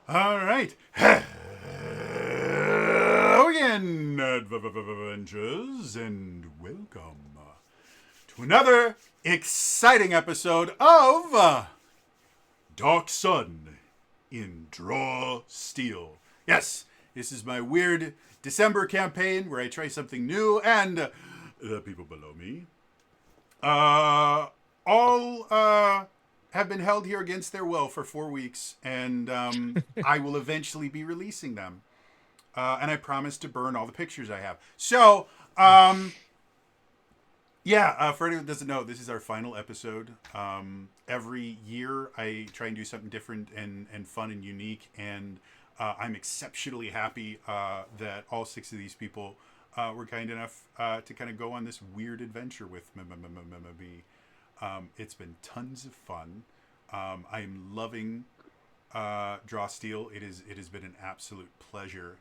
All right. Hello again, adventures, and welcome to another exciting episode of Dark Sun in Draw Steel. Yes, this is my weird December campaign where I try something new, and the people below me all have been held here against their will for 4 weeks, and I will eventually be releasing them. And I promise to burn all the pictures I have. So, yeah, for anyone who doesn't know, this is our final episode. Every year, I try and do something different and fun and unique, and I'm exceptionally happy that all six of these people were kind enough to kind of go on this weird adventure with me. It's been tons of fun. I'm loving Draw Steel. It has been an absolute pleasure.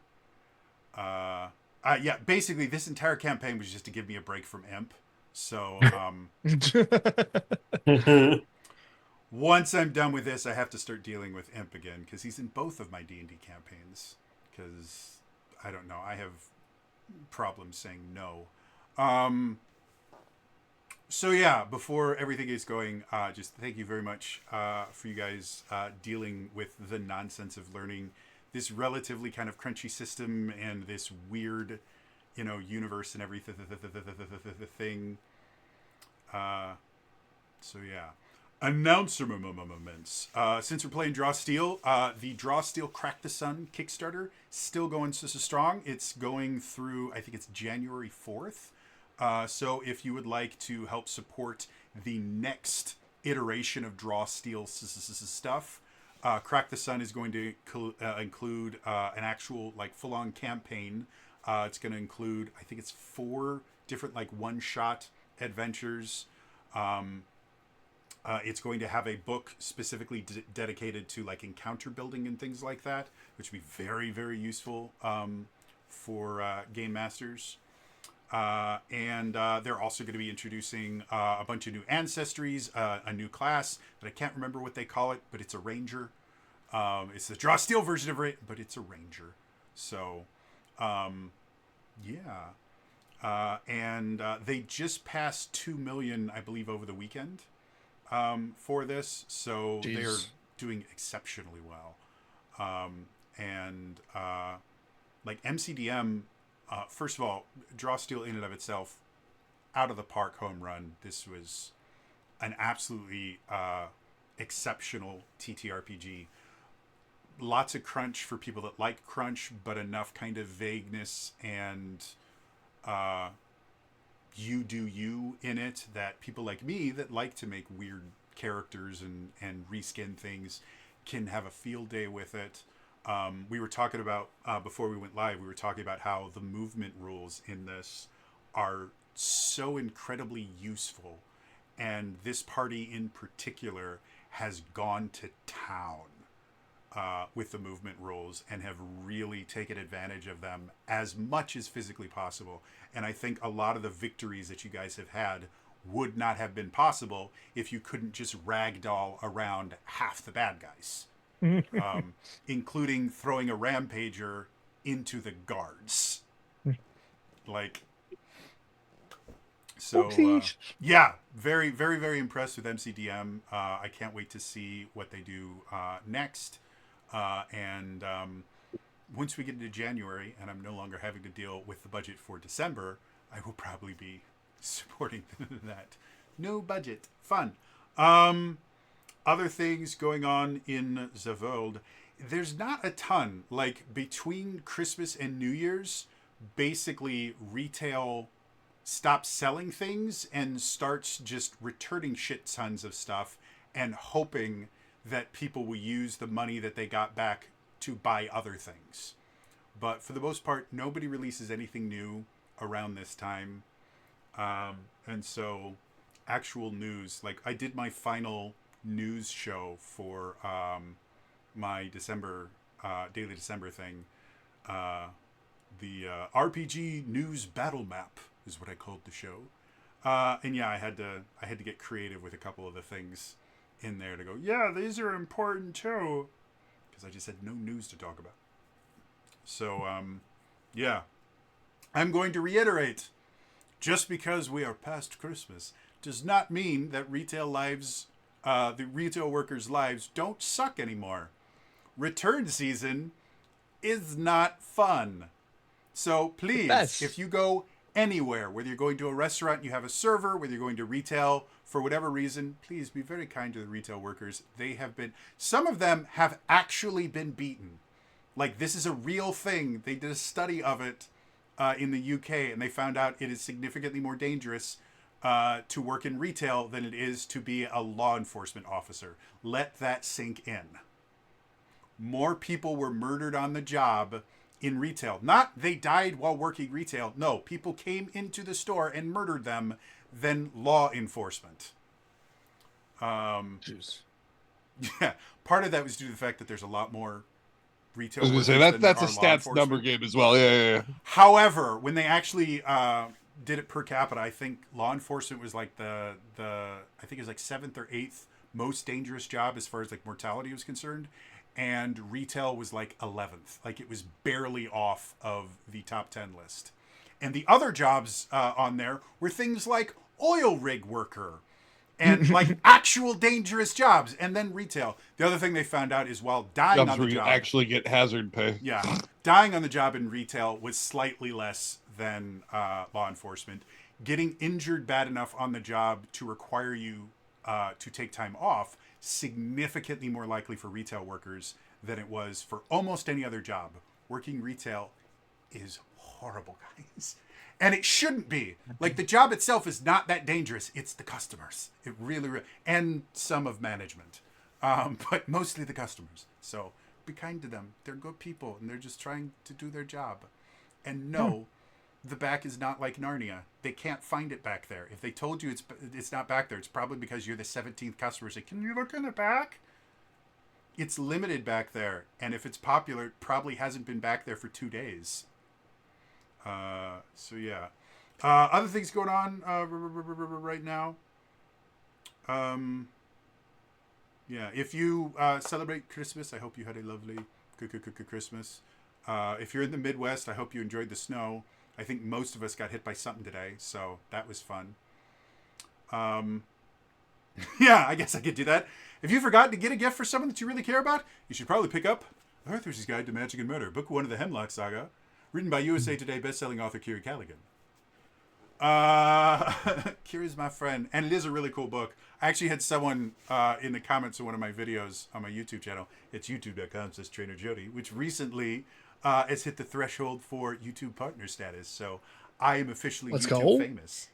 Yeah, basically, this entire campaign was just to give me a break from Imp. So once I'm done with this, I have to start dealing with Imp again because he's in both of my D&D campaigns. Because I don't know, I have problems saying no. Um, so yeah, before everything is going, just thank you very much for you guys dealing with the nonsense of learning this relatively kind of crunchy system and this weird, universe and everything thing. Uh, so yeah. Announcements. Since we're playing Draw Steel, the Draw Steel Crack the Sun Kickstarter still going so strong. It's going through, I think it's January 4th. So if you would like to help support the next iteration of Draw Steel stuff, Crack the Sun is going to include an actual like full-on campaign. It's going to include, I think it's 4 different like one-shot adventures. It's going to have a book specifically dedicated to like encounter building and things like that, which would be very, very useful for game masters. And they're also going to be introducing a bunch of new ancestries, a new class that I can't remember what they call it, but it's a ranger. It's the Draw Steel version of it, but it's a ranger. So, yeah. And they just passed 2 million, I believe, over the weekend for this. So they're Jeez. doing exceptionally well. And like MCDM, first of all, Draw Steel in and of itself, out of the park home run. This was an absolutely exceptional TTRPG. Lots of crunch for people that like crunch, but enough kind of vagueness and uh, you do you in it that people like me that like to make weird characters and reskin things can have a field day with it. We were talking about before we went live. We were talking about how the movement rules in this are so incredibly useful, and this party in particular has gone to town with the movement rules and have really taken advantage of them as much as physically possible. And I think a lot of the victories that you guys have had would not have been possible if you couldn't just ragdoll around half the bad guys, including throwing a rampager into the guards. Like, so, Oopsies. yeah, very, very, very impressed with MCDM. I can't wait to see what they do next. And once we get into January and I'm no longer having to deal with the budget for December, I will probably be supporting that. No budget. Fun. Um, Other things going on in the world. There's not a ton. Like between Christmas and New Year's, basically retail stops selling things and starts just returning shit tons of stuff and hoping that people will use the money that they got back to buy other things. But for the most part, nobody releases anything new around this time. And so, actual news, like I did my final news show for my December, daily December thing. Uh, the RPG News Battle Map is what I called the show. And yeah, I had to get creative with a couple of the things in there to go. Yeah, these are important too. because I just had no news to talk about. So, yeah. I'm going to reiterate, just because we are past Christmas does not mean that retail lives, the retail workers' lives don't suck anymore. Return season is not fun. So please, if you go anywhere, whether you're going to a restaurant and you have a server, whether you're going to retail for whatever reason, please be very kind to the retail workers. They have been, some of them have actually been beaten. Like, this is a real thing. They did a study of it in the UK, and they found out it is significantly more dangerous to work in retail than it is to be a law enforcement officer. Let that sink in. More people were murdered on the job in retail. Not they died while working retail. No, people came into the store and murdered them than law enforcement. Jeez. Yeah, part of that was due to the fact that there's a lot more retail. I was going to say that's a stats number game as well. Yeah. However, when they actually did it per capita, I think law enforcement was like the I think it was like 7th or 8th most dangerous job as far as like mortality was concerned, and retail was like 11th. Like, it was barely off of the top 10 list. And the other jobs on there were things like oil rig worker and like actual dangerous jobs, and then retail. The other thing they found out is while dying jobs on the where job, you actually get hazard pay. Yeah, dying on the job in retail was slightly less than law enforcement. Getting injured bad enough on the job to require you to take time off, significantly more likely for retail workers than it was for almost any other job. Working retail is horrible, guys. And it shouldn't be. Like, the job itself is not that dangerous. It's the customers. It really and some of management. But mostly the customers. So be kind to them. They're good people, and they're just trying to do their job. And no, the back is not like Narnia. They can't find it back there. If they told you it's not back there, it's probably because you're the 17th customer. Say, can you look in the back? It's limited back there. And if it's popular, it probably hasn't been back there for 2 days. So yeah. Other things going on right now. Yeah, if you celebrate Christmas, I hope you had a lovely Christmas. If you're in the Midwest, I hope you enjoyed the snow. I think most of us got hit by something today, so that was fun. Yeah, I guess I could do that. If you forgot to get a gift for someone that you really care about, you should probably pick up Arthur's Guide to Magic and Murder, Book 1 of the Hemlock Saga, written by USA Today bestselling author Kiri Callaghan. Kiri's my friend, and it is a really cool book. I actually had someone in the comments of one of my videos on my YouTube channel. It's youtube.com/TrainerJody, which recently has hit the threshold for YouTube partner status. So I am officially YouTube famous.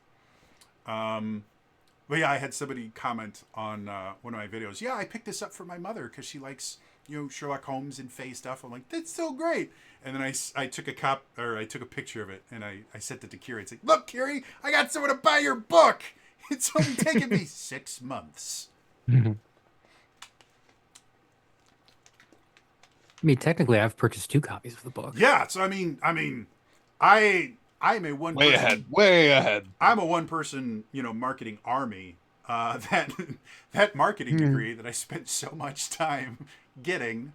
But yeah, I had somebody comment on one of my videos. Yeah, I picked this up for my mother because she likes, Sherlock Holmes and Faye stuff. I'm like, that's so great. And then I took a picture of it, and I sent it to Kiri. It's like, look, Kiri, I got someone to buy your book. It's only taken me 6 months. I mean, technically, I've purchased 2 copies of the book. Yeah, so I mean, I'm a one. Way ahead. I'm a one-person, marketing army. That marketing degree that I spent so much time getting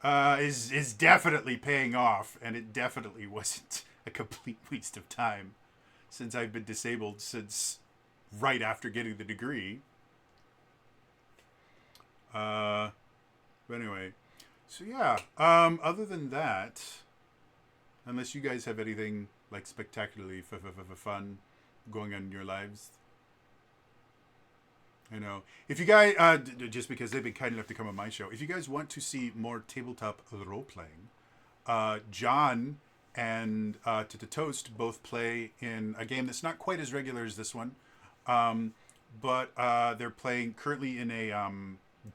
is definitely paying off, and it definitely wasn't a complete waste of time, since I've been disabled since right after getting the degree. But anyway, so yeah. Other than that, unless you guys have anything like spectacularly fun going on in your lives. If you guys, just because they've been kind enough to come on my show, if you guys want to see more tabletop role-playing, John and to Toast both play in a game that's not quite as regular as this one, but they're playing currently in a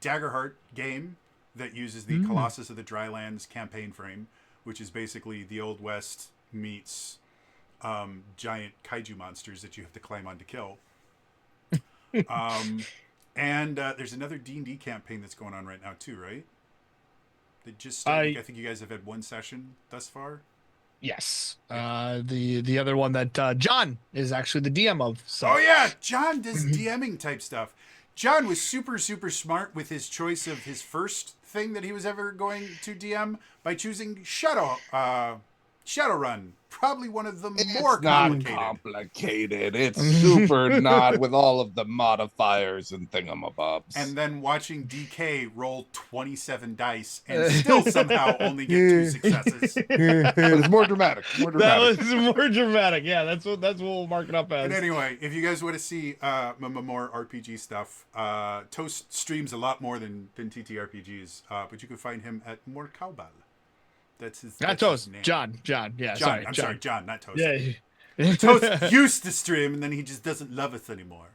Daggerheart game that uses the Colossus of the Drylands campaign frame, which is basically the Old West meets giant kaiju monsters that you have to climb on to kill. And there's another D&D campaign that's going on right now too, right? They just started. I think you guys have had one session thus far. Yes. The other one that John is actually the DM of. So. Oh yeah, John does DMing type stuff. John was super, super smart with his choice of his first thing that he was ever going to DM by choosing Shadowrun. Probably one of the more It's not complicated. complicated. It's super not with all of the modifiers and thingamabobs. And then watching DK roll 27 dice and still somehow only get 2 successes. But it's more dramatic. More dramatic. That was more dramatic. Yeah, that's what we'll mark it up as. And anyway, if you guys want to see more RPG stuff, Toast streams a lot more than TTRPGs, but you can find him at Morkaubal. That's his. Not that's Toast. his name. John. Yeah, John. sorry. Sorry, John, not Toast. Yeah. Toast used to stream, and then he just doesn't love us anymore.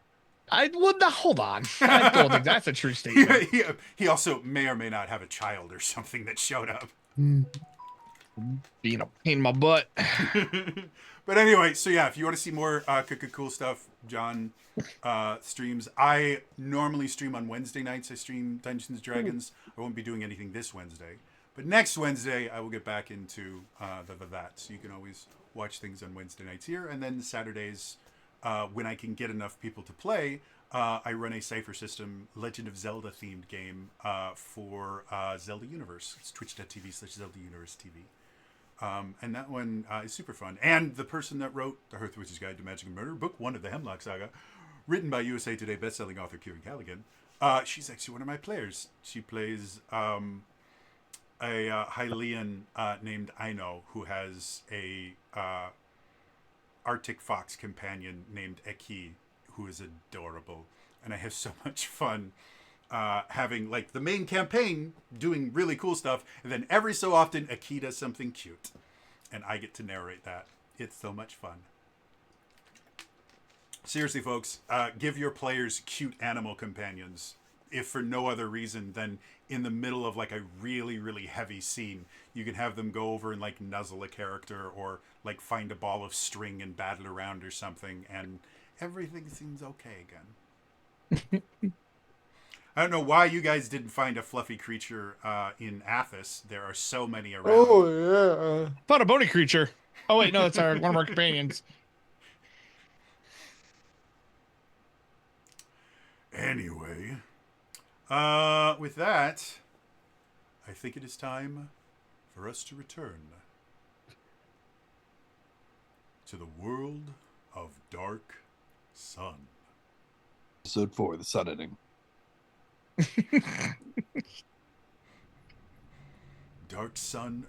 Hold on. I don't think that's a true statement. He also may or may not have a child or something that showed up. Being a pain in my butt. But anyway, so yeah, if you want to see more cool stuff, John streams. I normally stream on Wednesday nights. I stream Dungeons and Dragons. I won't be doing anything this Wednesday. But next Wednesday, I will get back into that. So you can always watch things on Wednesday nights here. And then Saturdays, when I can get enough people to play, I run a Cypher System Legend of Zelda themed game for Zelda Universe. It's twitch.tv/Zelda Universe TV. And that one is super fun. And the person that wrote The Hearth Witch's Guide to Magic and Murder, book 1 of the Hemlock Saga, written by USA Today bestselling author Kieran Callaghan, she's actually one of my players. She plays a Hylian named Aino, who has a Arctic fox companion named Eki, who is adorable. And I have so much fun having like the main campaign doing really cool stuff, and then every so often Eki does something cute, and I get to narrate that. It's so much fun. Seriously, folks, give your players cute animal companions, if for no other reason than in the middle of like a really, really heavy scene, you can have them go over and like nuzzle a character or like find a ball of string and battle around or something, and everything seems okay again. I don't know why you guys didn't find a fluffy creature in Athos. There are so many around. Oh, yeah. Found a bony creature. Oh, wait, no, that's one of our companions. Anyway, with that, I think it is time for us to return to the world of Dark Sun. Episode 4, The Sun Ending. Dark Sun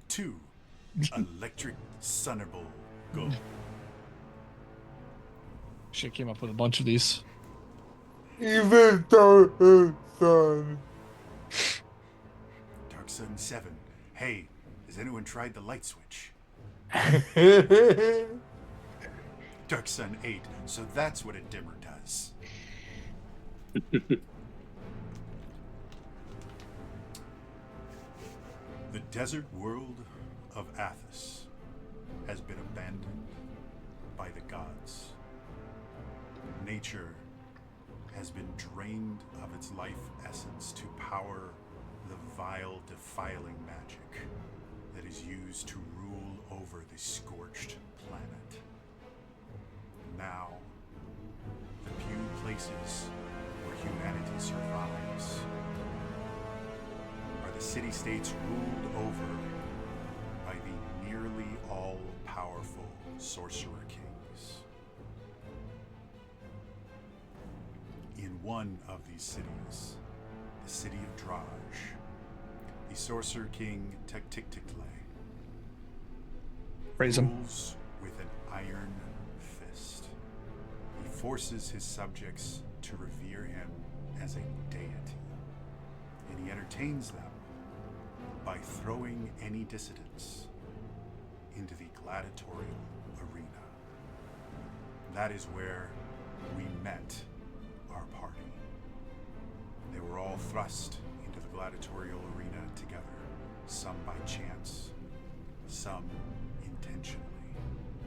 2 Electric Sunnerble Go. Shit came up with a bunch of these. Even Dark Sun. Dark Sun 7. Hey, has anyone tried the light switch? Dark Sun 8. So that's what a dimmer does. The desert world of Athos has been abandoned by the gods. Nature has been drained of its life essence to power the vile, defiling magic that is used to rule over the scorched planet. Now, the few places where humanity survives are the city-states ruled over by the nearly all-powerful Sorcerer Kings. In one of these cities, the city of Draj, the Sorcerer King Tektiktikle Praise him. rules with an iron fist. He forces his subjects to revere him as a deity, and he entertains them by throwing any dissidents into the gladiatorial arena. That is where we met our party. They were all thrust into the gladiatorial arena together, some by chance, some intentionally.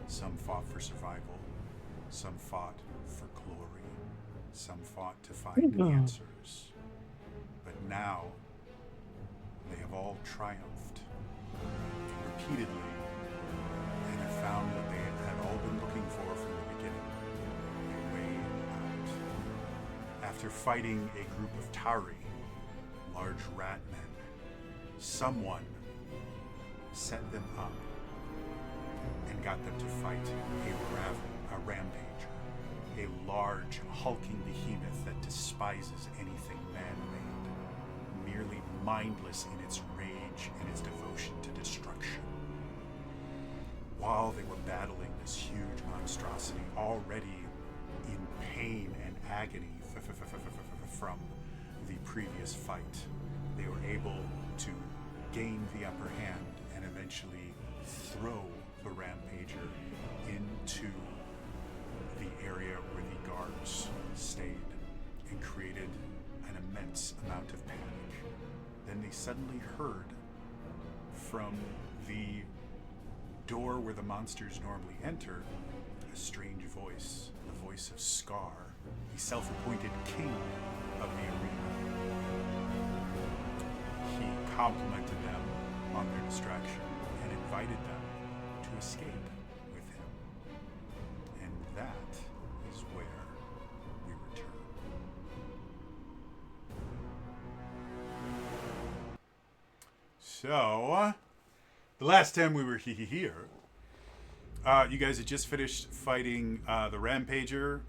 Some fought for survival, some fought for glory, some fought to find answers. But now, they have all triumphed repeatedly and have found what they had all been looking for from the beginning, a way out. after fighting a group of Tauri, large rat men, someone set them up and got them to fight a rampager, a large, hulking behemoth that despises anything man-made, merely mindless in its rage and its devotion to destruction. While they were battling this huge monstrosity, already in pain and agony from the previous fight, they were able to gain the upper hand and eventually throw the rampager into the area where the guards stayed and created an immense amount of panic. Then they suddenly heard from the door where the monsters normally enter a strange voice, the voice of Scar, the self-appointed king of the arena. He complimented them on their distraction and invited them to escape with him. And that is where we return. So, the last time we were here, you guys had just finished fighting the Rampager,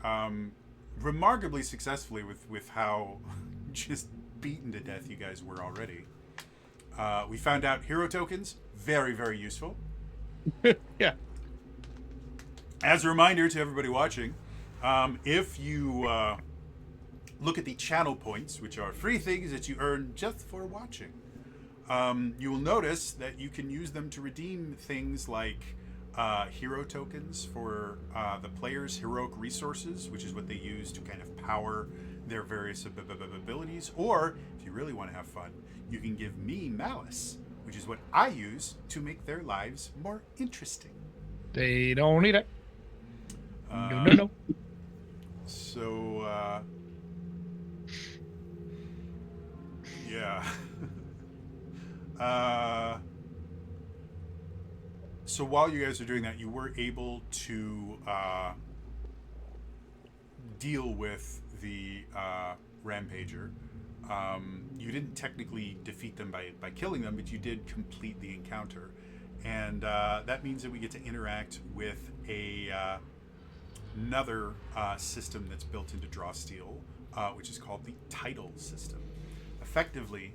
remarkably successfully with how just beaten to death you guys were already. We found out hero tokens, very, very useful. Yeah. As a reminder to everybody watching, if you look at the channel points, which are free things that you earn just for watching, you will notice that you can use them to redeem things like hero tokens for the players' heroic resources, which is what they use to kind of power their various abilities. Or, if you really want to have fun, you can give me Malice, which is what I use to make their lives more interesting. They don't need it. No. So, yeah. So while you guys are doing that, you were able to deal with the Rampager. You didn't technically defeat them by killing them, but you did complete the encounter. And that means that we get to interact with another system that's built into Drawsteel, which is called the title system. Effectively,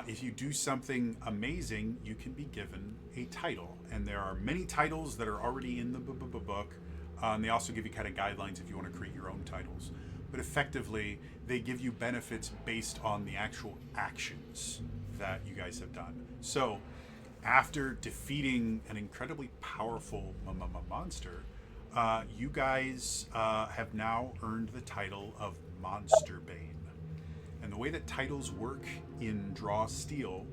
if you do something amazing, you can be given a title. And there are many titles that are already in the book. They also give you kind of guidelines if you want to create your own titles. But effectively, they give you benefits based on the actual actions that you guys have done. So, after defeating an incredibly powerful monster, you guys have now earned the title of Monster Bane. And the way that titles work in Drawsteel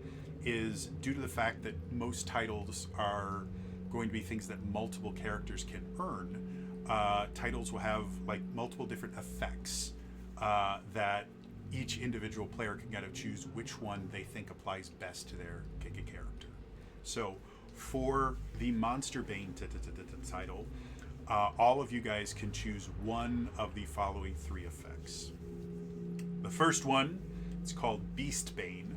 is due to the fact that most titles are going to be things that multiple characters can earn. Titles will have like multiple different effects that each individual player can kind of choose which one they think applies best to their character. So for the Monster Bane title, all of you guys can choose one of the following three effects. The first one, it's called Beast Bane.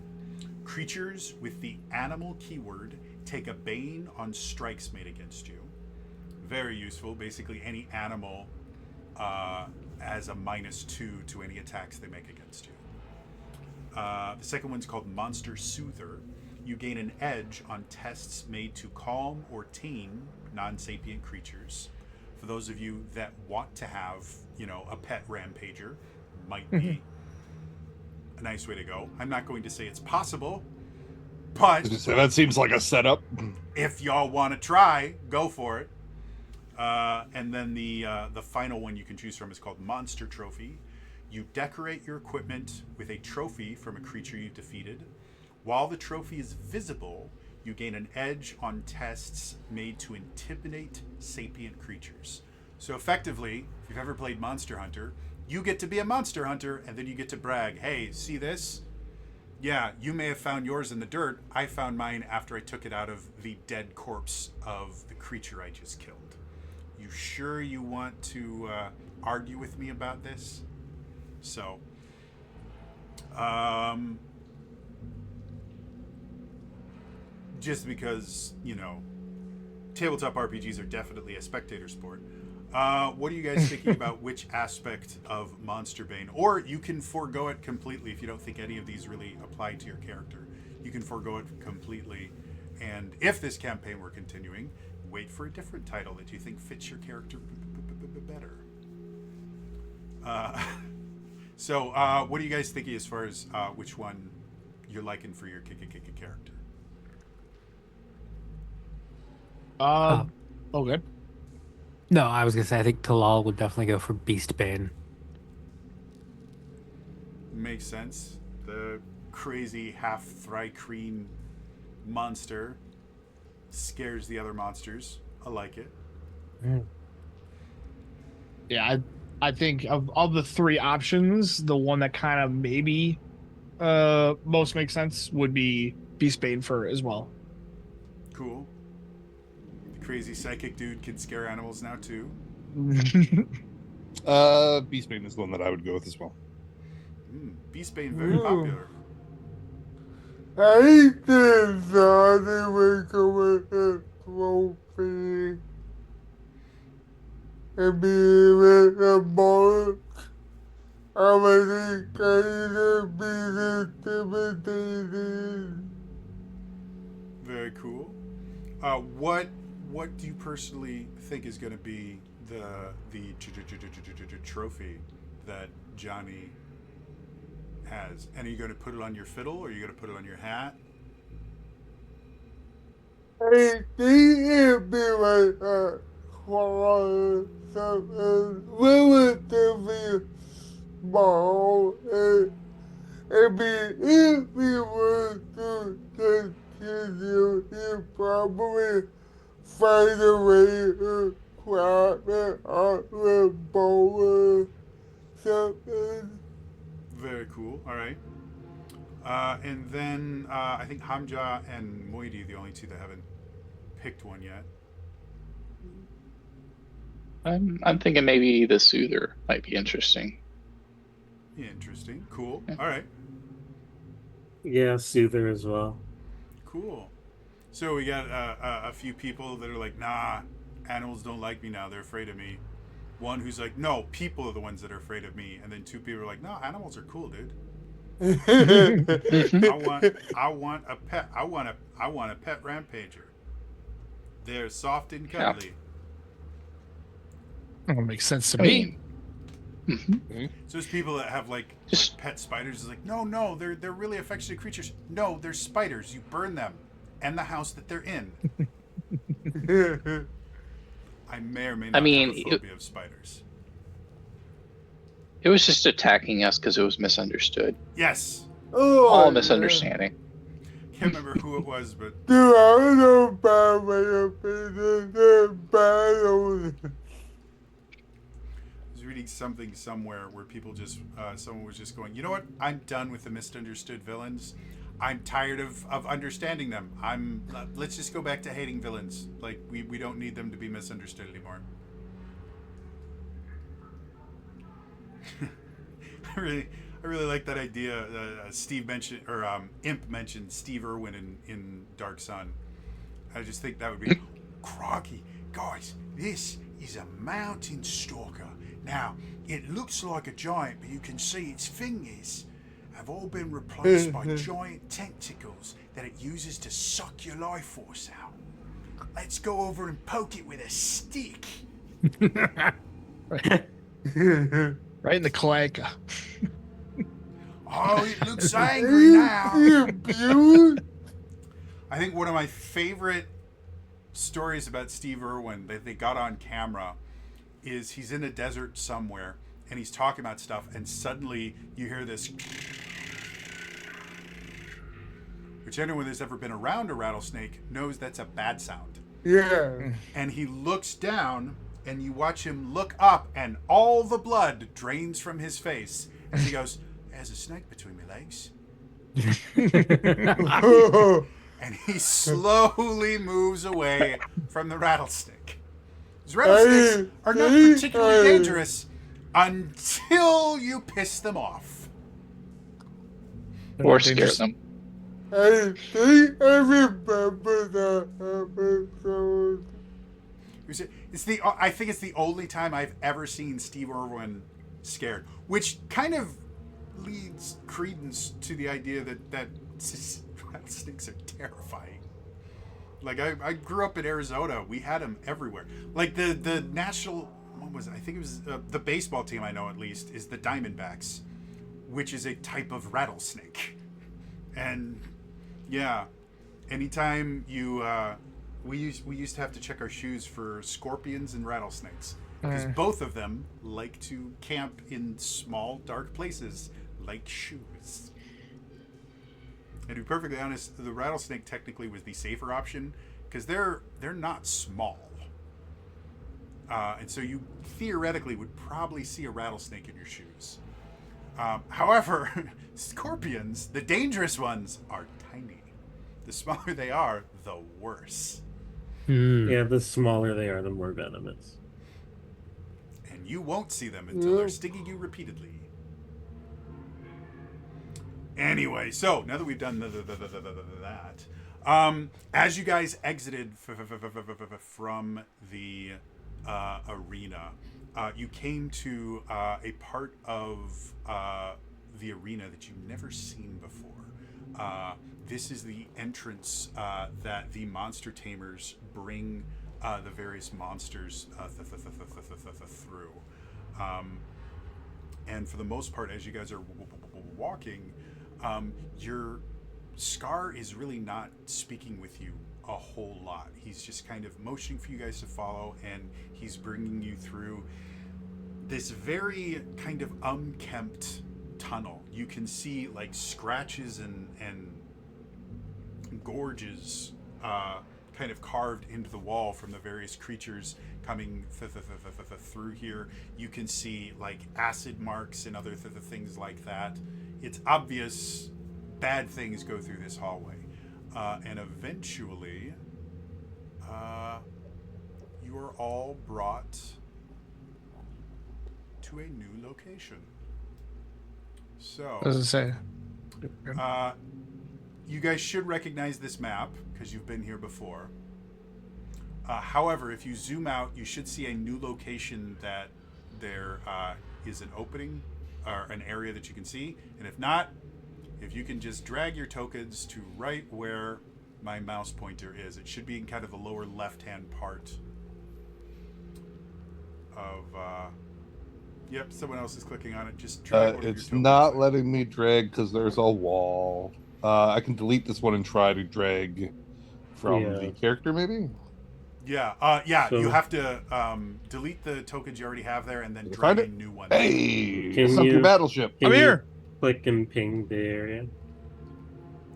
Creatures with the animal keyword take a bane on strikes made against you. Very useful. Basically, any animal has a -2 to any attacks they make against you. The second one's called Monster Soother. You gain an edge on tests made to calm or tame non-sapient creatures. For those of you that want to have, a pet Rampager, might be a nice way to go. I'm not going to say it's possible, but That seems like a setup. if y'all want to try, go for it. And then the final one you can choose from is called Monster Trophy. You decorate your equipment with a trophy from a creature you've defeated. While the trophy is visible, you gain an edge on tests made to intimidate sapient creatures. So effectively, if you've ever played Monster Hunter, you get to be a monster hunter, and then you get to brag, hey, see this? Yeah, you may have found yours in the dirt. I found mine after I took it out of the dead corpse of the creature I just killed. You sure you want to argue with me about this? So, Just because, tabletop RPGs are definitely a spectator sport. What are you guys thinking about which aspect of Monster Bane? Or you can forego it completely if you don't think any of these really apply to your character. You can forego it completely. And if this campaign were continuing, wait for a different title that you think fits your character better. So, what are you guys thinking as far as which one you're liking for your character? Oh, good. No, I was gonna say I think Talal would definitely go for Beastbane. Makes sense. The crazy half Thri-kreen monster scares the other monsters. I like it. Yeah, I think of the three options, the one that kind of maybe most makes sense would be Beastbane for as well. Cool. The crazy psychic dude can scare animals now too. Beastbane is the one that I would go with as well. Beastbane very popular. I think Johnny will go with a trophy and be with a mark. I was kind of be intimidated. Very cool. What do you personally think is going to be the trophy that Johnny has? And are you going to put it on your fiddle, or are you going to put it on your hat? I think it'd be like a claw, something relatively small, and it'd be if we were to continue, he'd probably find a way to grab it on the bowl or something. Very cool. All right. And then I think Hamja and Moidi are the only two that haven't picked one yet. I'm thinking maybe the Soother might be interesting. Interesting. Cool. All right. Yeah, Soother as well. Cool. So we got a few people that are like, nah, animals don't like me now. They're afraid of me. One who's like, no, people are the ones that are afraid of me. And then two people are like, no, animals are cool, dude. I want a pet. I want a pet rampager. They're soft and cuddly. That makes sense to I me. mean, So there's people that have like pet spiders. Is like, no, they're really affectionate creatures. No, they're spiders. You burn them and the house that they're in. I may or may not have a phobia of spiders. it was just attacking us because it was misunderstood. Yes. Oh, All misunderstanding. Can't remember who it was, but Dude, I don't know about my opinion. They're bad. I was reading something somewhere where people just, someone was just going, you know what? I'm done with the misunderstood villains. I'm tired of understanding them. Let's just go back to hating villains. Like, we don't need them to be misunderstood anymore. I really like that idea. Steve mentioned, or Imp mentioned Steve Irwin in Dark Sun. I just think that would be crikey, guys. This is a mountain stalker. Now it looks like a giant, but you can see its fingers have all been replaced by giant tentacles that it uses to suck your life force out. Let's go over and poke it with a stick. Right in the cloaca. Oh, it looks angry now. I think one of my favorite stories about Steve Irwin that they got on camera is he's in a desert somewhere and he's talking about stuff, and suddenly you hear this, which anyone that's ever been around a rattlesnake knows that's a bad sound. Yeah. And he looks down and you watch him look up and all the blood drains from his face and he goes, there's a snake between my legs. And he slowly moves away from the rattlesnake. These rattlesnakes are not particularly dangerous until you piss them off. They're Or not scare dangerous. them. I think I remember that episode. I think it's the only time I've ever seen Steve Irwin scared, which kind of leads credence to the idea that rattlesnakes are terrifying. Like I grew up in Arizona, we had them everywhere. Like the national, what was it? I think it was the baseball team I know at least is the Diamondbacks, which is a type of rattlesnake, and yeah, anytime you. We used to have to check our shoes for scorpions and rattlesnakes because both of them like to camp in small, dark places like shoes. And to be perfectly honest, the rattlesnake technically was the safer option because they're not small, and so you theoretically would probably see a rattlesnake in your shoes. However, scorpions, the dangerous ones, are tiny. The smaller they are, the worse. Yeah, the smaller they are, the more venomous. And you won't see them until they're stinging you repeatedly. Anyway, so now that we've done that, as you guys exited from the arena, you came to a part of the arena that you've never seen before. This is the entrance that the monster tamers bring the various monsters through. And for the most part, as you guys are walking, your Scar is really not speaking with you a whole lot. He's just kind of motioning for you guys to follow, and he's bringing you through this very kind of unkempt tunnel. You can see like scratches and gorges kind of carved into the wall from the various creatures coming through here. You can see like acid marks and other things like that. It's obvious bad things go through this hallway. And eventually, you are all brought to a new location. So, What does it say? you guys should recognize this map because you've been here before. However, if you zoom out, you should see a new location that there is an opening or an area that you can see. And if not, if you can just drag your tokens to right where my mouse pointer is, it should be in kind of the lower left-hand part of... Yep, someone else is clicking on it. Just drag one of your It's tokens. not letting me drag because there's a wall. I can delete this one and try to drag from Yeah. the character, maybe? Yeah, So- you have to delete the tokens you already have there and then You drag find a it? new one. Hey, Can what's up you- your battleship? Can I'm you here. Click and ping the area.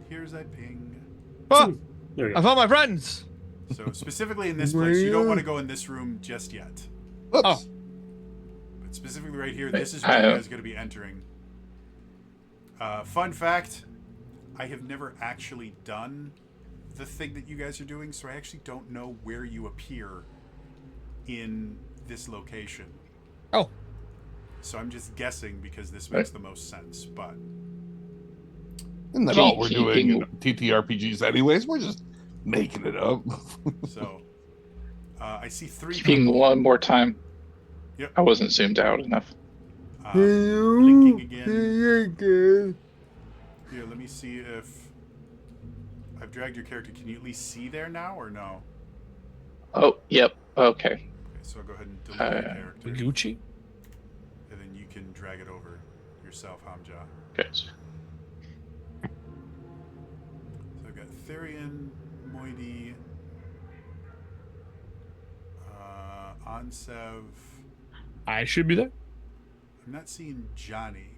Here's a ping. Ah, There we I go. found my friends. So specifically in this place, you don't want to go in this room just yet. Oops. Oh. But specifically right here, this is where you guys are going to be entering. Fun fact, I have never actually done the thing that you guys are doing, so I actually don't know where you appear in this location. Oh. So I'm just guessing because this makes the most sense, but... Isn't that all we're doing in TTRPGs anyways? We're just making it up. So, I see three Keeping people, one more time. Yep. I wasn't zoomed out enough. blinking again. again. Here, let me see if I've dragged your character. Can you at least see there now or no? Oh, yep. Okay. Okay, so I'll go ahead and delete your character, Gucci. and then you can drag it over yourself, Hamja. Okay. So I've got Therian, Moidy, Ansev. I should be there. I'm not seeing Johnny.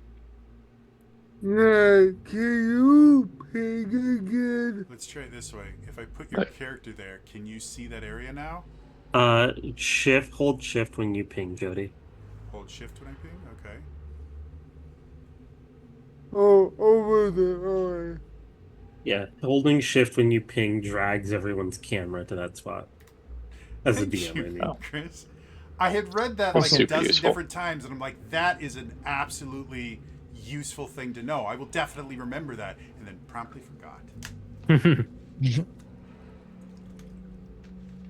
Yeah, can you ping again? Let's try it this way. If I put your character there, can you see that area now? Hold shift when you ping, Jody. Hold shift when I ping? Okay. Oh, over the eye. Yeah, holding shift when you ping drags everyone's camera to that spot. As a Thank DM, I you, mean. Chris. I had read that Oh, like a super dozen useful. different times, and I'm like, that is an absolutely useful thing to know. I will definitely remember that, and then promptly forgot.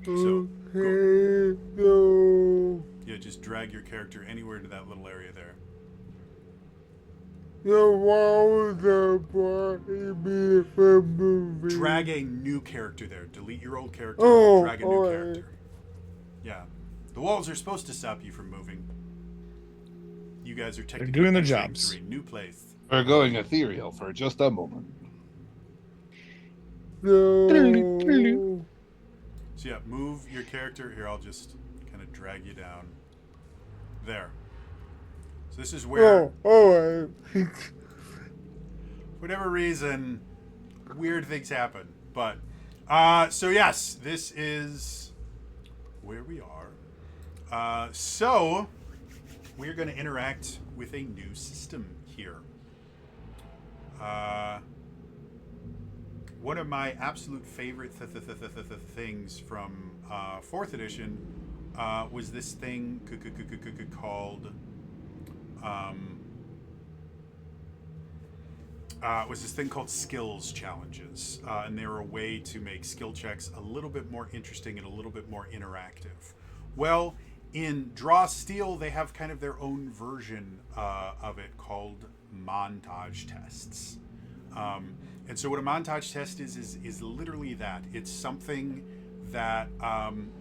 So go, Okay, so yeah, just drag your character anywhere into that little area there. the walls are blocking me from moving. Drag a new character there. Delete your old character. Oh, Drag a new alright. character. Yeah, the walls are supposed to stop you from moving. You guys are technically doing their entering jobs. through a new place. We're going ethereal for just a moment. So, So yeah, move your character. Here, I'll just kind of drag you down. There. So this is where, alright. for whatever reason, weird things happen. But, so yes, this is where we are. So, we're going to interact with a new system here. One of my absolute favorite things from 4th edition was this thing called skills challenges, and they were a way to make skill checks a little bit more interesting and a little bit more interactive. Well, in Draw Steel, they have kind of their own version of it called montage tests. And so what a montage test is literally that. It's something that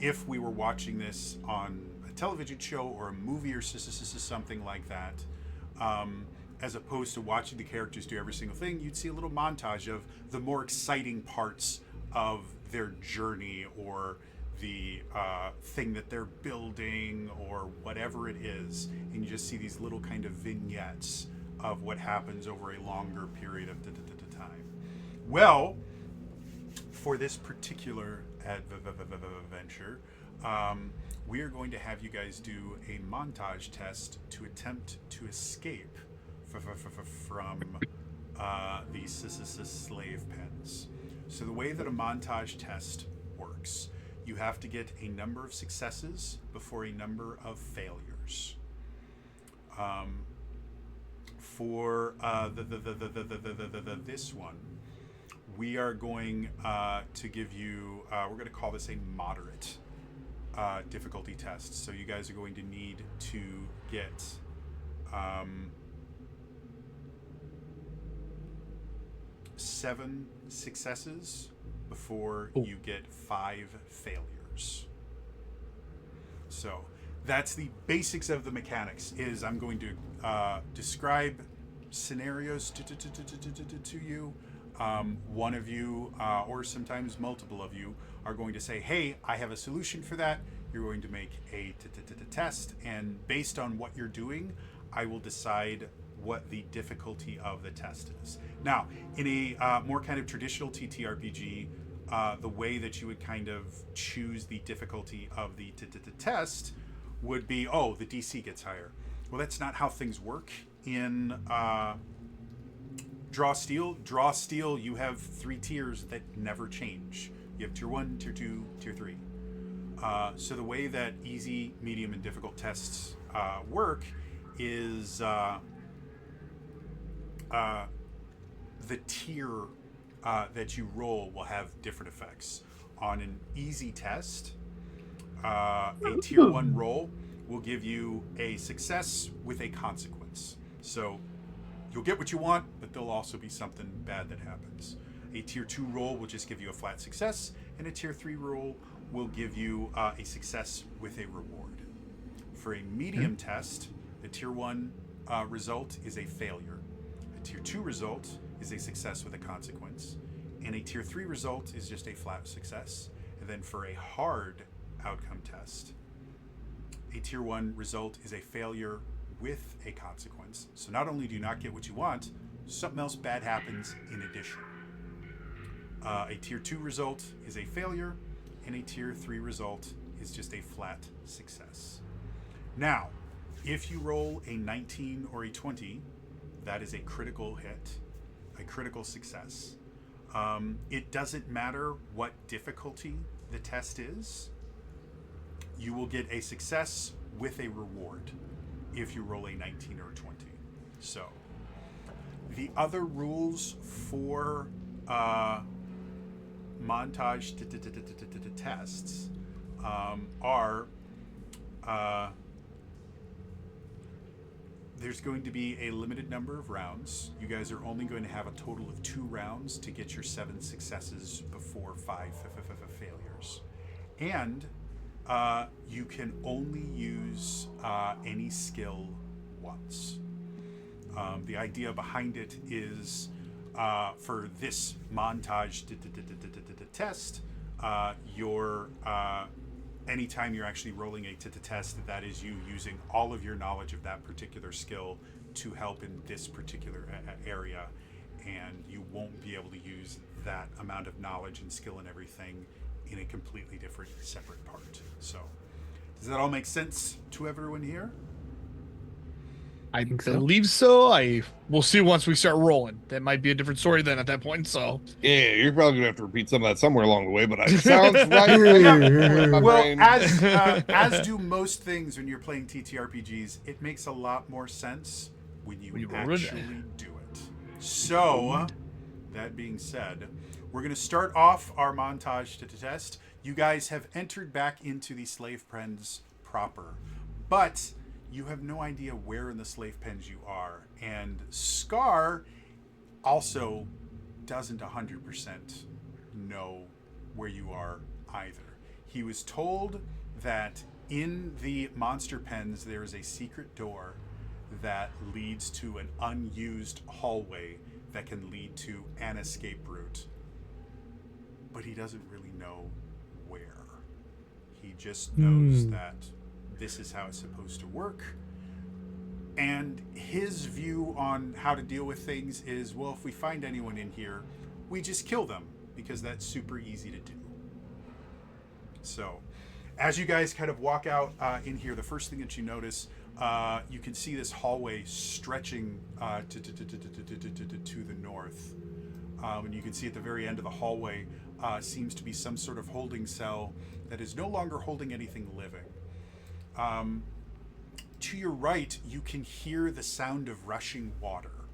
if we were watching this on a television show or a movie or something like that, as opposed to watching the characters do every single thing, you'd see a little montage of the more exciting parts of their journey or the thing that they're building or whatever it is. And you just see these little kind of vignettes of what happens over a longer period of time. Well, for this particular adventure, we are going to have you guys do a montage test to attempt to escape from these slave pens. So the way that a montage test works, you have to get a number of successes before a number of failures. For this one, we are going to give you, we're going to call this a moderate difficulty test. So you guys are going to need to get 7 successes before you get 5 failures. So that's the basics of the mechanics. Is I'm going to describe scenarios to you. One of you, or sometimes multiple of you, are going to say, hey, I have a solution for that. You're going to make a test, and based on what you're doing, I will decide what the difficulty of the test is. Now, in a more kind of traditional TTRPG, the way that you would kind of choose the difficulty of the test would be, oh, the DC gets higher. Well, that's not how things work in Draw Steel. Draw Steel, you have 3 tiers that never change. You have tier 1, tier 2, tier 3. So the way that easy, medium, and difficult tests work is the tier that you roll will have different effects. On an easy test, a tier 1 roll will give you a success with a consequence. So you'll get what you want, but there'll also be something bad that happens. A tier 2 roll will just give you a flat success, and a tier 3 roll will give you a success with a reward. For a medium test, the tier 1 result is a failure. A tier 2 result is a success with a consequence, and a tier 3 result is just a flat success. And then for a hard outcome test, a tier 1 result is a failure with a consequence. So not only do you not get what you want, something else bad happens in addition. A tier 2 result is a failure, and a tier 3 result is just a flat success. Now, if you roll a 19 or a 20, that is a critical hit, a critical success. It doesn't matter what difficulty the test is, you will get a success with a reward if you roll a 19 or a 20. So The other rules for montage tests are there's going to be a limited number of rounds. You guys are only going to have a total of 2 rounds to get your 7 successes before 5 failures. And you can only use any skill once. The idea behind it is for this montage test, anytime you're actually rolling a test, that is you using all of your knowledge of that particular skill to help in this particular area, and you won't be able to use that amount of knowledge and skill and everything in a completely different, separate part. So, does that all make sense to everyone here? I think so. believe so. We'll see once we start rolling. That might be a different story then at that point. So Yeah, you're probably gonna have to repeat some of that somewhere along the way, but it sounds right. My Well, brain. as do most things when you're playing TTRPGs, it makes a lot more sense when you roll it. actually do it. So, that being said, we're going to start off our montage to test. You guys have entered back into the slave pens proper, but you have no idea where in the slave pens you are. And Scar also doesn't 100% know where you are either. He was told that in the monster pens there is a secret door that leads to an unused hallway that can lead to an escape route. But he doesn't really know where. He just knows that this is how it's supposed to work. And his view on how to deal with things is, well, if we find anyone in here, we just kill them, because that's super easy to do. So, as you guys kind of walk out in here, the first thing that you notice, you can see this hallway stretching to the north. And you can see at the very end of the hallway seems to be some sort of holding cell that is no longer holding anything living. To your right, you can hear the sound of rushing water,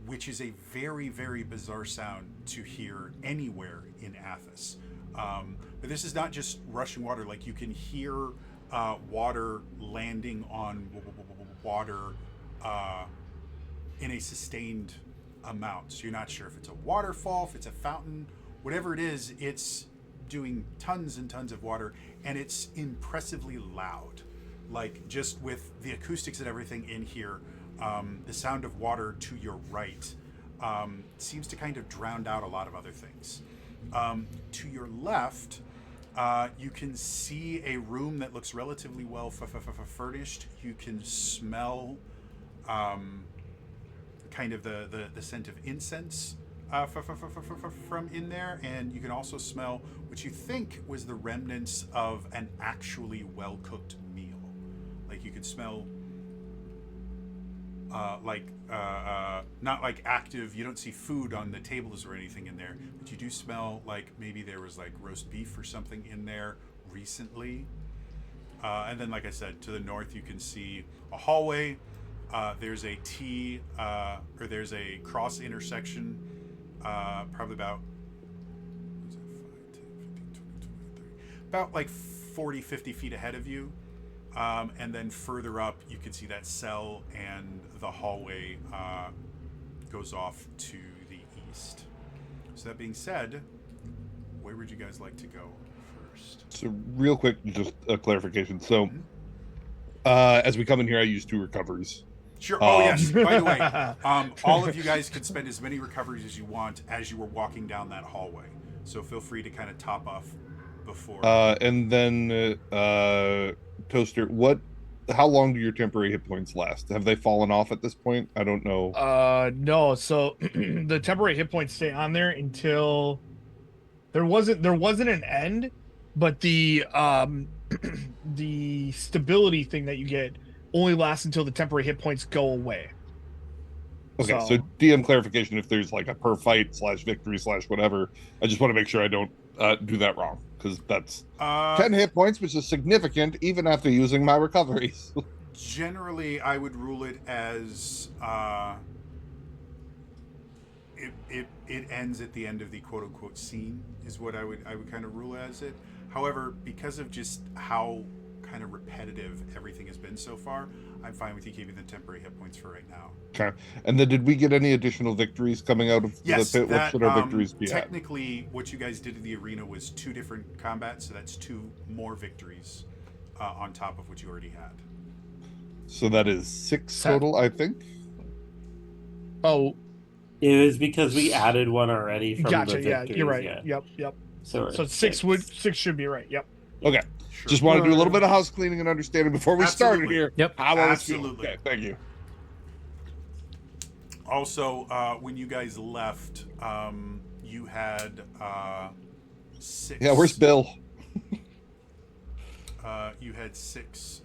which is a very, very bizarre sound to hear anywhere in Athos. But this is not just rushing water. Like, you can hear water landing on water in a sustained amount. So you're not sure if it's a waterfall, if it's a fountain, whatever it is, it's doing tons and tons of water, and it's impressively loud. Like, just with the acoustics and everything in here, the sound of water to your right seems to kind of drown out a lot of other things. To your left, you can see a room that looks relatively well furnished. You can smell kind of the scent of incense from in there, and you can also smell what you think was the remnants of an actually well-cooked meal. Like, you could smell not like active, you don't see food on the tables or anything in there, but you do smell like maybe there was like roast beef or something in there recently. And then, like I said, to the north you can see a hallway. There's a T or there's a cross intersection, probably about about like 40-50 feet ahead of you. And then further up, you can see that cell, and the hallway goes off to the east. So that being said, where would you guys like to go first? So real quick, just a clarification. So as we come in here, I use 2 recoveries. Sure. Oh, yes. By the way, all of you guys can spend as many recoveries as you want as you were walking down that hallway. So feel free to kind of top off before. And then Toaster, how long do your temporary hit points last? Have they fallen off at this point? I don't know. No. So the temporary hit points stay on there until there wasn't an end, but the the stability thing that you get only lasts until the temporary hit points go away. Okay, so DM clarification, if there's like a per fight /victory /whatever, I just want to make sure I don't do that wrong, because that's 10 hit points, which is significant even after using my recoveries. Generally, I would rule it as it ends at the end of the quote unquote scene is what I would kind of rule as it. However, because of just how kind of repetitive everything has been so far, I'm fine with you keeping the temporary hit points for right now. Okay. And then did we get any additional victories coming out of Yes, the pit? What should our victories be at? technically what you guys did in the arena was 2 different combats, so that's 2 more victories on top of what you already had. So that is 6 total, I think. Oh, It was because we added one already from gotcha. the Yeah, victories. you're right. Yeah. Yep. So, So it's 6 should be right. Yep. Okay. Sure. Just want to do a little bit of house cleaning and understanding before we started Absolutely. here. Yep. How I was feeling. Absolutely. Okay, thank you. Also, when you guys left, you had 6. Yeah, where's Bill? You had 6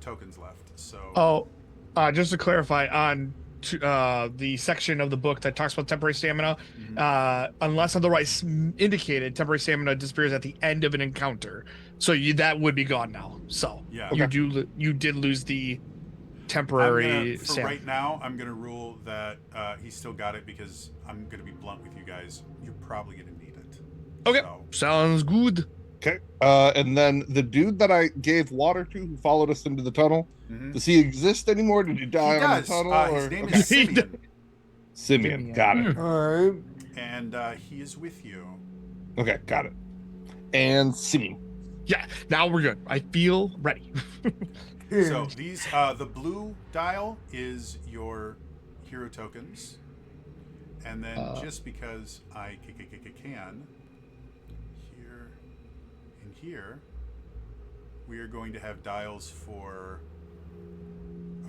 tokens left. So. Oh, just to clarify on the section of the book that talks about temporary stamina, unless otherwise indicated, temporary stamina disappears at the end of an encounter. So that would be gone now. So Yeah. you did lose the temporary for stamina. right now, I'm gonna rule that he still got it because I'm gonna be blunt with you guys. You're probably gonna need it. Okay, So, sounds good. Okay. And then the dude that I gave water to who followed us into the tunnel, mhm. does he exist anymore? Did he die He on does. the tunnel? His or... name Okay. is Simeon, Simeon. Got it. Alright. and he is with you. Okay, got it. And Simeon. Yeah, now we're good. I feel ready. So these, the blue dial is your hero tokens, and then just because I can, here and here, we are going to have dials for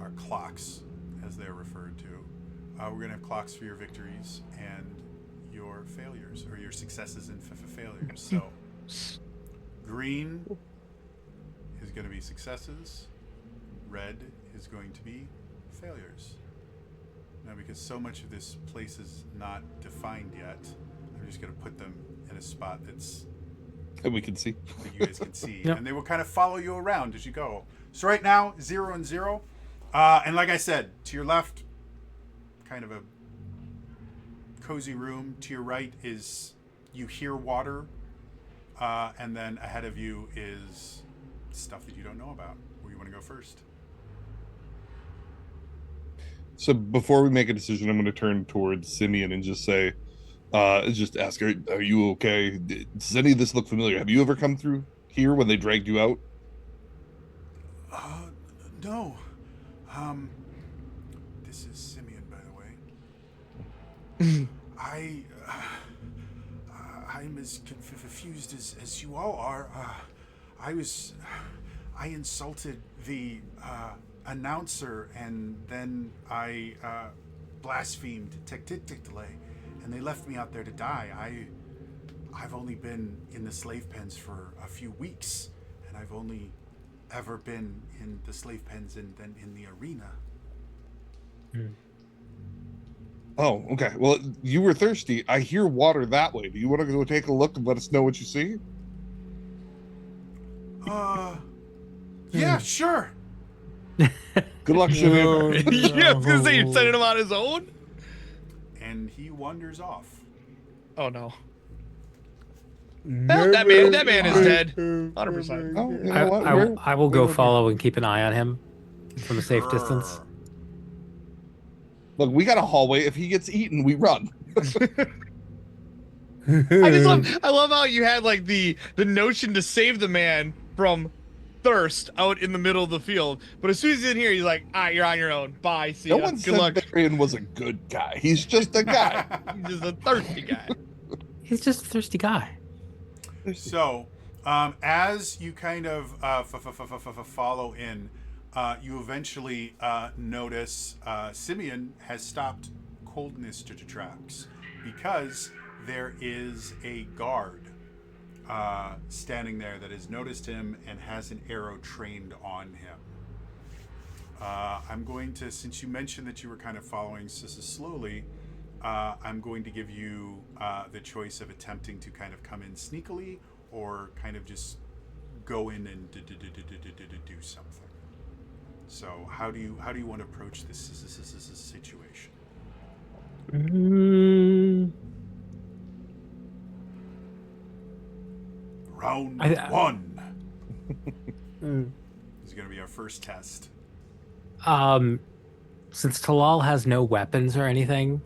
our clocks, as they're referred to. We're going to have clocks for your victories and your failures, or your successes and failures. So green is going to be successes. Red is going to be failures. Now, because so much of this place is not defined yet, I'm just going to put them in a spot that's And we can see. that you guys can see, Yep. and they will kind of follow you around as you go. So right now, 0 and 0, and like I said, to your left, kind of a cozy room. To your right is you hear water, and then ahead of you is stuff that you don't know about. Where you want to go first? So before we make a decision, I'm going to turn towards Simeon and just say, just ask, are you okay? Does any of this look familiar? Have you ever come through here when they dragged you out? No. This is Simeon, by the way. I'm as confused as you all are. I insulted the announcer, and then I blasphemed Tectitictile, and they left me out there to die. I've only been in the slave pens for a few weeks, and I've only ever been in the slave pens and then in the arena. Oh, okay. Well, you were thirsty. I hear water that way. Do you want to go take a look and let us know what you see? Yeah, sure. Good luck, Simeon. Yeah, I was gonna say you're sending him on his own. And he wanders off. Oh no. Well, that man is dead. 100%. Oh, you know what? I will go follow and keep an eye on him from a safe distance. Look, we got a hallway. If he gets eaten, we run. I love how you had like the notion to save the man from thirst out in the middle of the field, but as soon as he's in here, he's like, "Ah, you're on your own. Bye. See No ya. one Good said luck." Varian was a good guy. He's just a guy. He's just a thirsty guy. He's just a thirsty guy. So, as you kind of follow in, you eventually notice Simeon has stopped coldness to tracks because there is a guard standing there that has noticed him and has an arrow trained on him. I'm going to, since you mentioned that you were kind of following Sissa slowly, I'm going to give you the choice of attempting to kind of come in sneakily or kind of just go in and do something. So how do you want to approach this situation? Mm, Round I- one mm, is going to be our first test. um, since Talal has no weapons or anything,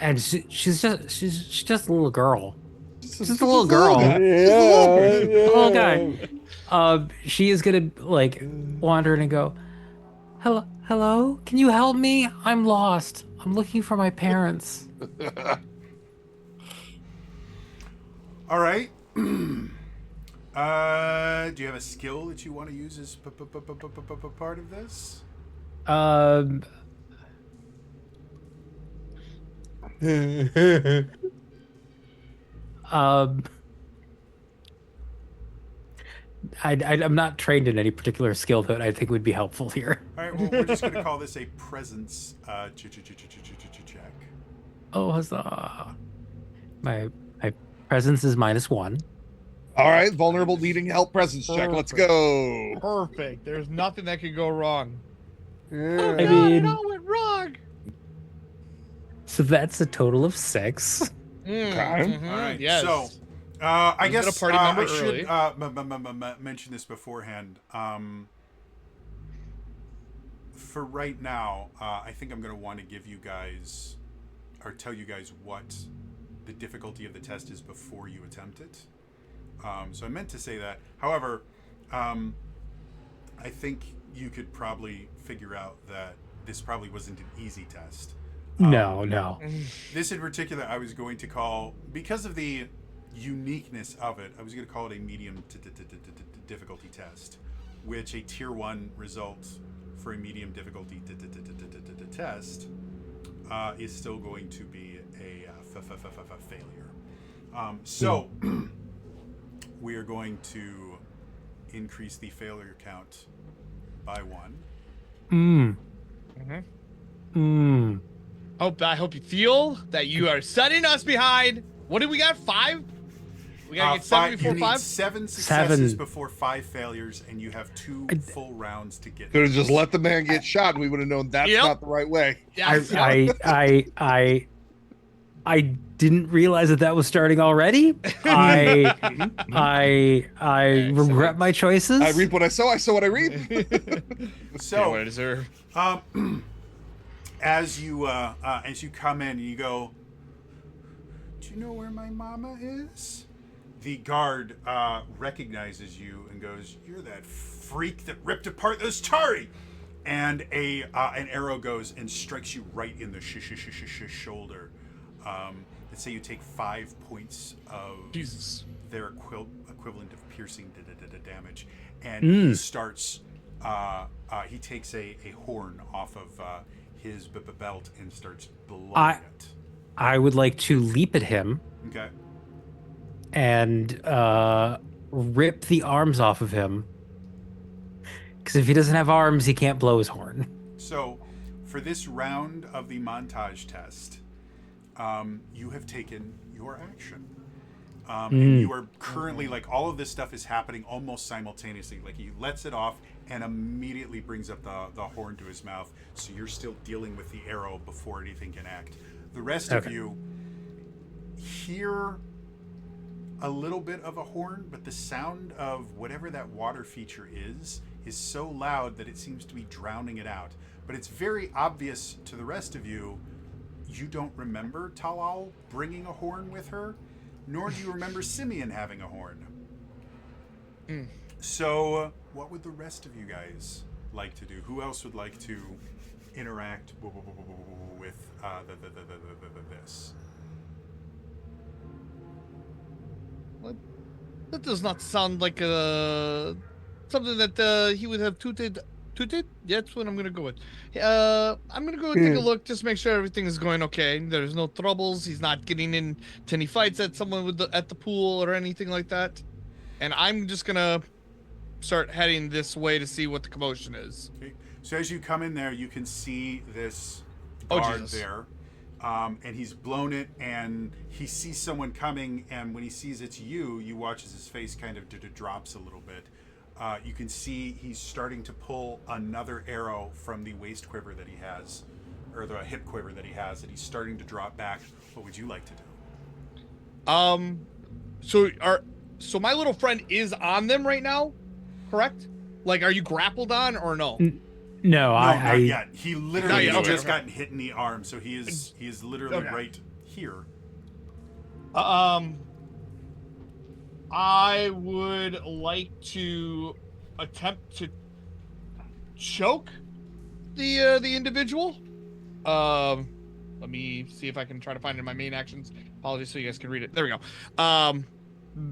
and she's just a little girl. Just a little girl. guy. Just a little person. A little guy. She is gonna like wander in and go, hello, hello, can you help me? I'm lost. I'm looking for my parents. All right. Do you have a skill that you want to use as part of this? Um, um, I'm not trained in any particular skill that I think would be helpful here. All right. Well, we're just going to call this a presence check. Oh, huzzah. My presence is -1. All right, vulnerable needing help presence check. Let's go. Perfect. There's nothing that could go wrong. I God, mean, it all went wrong. so that's a total of 6. Okay. All right. Yes. So, I You get guess a party member I should early. mention this beforehand. For right now, I think I'm going to want to give you guys, or tell you guys what the difficulty of the test is before you attempt it. So I meant to say that. However, I think you could probably figure out that this probably wasn't an easy test. No. This in particular, I was going to call, because of the uniqueness of it, I was going to call it a medium difficulty test, which a tier 1 result for a medium difficulty test is still going to be a failure. So we are going to increase the failure count by 1. I hope you feel that you are setting us behind. What did we got? 5? We gotta get 7 You before need 5? 7 successes 7. before 5 failures, and you have 2 full rounds to get. Could have just let the man get shot, and we would have known that's Yep. not the right way. Yes. I didn't realize that was starting already. I regret my choices. I reap what I sow. I sow what I reap. So, what I deserve. as you come in, you go, "Do you know where my mama is?" The guard recognizes you and goes, "You're that freak that ripped apart those Tari." And an arrow goes and strikes you right in the shoulder. Let's say you take 5 points of Jesus. their equivalent of piercing damage, and he starts. He takes a horn off of his belt and starts blowing it. I would like to leap at him Okay. and rip the arms off of him. Because if he doesn't have arms, he can't blow his horn. So, for this round of the montage test, you have taken your action. And you are currently, like, all of this stuff is happening almost simultaneously. Like, he lets it off and immediately brings up the horn to his mouth. So you're still dealing with the arrow before anything can act. The rest of you hear a little bit of a horn, but the sound of whatever that water feature is so loud that it seems to be drowning it out. But it's very obvious to the rest of you. You don't remember Talal bringing a horn with her, nor do you remember Simeon having a horn. So, what would the rest of you guys like to do? Who else would like to interact with this? What? That does not sound like something that he would have tooted. Tooted? That's what I'm gonna go with. I'm gonna go take a look, just make sure everything is going okay. There's no troubles. He's not getting into any fights at someone at the pool or anything like that. And I'm just gonna start heading this way to see what the commotion is. Okay. So as you come in there, you can see this Oh, guard Jesus. there. And he's blown it, and he sees someone coming, and when he sees it's you, you watch as his face kind of drops a little bit. You can see he's starting to pull another arrow from the waist quiver that he has, or the hip quiver that he has that he's starting to drop back. What would you like to do? So my little friend is on them right now, correct? Like, are you grappled on or no? No, No, I not yet. He literally Not yet, okay, just okay. gotten hit in the arm, so he is literally Okay. right here. I would like to attempt to choke the individual. Let me see if I can try to find it in my main actions. Apologies, so you guys can read it. There we go.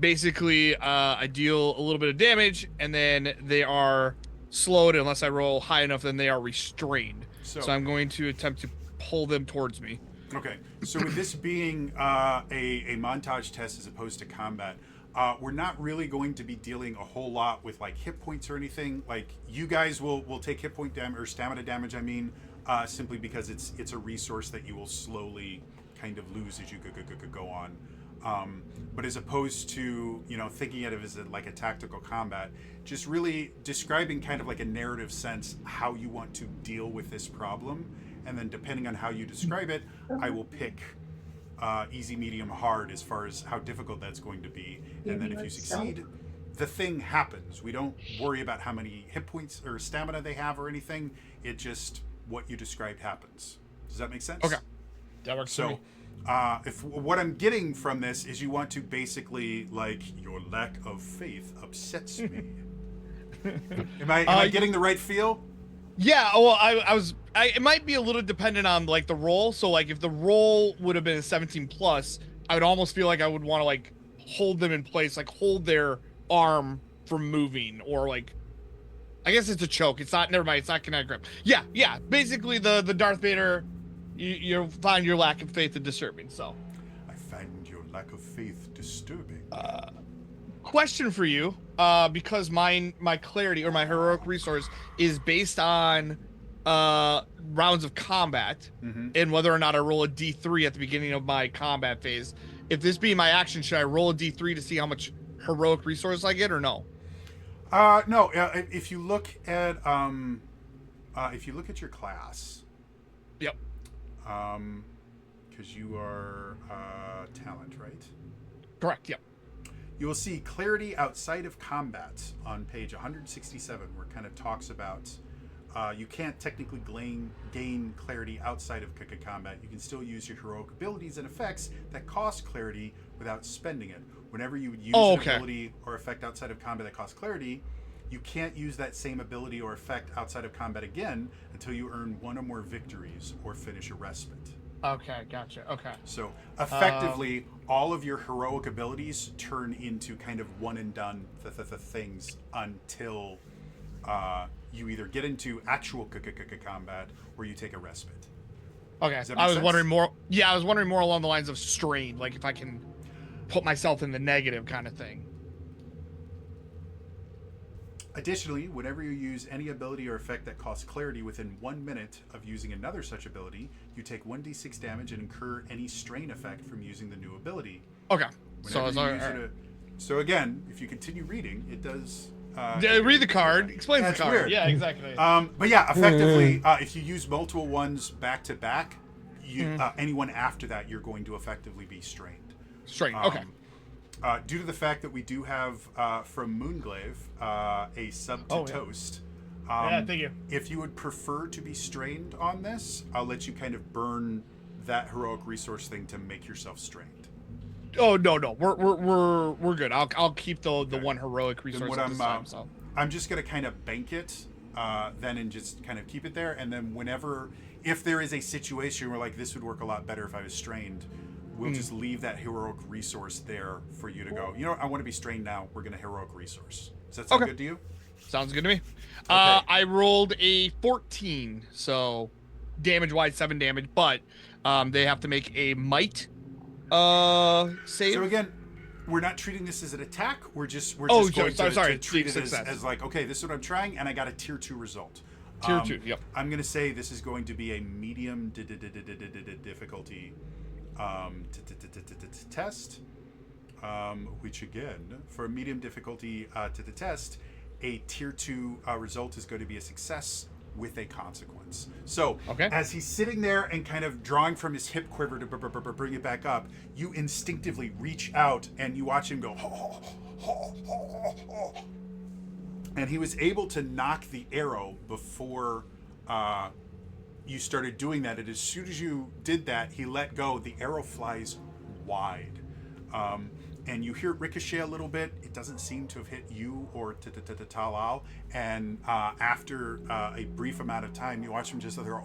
Basically, I deal a little bit of damage, and then they are slowed unless I roll high enough. Then they are restrained. So I'm going to attempt to pull them towards me. Okay, so with this being a montage test as opposed to combat, we're not really going to be dealing a whole lot with like hit points or anything. Like you guys will take hit point damage or stamina damage. I mean, simply because it's a resource that you will slowly kind of lose as you go on. But as opposed to thinking of it as like a tactical combat, just really describing kind of like a narrative sense how you want to deal with this problem, and then depending on how you describe it, I will pick easy, medium, hard as far as how difficult that's going to be. And then if you succeed, the thing happens. We don't worry about how many hit points or stamina they have or anything. It just what you described happens. Does that make sense? Okay, that works for me. If what I'm getting from this is you want to basically like your lack of faith upsets me. Am I getting the right feel? Yeah, well, it might be a little dependent on like the roll. So like if the roll would have been a 17 plus, I would almost feel like I would want to like hold them in place, like hold their arm from moving, or like, I guess it's a choke. It's not, never mind, it's not kinetic grip. Yeah. Basically the Darth Vader, you find your lack of faith disturbing, so. I find your lack of faith disturbing. Question for you, because my clarity or my heroic resource is based on rounds of combat, and whether or not I roll a d3 at the beginning of my combat phase. If this being my action, should I roll a d3 to see how much heroic resource I get, or no? No. If you look at your class, Yep. because you are talent, right? Correct. Yep. You will see clarity outside of combat on page 167, where it kind of talks about you can't technically gain clarity outside of combat. You can still use your heroic abilities and effects that cost clarity without spending it. Whenever you would use an ability or effect outside of combat that costs clarity, you can't use that same ability or effect outside of combat again until you earn one or more victories or finish a respite. Okay, gotcha. Okay. So effectively, all of your heroic abilities turn into kind of one and done things until you either get into actual combat or you take a respite. Okay. I was wondering more. Yeah, I was wondering more along the lines of strain, like if I can put myself in the negative kind of thing. Additionally, whenever you use any ability or effect that costs clarity within 1 minute of using another such ability, you take 1d6 damage and incur any strain effect from using the new ability. Okay. So again, if you continue reading, it does. Read the card. Explain the card. Weird. Yeah, exactly. But yeah, effectively, if you use multiple ones back to back, anyone after that, you're going to effectively be strained. Strained. Okay. Due to the fact that we do have from Moonglaive a sub to Toast. Yeah, thank you. If you would prefer to be strained on this, I'll let you kind of burn that heroic resource thing to make yourself strained. Oh no, we're good. I'll keep the one heroic resource at this time. So I'm just gonna kind of bank it, then and just kind of keep it there, and then if there is a situation where like this would work a lot better if I was strained, we'll just leave that heroic resource there for you to go. You know what? I want to be strained now. We're gonna heroic resource. Does that sound good to you? Sounds good to me. I rolled a 14, so damage-wise 7 damage, but they have to make a might save. So again, we're not treating this as an attack. We're just going to treat it as like, okay, this is what I'm trying, and I got a tier 2 result. Tier 2, yep. I'm going to say this is going to be a medium difficulty test, which again, for a medium difficulty to the test, a tier 2 result is going to be a success. with a consequence. So Okay. as he's sitting there and kind of drawing from his hip quiver to bring it back up, you instinctively reach out and you watch him go, and he was able to knock the arrow before you started doing that. And as soon as you did that, he let go. The arrow flies wide. And you hear it ricochet a little bit. It doesn't seem to have hit you or Talal. And after a brief amount of time, you watch him just there.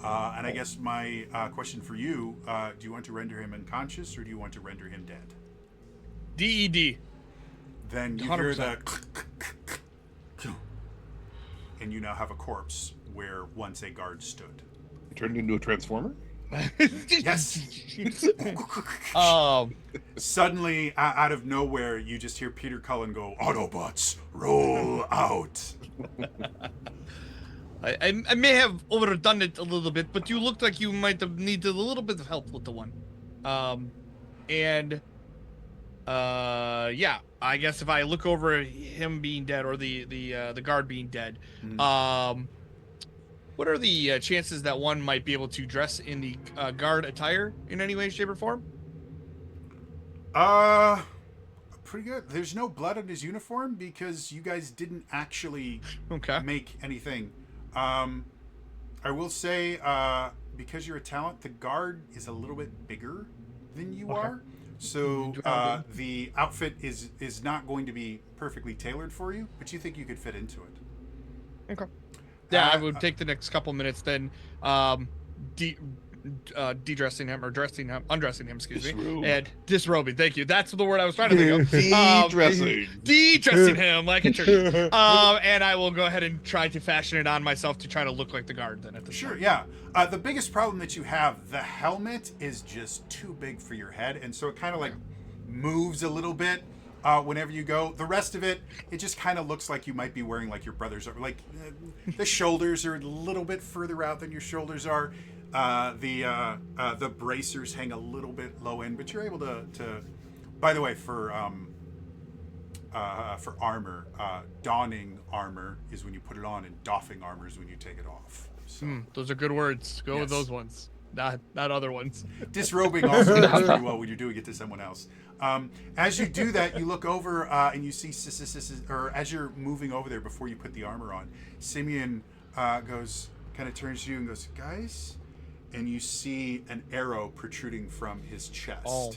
And I guess my question for you, do you want to render him unconscious or do you want to render him dead? DED. Then you 100%. hear the and you now have a corpse where once a guard stood. Turned into a transformer. Yes. Suddenly, out of nowhere, you just hear Peter Cullen go, Autobots, roll out. I may have overdone it a little bit, but you looked like you might have needed a little bit of help with the one. Yeah, I guess if I look over him being dead or the guard being dead, what are the chances that one might be able to dress in the guard attire in any way, shape, or form? Pretty good. There's no blood on his uniform because you guys didn't actually make anything. I will say, because you're a talent, the guard is a little bit bigger than you are. So the outfit is not going to be perfectly tailored for you, but you think you could fit into it. Okay. Yeah, I would take the next couple minutes then, de-dressing him or undressing him, excuse me, and disrobing. Thank you. That's the word I was trying to think of. De-dressing him like a church. And I will go ahead and try to fashion it on myself to try to look like the guard then at the Sure, point. yeah. The biggest problem that you have, the helmet is just too big for your head, and so it kind of like moves a little bit whenever you go. The rest of it, it just kind of looks like you might be wearing like your brother's, or like the shoulders are a little bit further out than your shoulders are. The bracers hang a little bit low end, but you're able to by the way, for armor, donning armor is when you put it on, and doffing armor is when you take it off. So Those are good words. Go with those ones, not other ones. disrobing also goes pretty well when you're doing it to someone else. As you do that, you look over and you see, or as you're moving over there before you put the armor on, Simeon goes, kind of turns to you and goes, guys, and you see an arrow protruding from his chest. Oh.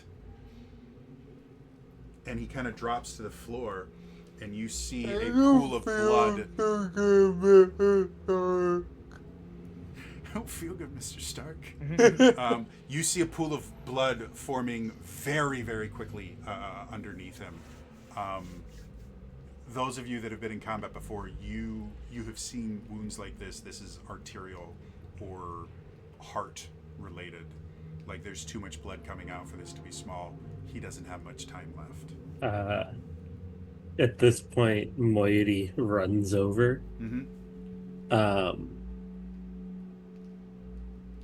And he kind of drops to the floor, and you see a pool of blood. I don't feel good, Mr. Stark. You see a pool of blood forming very, very quickly underneath him. Those of you that have been in combat before, you have seen wounds like this. This is arterial or heart related. Like there's too much blood coming out for this to be small. He doesn't have much time left. At this point, Moiety runs over.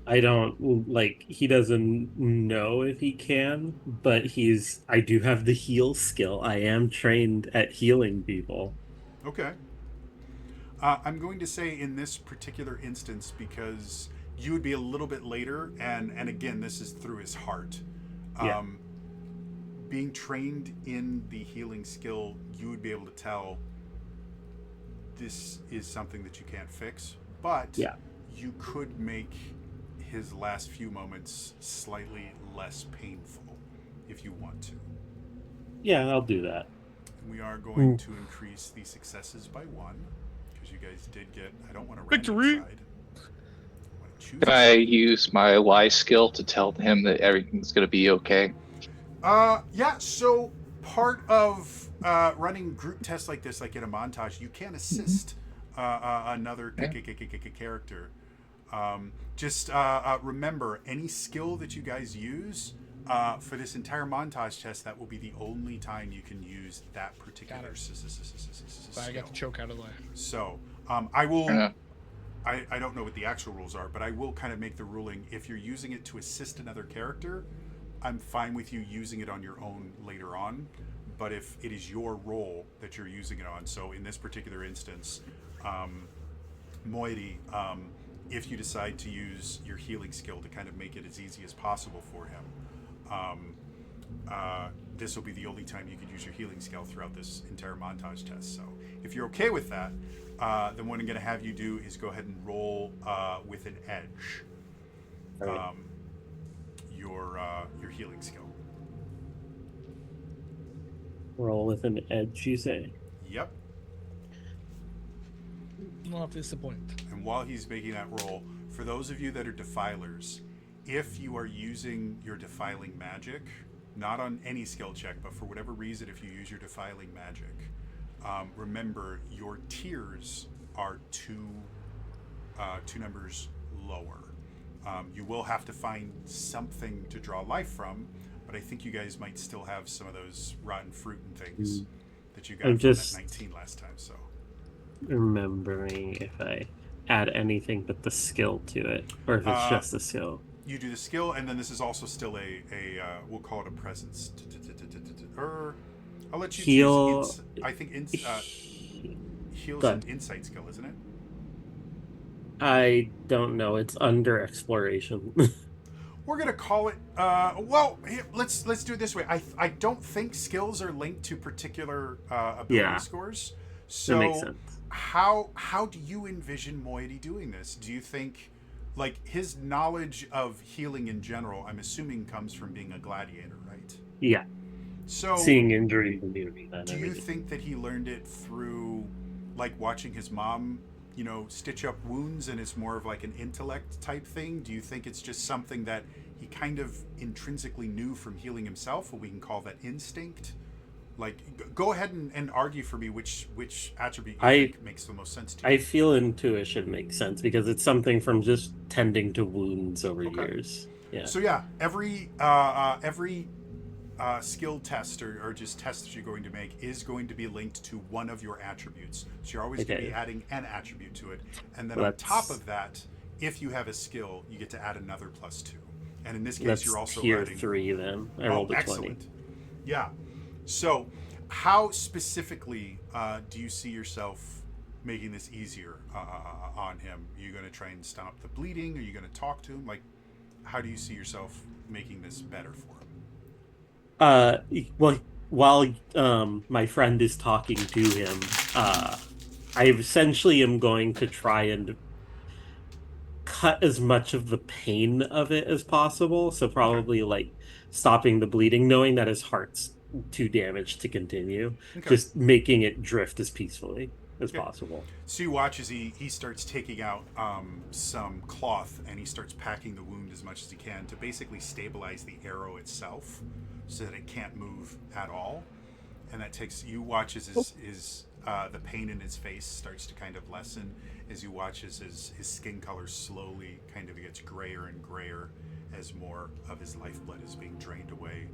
I don't, like, he doesn't know if he can, but I do have the heal skill. I am trained at healing people. Okay. I'm going to say in this particular instance, because you would be a little bit later, and again, this is through his heart. Being trained in the healing skill, you would be able to tell this is something that you can't fix, but you could make his last few moments slightly less painful if you want to. Yeah, I'll do that. We are going to increase the successes by 1 because you guys did get, I don't want to Victory. Can I use my lie skill to tell him that everything's going to be okay? Yeah, so part of running group tests like this, like in a montage, you can assist another character. Just remember, any skill that you guys use for this entire montage test, that will be the only time you can use that particular skill. I got the choke out of the way. So I will... I don't know what the actual rules are, but I will kind of make the ruling, if you're using it to assist another character, I'm fine with you using it on your own later on. but if it is your role that you're using it on, so in this particular instance, Moiety, if you decide to use your healing skill to kind of make it as easy as possible for him, this will be the only time you could use your healing skill throughout this entire montage test. So if you're okay with that, then what I'm going to have you do is go ahead and roll with an edge your healing skill. Roll with an edge, you say? Yep. Not disappoint. And while he's making that roll, for those of you that are defilers, if you are using your defiling magic, not on any skill check, but for whatever reason, if you use your defiling magic, remember your tiers are two numbers lower. You will have to find something to draw life from, but I think you guys might still have some of those rotten fruit and things that you got from that 19 last time. So remembering if I add anything but the skill to it, or if it's just the skill. You do the skill, and then this is also still a we'll call it a presence. I'll let you heal. Choose. I think heal's an insight skill, isn't it? I don't know. It's under exploration. We're gonna call it. Well, let's do it this way. I don't think skills are linked to particular ability scores. So that makes sense. How do you envision Moiety doing this? Do you think, like, his knowledge of healing in general, I'm assuming, comes from being a gladiator, right? Yeah. So seeing injury immunity. Do you think that he learned it through, like, watching his mom, stitch up wounds, and it's more of like an intellect type thing? Do you think it's just something that he kind of intrinsically knew from healing himself, or we can call that instinct? Like, go ahead and argue for me which attribute you think makes the most sense to you. I feel intuition makes sense because it's something from just tending to wounds over years. Yeah. So yeah, every skill test or just test that you're going to make is going to be linked to one of your attributes. So you're always going to be adding an attribute to it. And then on top of that, if you have a skill, you get to add another +2. And in this case, you're also tier adding 3 then. I rolled a 20. Excellent. Yeah. So how specifically do you see yourself making this easier on him? Are you going to try and stop the bleeding? Are you going to talk to him? Like, how do you see yourself making this better for him? Well, while my friend is talking to him, I essentially am going to try and cut as much of the pain of it as possible. So probably like stopping the bleeding, knowing that his heart's too damaged to continue, just making it drift as peacefully as possible. So you watch as he starts taking out some cloth, and he starts packing the wound as much as he can to basically stabilize the arrow itself so that it can't move at all. And that takes, you watch as the pain in his face starts to kind of lessen, as you watch as his skin color slowly kind of gets grayer and grayer as more of his lifeblood is being drained away.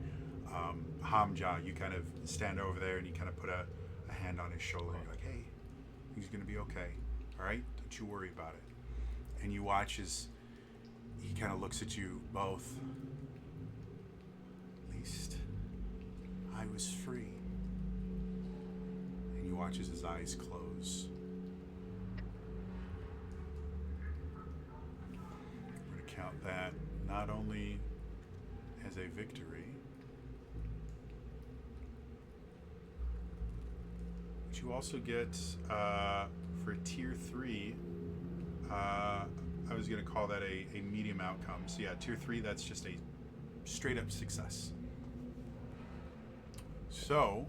Hamja, you kind of stand over there and you kind of put a hand on his shoulder. You're like, hey, he's going to be okay. All right? Don't you worry about it. And you watch as he kind of looks at you both. At least I was free. And you watch as his eyes close. We're going to count that not only as a victory, but you also get for tier 3, I was going to call that a medium outcome. So yeah, tier 3, that's just a straight up success. So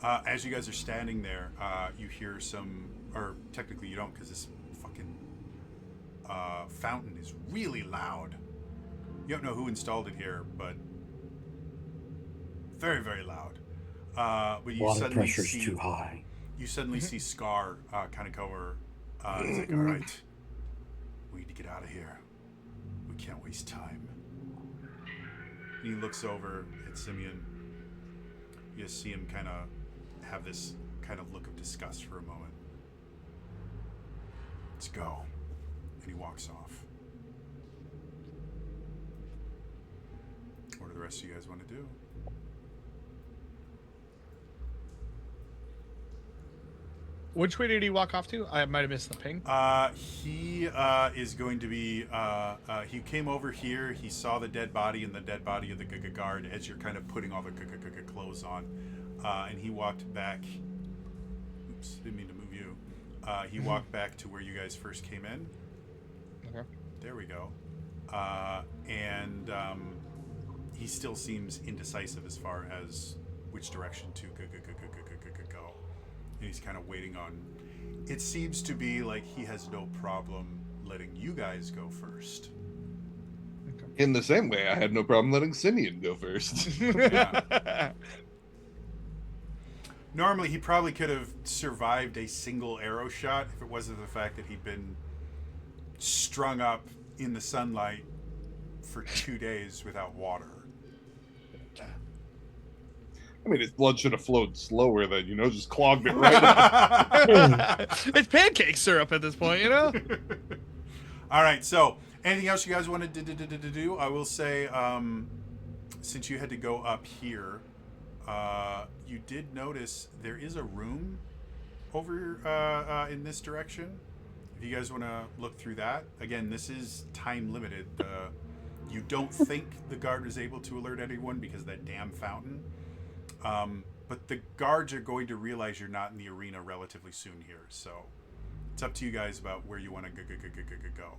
as you guys are standing there, you hear some, or technically you don't, because this fucking fountain is really loud. You don't know who installed it here, but very, very loud. But you Water pressure's too high. You suddenly see Scar kind of go over. He's like, all right, we need to get out of here. We can't waste time. And he looks over at Simeon. You see him kind of have this kind of look of disgust for a moment. Let's go. And he walks off. What do the rest of you guys want to do? Which way did he walk off to? I might have missed the ping. He is going to be. He came over here. He saw the dead body and the dead body of the guard as you're kind of putting all the clothes on, and he walked back. Oops, didn't mean to move you. He walked back to where you guys first came in. Okay. There we go. And he still seems indecisive as far as which direction to go. And he's kind of waiting on. It seems to be like he has no problem letting you guys go first. In the same way, I had no problem letting Simeon go first. Yeah. Normally, he probably could have survived a single arrow shot if it wasn't the fact that he'd been strung up in the sunlight for 2 days without water. I mean, his blood should have flowed slower then, just clogged it right up. It's pancake syrup at this point, All right, so anything else you guys wanted to do? I will say, since you had to go up here, you did notice there is a room over in this direction. If you guys want to look through that. Again, this is time limited. You don't think the guard is able to alert anyone because of that damn fountain. But the guards are going to realize you're not in the arena relatively soon here. So it's up to you guys about where you want to go.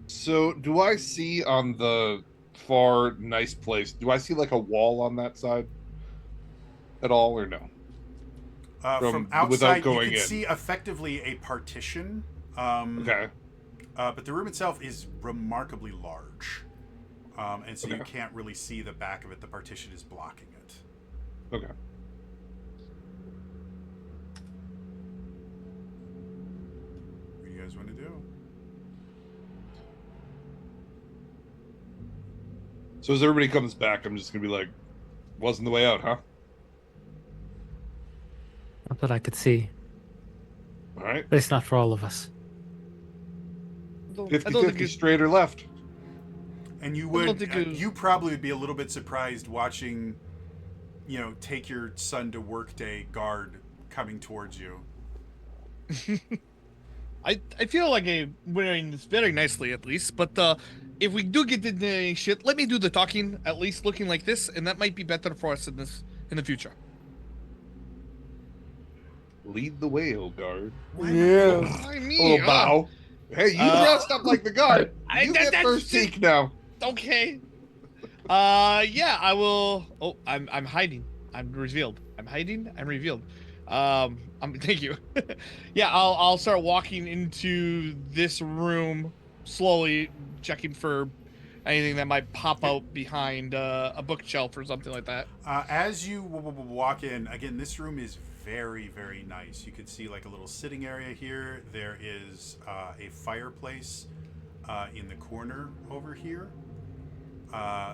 So do I see on the far nice place, do I see like a wall on that side at all or no? From outside, you can see effectively a partition. Okay. But the room itself is remarkably large. And so you can't really see the back of it. The partition is blocking it. Okay. What do you guys want to do? So as everybody comes back, I'm just going to be like, wasn't the way out, huh? Not that I could see. All right. At least not for all of us. 50-50 straight or left. And you would, you probably would be a little bit surprised watching, take your son to work day guard coming towards you. I feel like I'm wearing this very nicely at least, but if we do get into any shit, let me do the talking, at least looking like this, and that might be better for us in the future. Lead the way, old guard. Yeah. I A mean, little bow. Hey, you dressed up like the guard. You get first peek now. Okay. Yeah, I will. Oh, I'm hiding. I'm revealed. I'm hiding. I'm revealed. Thank you. Yeah, I'll start walking into this room slowly, checking for anything that might pop out behind a bookshelf or something like that. As you walk in, again, this room is very, very nice. You can see like a little sitting area here. There is a fireplace in the corner over here.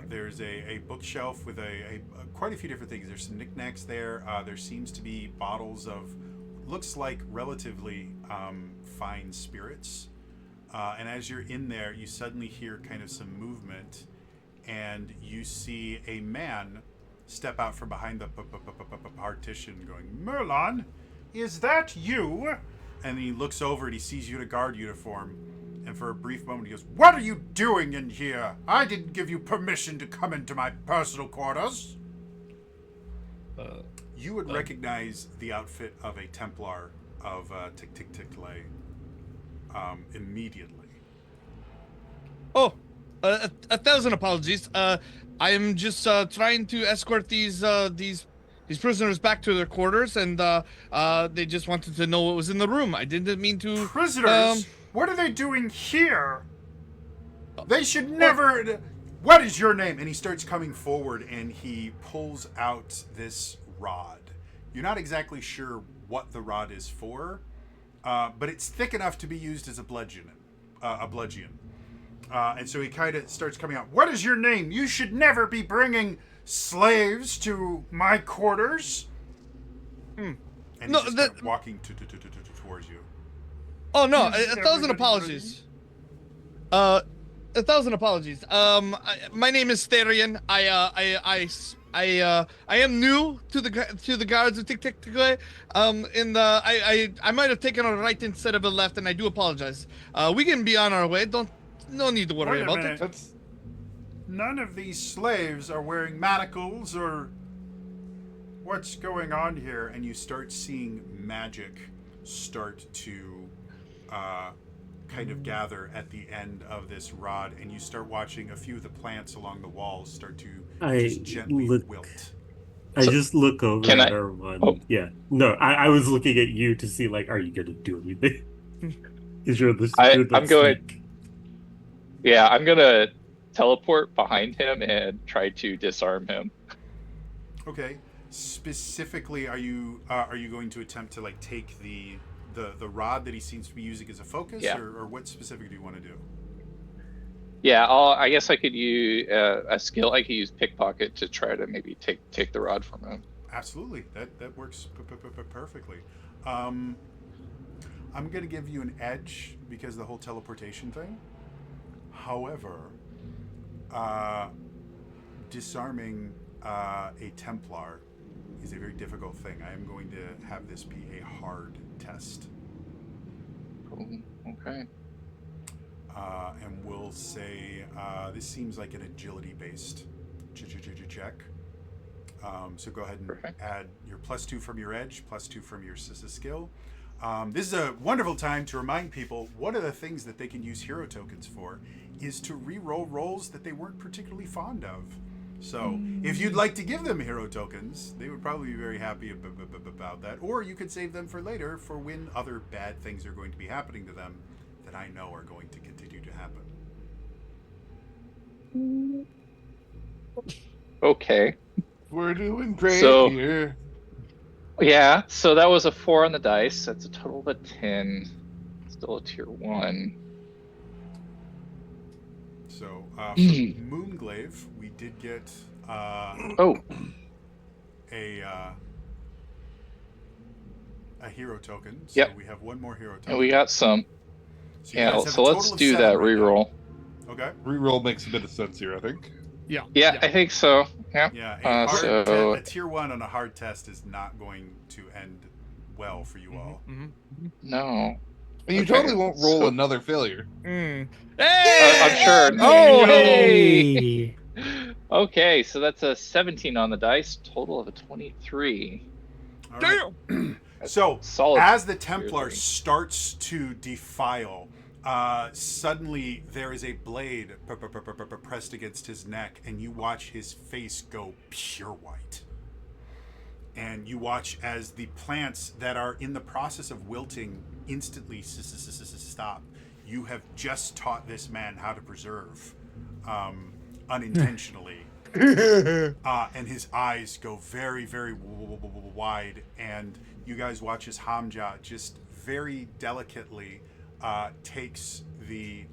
There's a bookshelf with quite a few different things. There's some knickknacks there. There seems to be bottles of, looks like relatively fine spirits. And as you're in there, you suddenly hear kind of some movement, and you see a man step out from behind the partition going, "Merlon, is that you?" And he looks over and he sees you in a guard uniform. And for a brief moment, he goes, "What are you doing in here? I didn't give you permission to come into my personal quarters." You would recognize the outfit of a Templar of Tic-Tic-Tic-Lay immediately. Oh, a thousand apologies. I am just trying to escort these prisoners back to their quarters, and they just wanted to know what was in the room. I didn't mean to. Prisoners? What are they doing here? They should never. What is your name? And he starts coming forward, and he pulls out this rod. You're not exactly sure what the rod is for, but it's thick enough to be used as a bludgeon. And so he kind of starts coming out. What is your name? You should never be bringing slaves to my quarters. And he's just kind of walking towards you. Oh no, a thousand apologies. A thousand apologies. My name is Therian. I I am new to the guards of Tiktikwe. I might have taken a right instead of a left, and I do apologize. We can be on our way. No need to worry Wait a about minute. it. None of these slaves are wearing manacles or what's going on here, and you start seeing magic start to kind of gather at the end of this rod, and you start watching a few of the plants along the walls start to just gently wilt. I just look over Can at I- Erwan. Oh. Yeah. No, I was looking at you to see, like, are you going to do anything? Because you're the I'm going- sneak. Yeah, I'm gonna teleport behind him and try to disarm him. Okay. Specifically, are you going to attempt to like take the rod that he seems to be using as a focus, Yeah. or what specifically do you want to do? Yeah, I guess I could use a skill. I could use pickpocket to try to maybe take the rod from him. Absolutely, that works perfectly. I'm going to give you an edge because of the whole teleportation thing. However, disarming a Templar is a very difficult thing. I am going to have this be a hard test. Ooh, okay. And we'll say this seems like an agility-based check. So go ahead and Perfect. add your +2 from your edge, +2 from your skill. This is a wonderful time to remind people one of the things that they can use hero tokens for is to re-roll rolls that they weren't particularly fond of. So if you'd like to give them hero tokens, they would probably be very happy about that. Or you could save them for later for when other bad things are going to be happening to them that I know are going to continue to happen. Okay. We're doing great So- here. Yeah, so that was a 4 on the dice. That's a total of a 10. Still a tier 1. So for Moonglaive, we did get Oh, a hero token. So Yep. we have one more hero token. and we got some. So you Yeah, guys have so a let's total of do 7 that right now. reroll. Okay. Reroll makes a bit of sense here, I think. Yeah, I think so. Yeah. Yeah, So- a tier 1 on a hard test is not going to end well for you all. No. And you Okay, totally won't roll so- another failure. Hey! I'm sure. Oh, Hey! Okay, so that's a 17 on the dice. Total of a 23. All right. Damn! So Solid. as the Templar Weirdly. starts to defile, suddenly there is a blade pressed against his neck, and you watch his face go pure white. And you watch as the plants that are in the process of wilting instantly stop. You have just taught this man how to preserve, unintentionally. And his eyes go very, very wide, and you guys watch as Hamja just very delicately takes the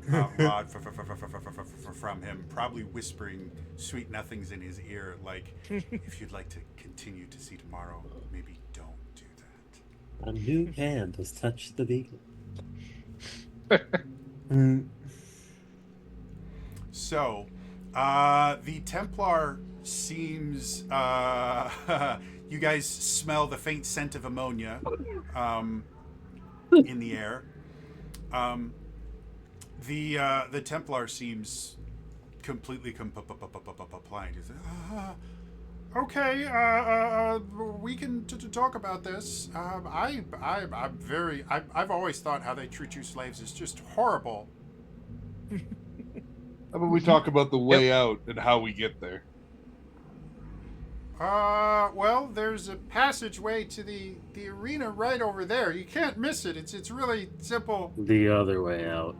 rod from him, probably whispering sweet nothings in his ear, like, if you'd like to continue to see tomorrow, maybe don't do that. A new hand has touched the beacon. So, the Templar seems. You guys smell the faint scent of ammonia in the air. The Templar seems completely compliant. He says, okay, we can talk about this. I've always thought how they treat you slaves is just horrible. How about we talk about the way out and how we get there? Well, there's a passageway to the arena right over there. You can't miss it. It's really simple. The other way out.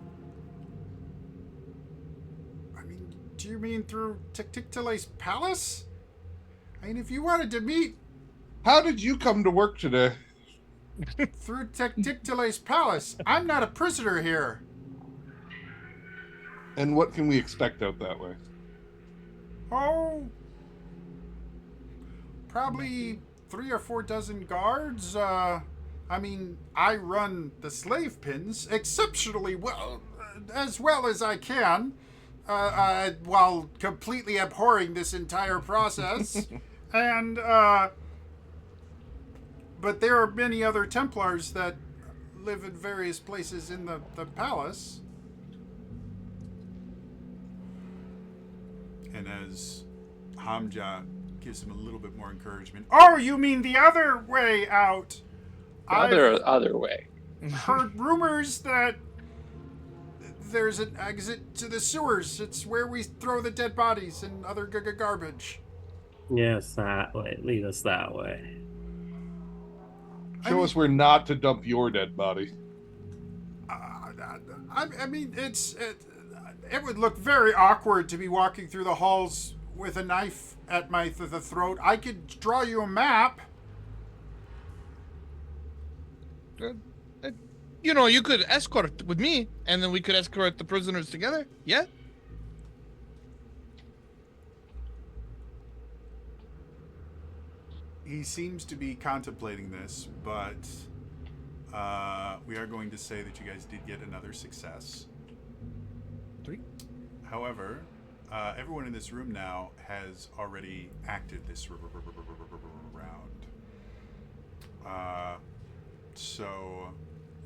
I mean, do you mean through Tiktiktale's palace? I mean, if you wanted to meet How did you come to work today? through Tiktiktale's palace, I'm not a prisoner here. And what can we expect out that way? Oh, probably 3 or 4 dozen guards. I mean, I run the slave pins exceptionally well, as I can. while completely abhorring this entire process. And, but there are many other Templars that live in various places in the palace. And as Hamja gives him a little bit more encouragement. Oh, you mean the other way out? Other way. Heard rumors that there's an exit to the sewers. It's where we throw the dead bodies and other garbage. Yes, that way. Lead us that way. Show us where not to dump your dead body. I mean, it would look very awkward to be walking through the halls with a knife at my the throat. I could draw you a map. You know, you could escort with me, and then we could escort the prisoners together. Yeah. He seems to be contemplating this, but we are going to say that you guys did get another success. 3. However, everyone in this room now has already acted this round. So,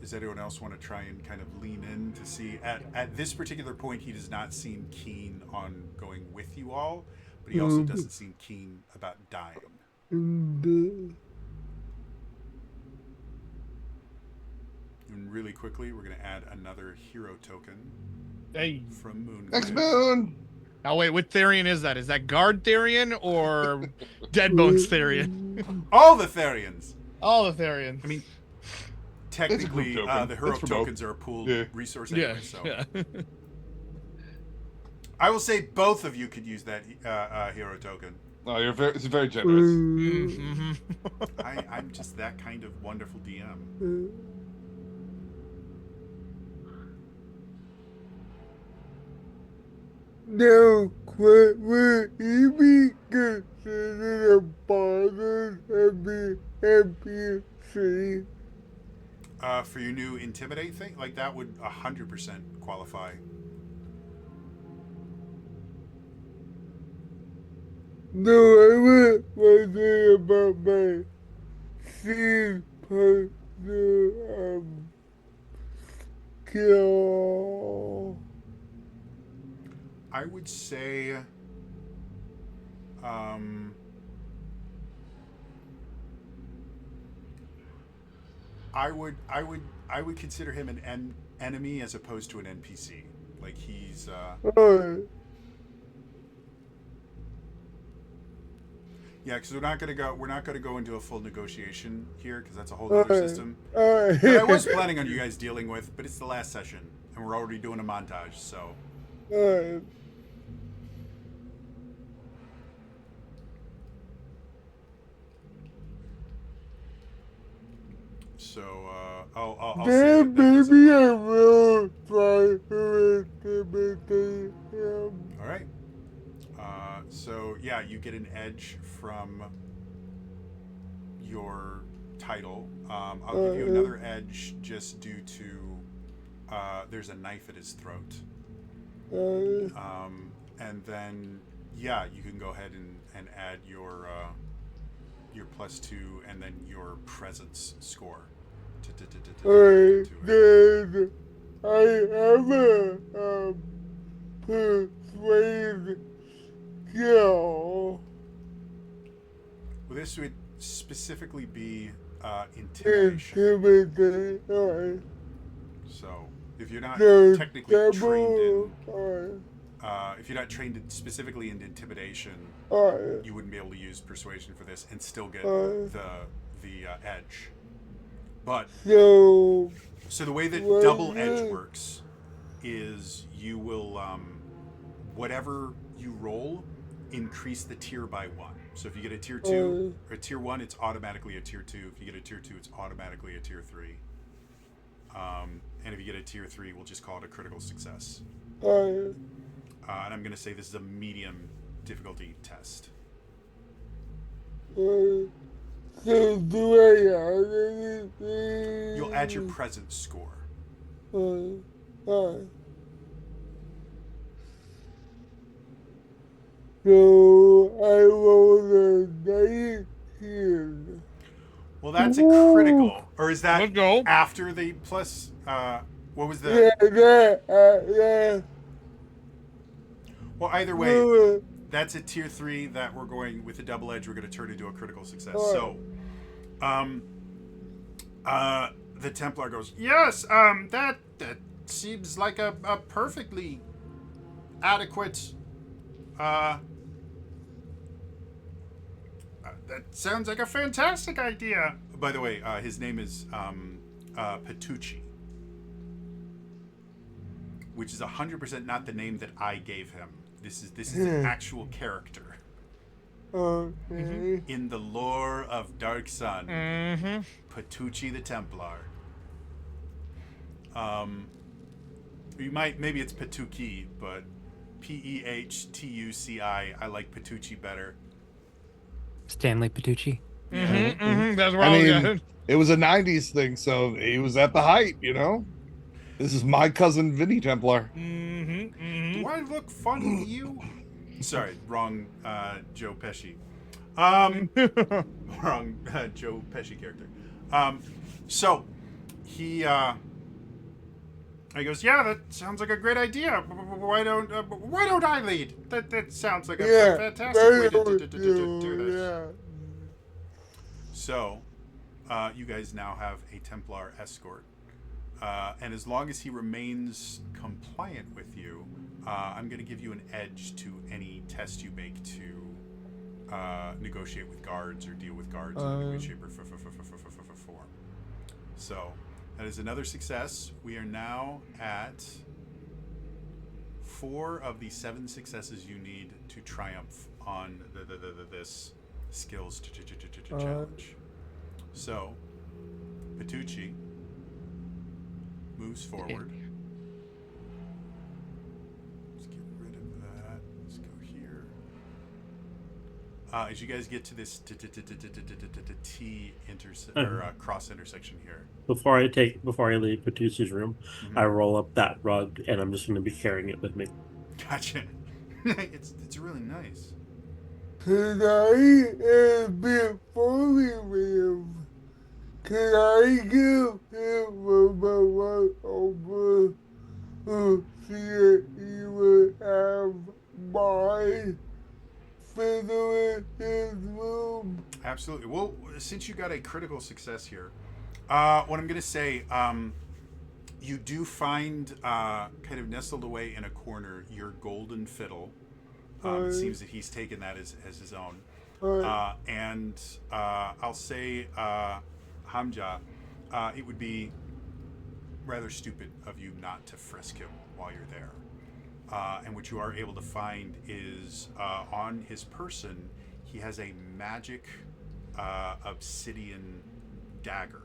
does anyone else want to try and kind of lean in to see? At this particular point, he does not seem keen on going with you all, but he also doesn't seem keen about dying. And really quickly, we're going to add another hero token from Moon. Next Moon! Now wait, what Therian is that? Is that Guard Therian or Deadbones Therian? All the Therians! All the Therians. I mean, technically, the hero It's for tokens are a pooled resource anyway, so. Yeah. I will say both of you could use that hero token. Oh, it's very generous. Mm-hmm. I'm just that kind of wonderful DM. Now, will he be considered a bother of the NPC? For your new Intimidate thing, like that would 100% qualify. No, I was wondering about my scene partner, kill. I would say, I would consider him an enemy as opposed to an NPC. Like he's. Yeah, because we're not gonna go into a full negotiation here because that's a whole other system. That I was planning on you guys dealing with, but it's the last session and we're already doing a montage, so. So I'll say that Maybe I will try to intimidate him. all right. So yeah, you get an edge from your title. I'll give you another edge just due to there's a knife at his throat. And then yeah, you can go ahead and add your +2 and then your presence score. Then I have a persuade skill. Well, this would specifically be intimidation. Intimidate. So if you're not The technically trained in, devil. if you're not trained specifically in intimidation, you wouldn't be able to use persuasion for this and still get the edge. But So the way that Well, double yeah. edge works is you will whatever you roll, increase the tier by 1. So if you get a tier 2 or a tier 1, it's automatically a tier 2. If you get a tier 2, it's automatically a tier 3. And if you get a tier 3, we'll just call it a critical success. And I'm going to say this is a medium difficulty test. so do I add anything? You'll add your presence score. So I rolled a 19. Well, that's a critical. Or is that Let's go. after the plus? What was the? Yeah. Well, either way, that's a tier 3 that we're going with a double edge. We're going to turn into a critical success. So, the Templar goes, yes, that seems like a perfectly adequate. That sounds like a fantastic idea. By the way, his name is Petrucci, which is 100% not the name that I gave him. This is an actual character in the lore of Dark Sun. Petrucci the Templar. Maybe it's Petucci, but Pehtuci. I like Petrucci better. Stanley Petrucci. That's where I I was mean, going. it was a 90s thing, so he was at the height, you know? This is my cousin Vinny Templar. Do I look funny to you? Sorry, wrong Joe Pesci. Wrong Joe Pesci character. So he goes, yeah, that sounds like a great idea. Why don't I lead? That sounds like a fantastic way to do this. Yeah. So, you guys now have a Templar escort. And as long as he remains compliant with you, I'm going to give you an edge to any test you make to negotiate with guards or deal with guards in any way, shape, or form. So, that is another success. We are now at 4 of the 7 successes you need to triumph on this skills challenge. So, Petrucci moves forward. Let's get rid of that. Let's go here. As you guys get to this cross intersection here. Before I leave Petrucci's room, I roll up that rug and I'm just going to be carrying it with me. Gotcha. It's really nice. Can I, before we leave, can I give him a one over to see if he would have my fiddle in his room? Absolutely. Well, since you got a critical success here, what I'm going to say, you do find kind of nestled away in a corner your golden fiddle. It seems that he's taken that as his own. And I'll say, Hamja, it would be rather stupid of you not to frisk him while you're there. And what you are able to find is on his person, he has a magic obsidian dagger.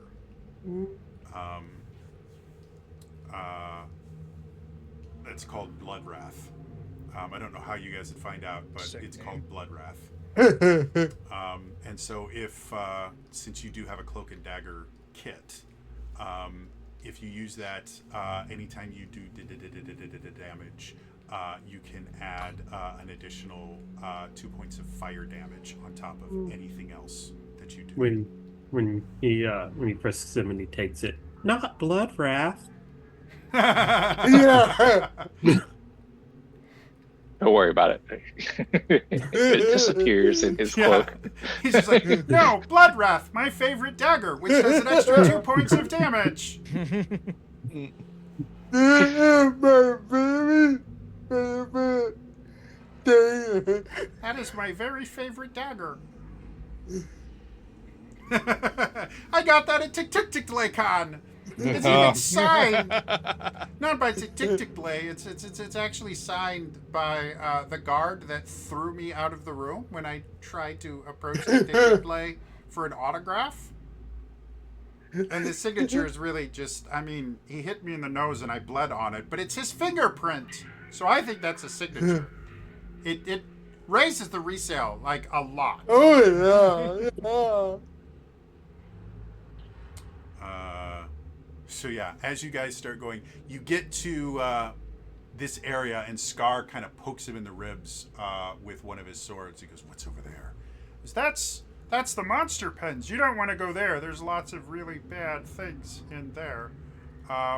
It's called Blood Wrath. I don't know how you guys would find out, but it's called Blood Wrath. And so if, since you do have a cloak and dagger kit, if you use that anytime you do damage, you can add an additional 2 points of fire damage on top of anything else that you do. When he frisks him and he takes it, not Blood Wrath. Yeah. Don't worry about it. It disappears in his cloak. He's just like, no, Blood Wrath, my favorite dagger, which does an extra 2 points of damage. This is my favorite thing. That is my very favorite dagger. I got that at Tiktiktiklaycon. It's even signed, not by Tiktiktiklay. It's actually signed by the guard that threw me out of the room when I tried to approach Tiktiktiklay for an autograph. And the signature is really just, I mean, he hit me in the nose and I bled on it, but it's his fingerprint. So I think that's a signature. It raises the resale like a lot. Oh yeah. So yeah, as you guys start going, you get to this area, and Scar kind of pokes him in the ribs with one of his swords. He goes, "What's over there?" That's the monster pens. You don't want to go there. There's lots of really bad things in there.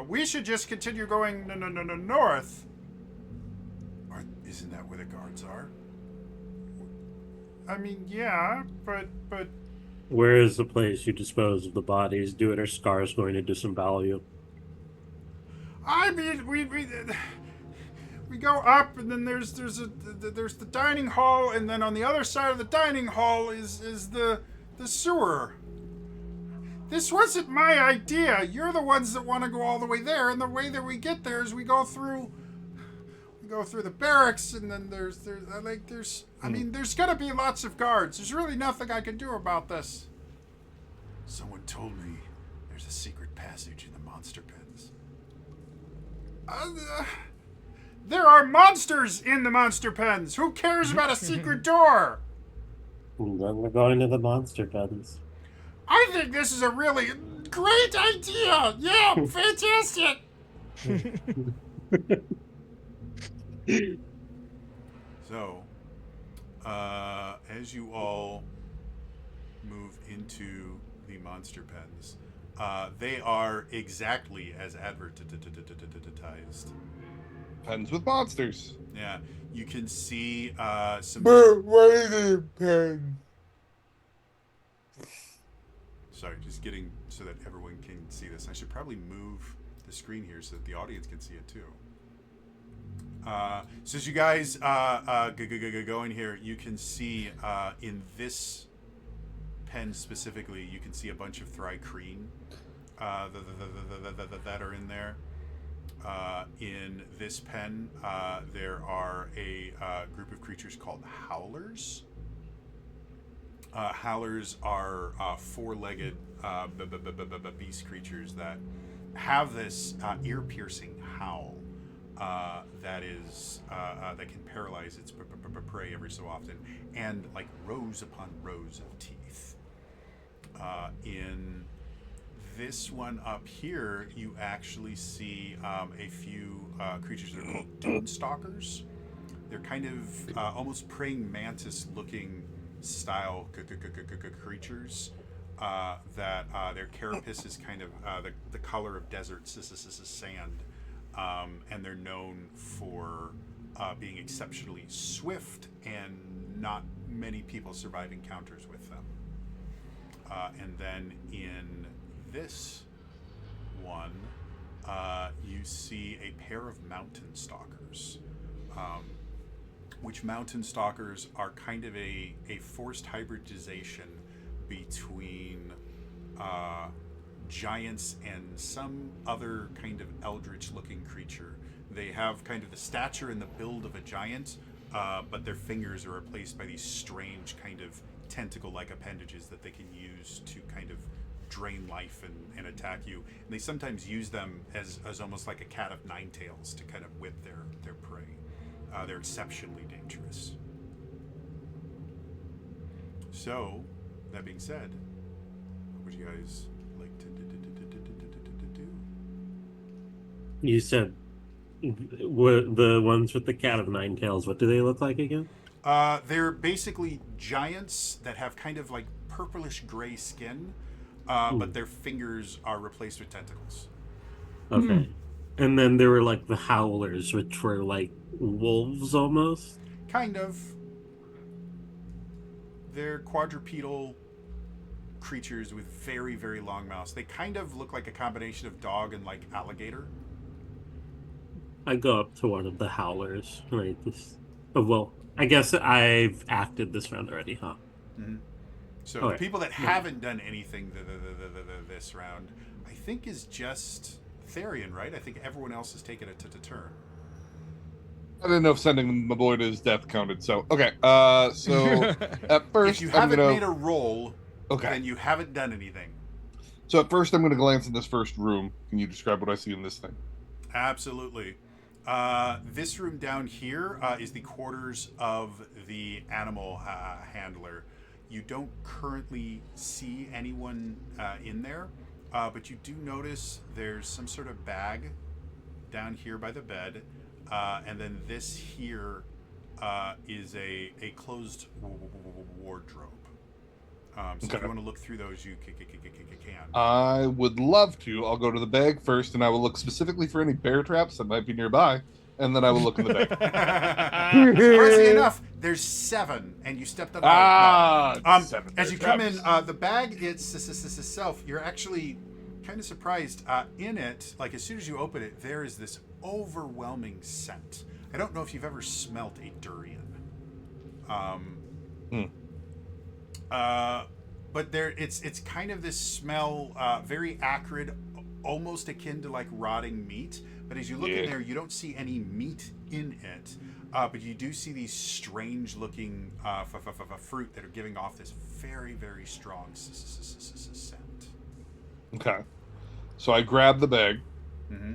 We should just continue going north. Or isn't that where the guards are? I mean, yeah, but Where is the place you dispose of the bodies? Do it, or Scar's going to disembowel you. I mean, we go up, and then there's the dining hall, and then on the other side of the dining hall is the sewer. This wasn't my idea. You're the ones that want to go all the way there, and the way that we get there is we go through the barracks, and then there's gonna be lots of guards. There's really nothing I can do about this. Someone told me there's a secret passage in the monster pens. There are monsters in the monster pens. Who cares about a secret door? Then we're going to the monster pens. I think this is a really great idea. Yeah, fantastic. So, as you all move into the monster pens, they are exactly as advertised. Pens with monsters. Yeah, you can see some. But waiting pen. Sorry, just getting so that everyone can see this. I should probably move the screen here so that the audience can see it too. So as you guys go in here, you can see in this pen specifically, you can see a bunch of Thri-kreen that are in there. In this pen, there are a group of creatures called Howlers. Howlers are four-legged beast creatures that have this ear-piercing howl that can paralyze its prey every so often, and like rows upon rows of teeth. In this one up here, you actually see a few creatures that are called Dunestalkers. They're kind of almost praying mantis-looking style creatures that their carapace is kind of the color of desert sand, and they're known for being exceptionally swift, and not many people survive encounters with them. And then in this one, you see a pair of mountain stalkers. Which mountain stalkers are kind of a forced hybridization between giants and some other kind of eldritch-looking creature. They have kind of the stature and the build of a giant, but their fingers are replaced by these strange kind of tentacle-like appendages that they can use to kind of drain life and attack you. And they sometimes use them as almost like a cat of nine tails to kind of whip their prey. They're exceptionally dangerous. So, that being said, what would you guys like to do? You said the ones with the cat of nine tails. What do they look like again? They're basically giants that have kind of like purplish gray skin, but their fingers are replaced with tentacles. Okay. And then there were like the Howlers, which were like wolves almost. Kind of. They're quadrupedal creatures with very, very long mouths. They kind of look like a combination of dog and like alligator. I go up to one of the Howlers. Well, I guess I've acted this round already, huh? Mm-hmm. So Okay. the people that haven't done anything this round, I think, is just Therian, right? I think everyone else has taken it to turn. I didn't know if sending my boy to his death counted. So okay. So at first, If you haven't I'm gonna, made a roll, okay. then you haven't done anything. So at first, I'm going to glance in this first room. Can you describe what I see in this thing? Absolutely. This room down here is the quarters of the animal handler. You don't currently see anyone in there, but you do notice there's some sort of bag down here by the bed. and then this here is a closed wardrobe. So if you want to look through those, you can. I would love to. I'll go to the bag first, and I will look specifically for any bear traps that might be nearby, and then I will look in the bag. Surprisingly enough, there's 7, and you stepped on. 7 As bear you come in, traps. the bag itself, you're actually kind of surprised. In it, like as soon as you open it, there is this overwhelming scent. I don't know if you've ever smelt a durian. But it's kind of this smell, very acrid, almost akin to like rotting meat. But as you look in there, you don't see any meat in it. But you do see these strange looking fruit that are giving off this very, very strong scent. Okay. So I grab the bag, Mm-hmm.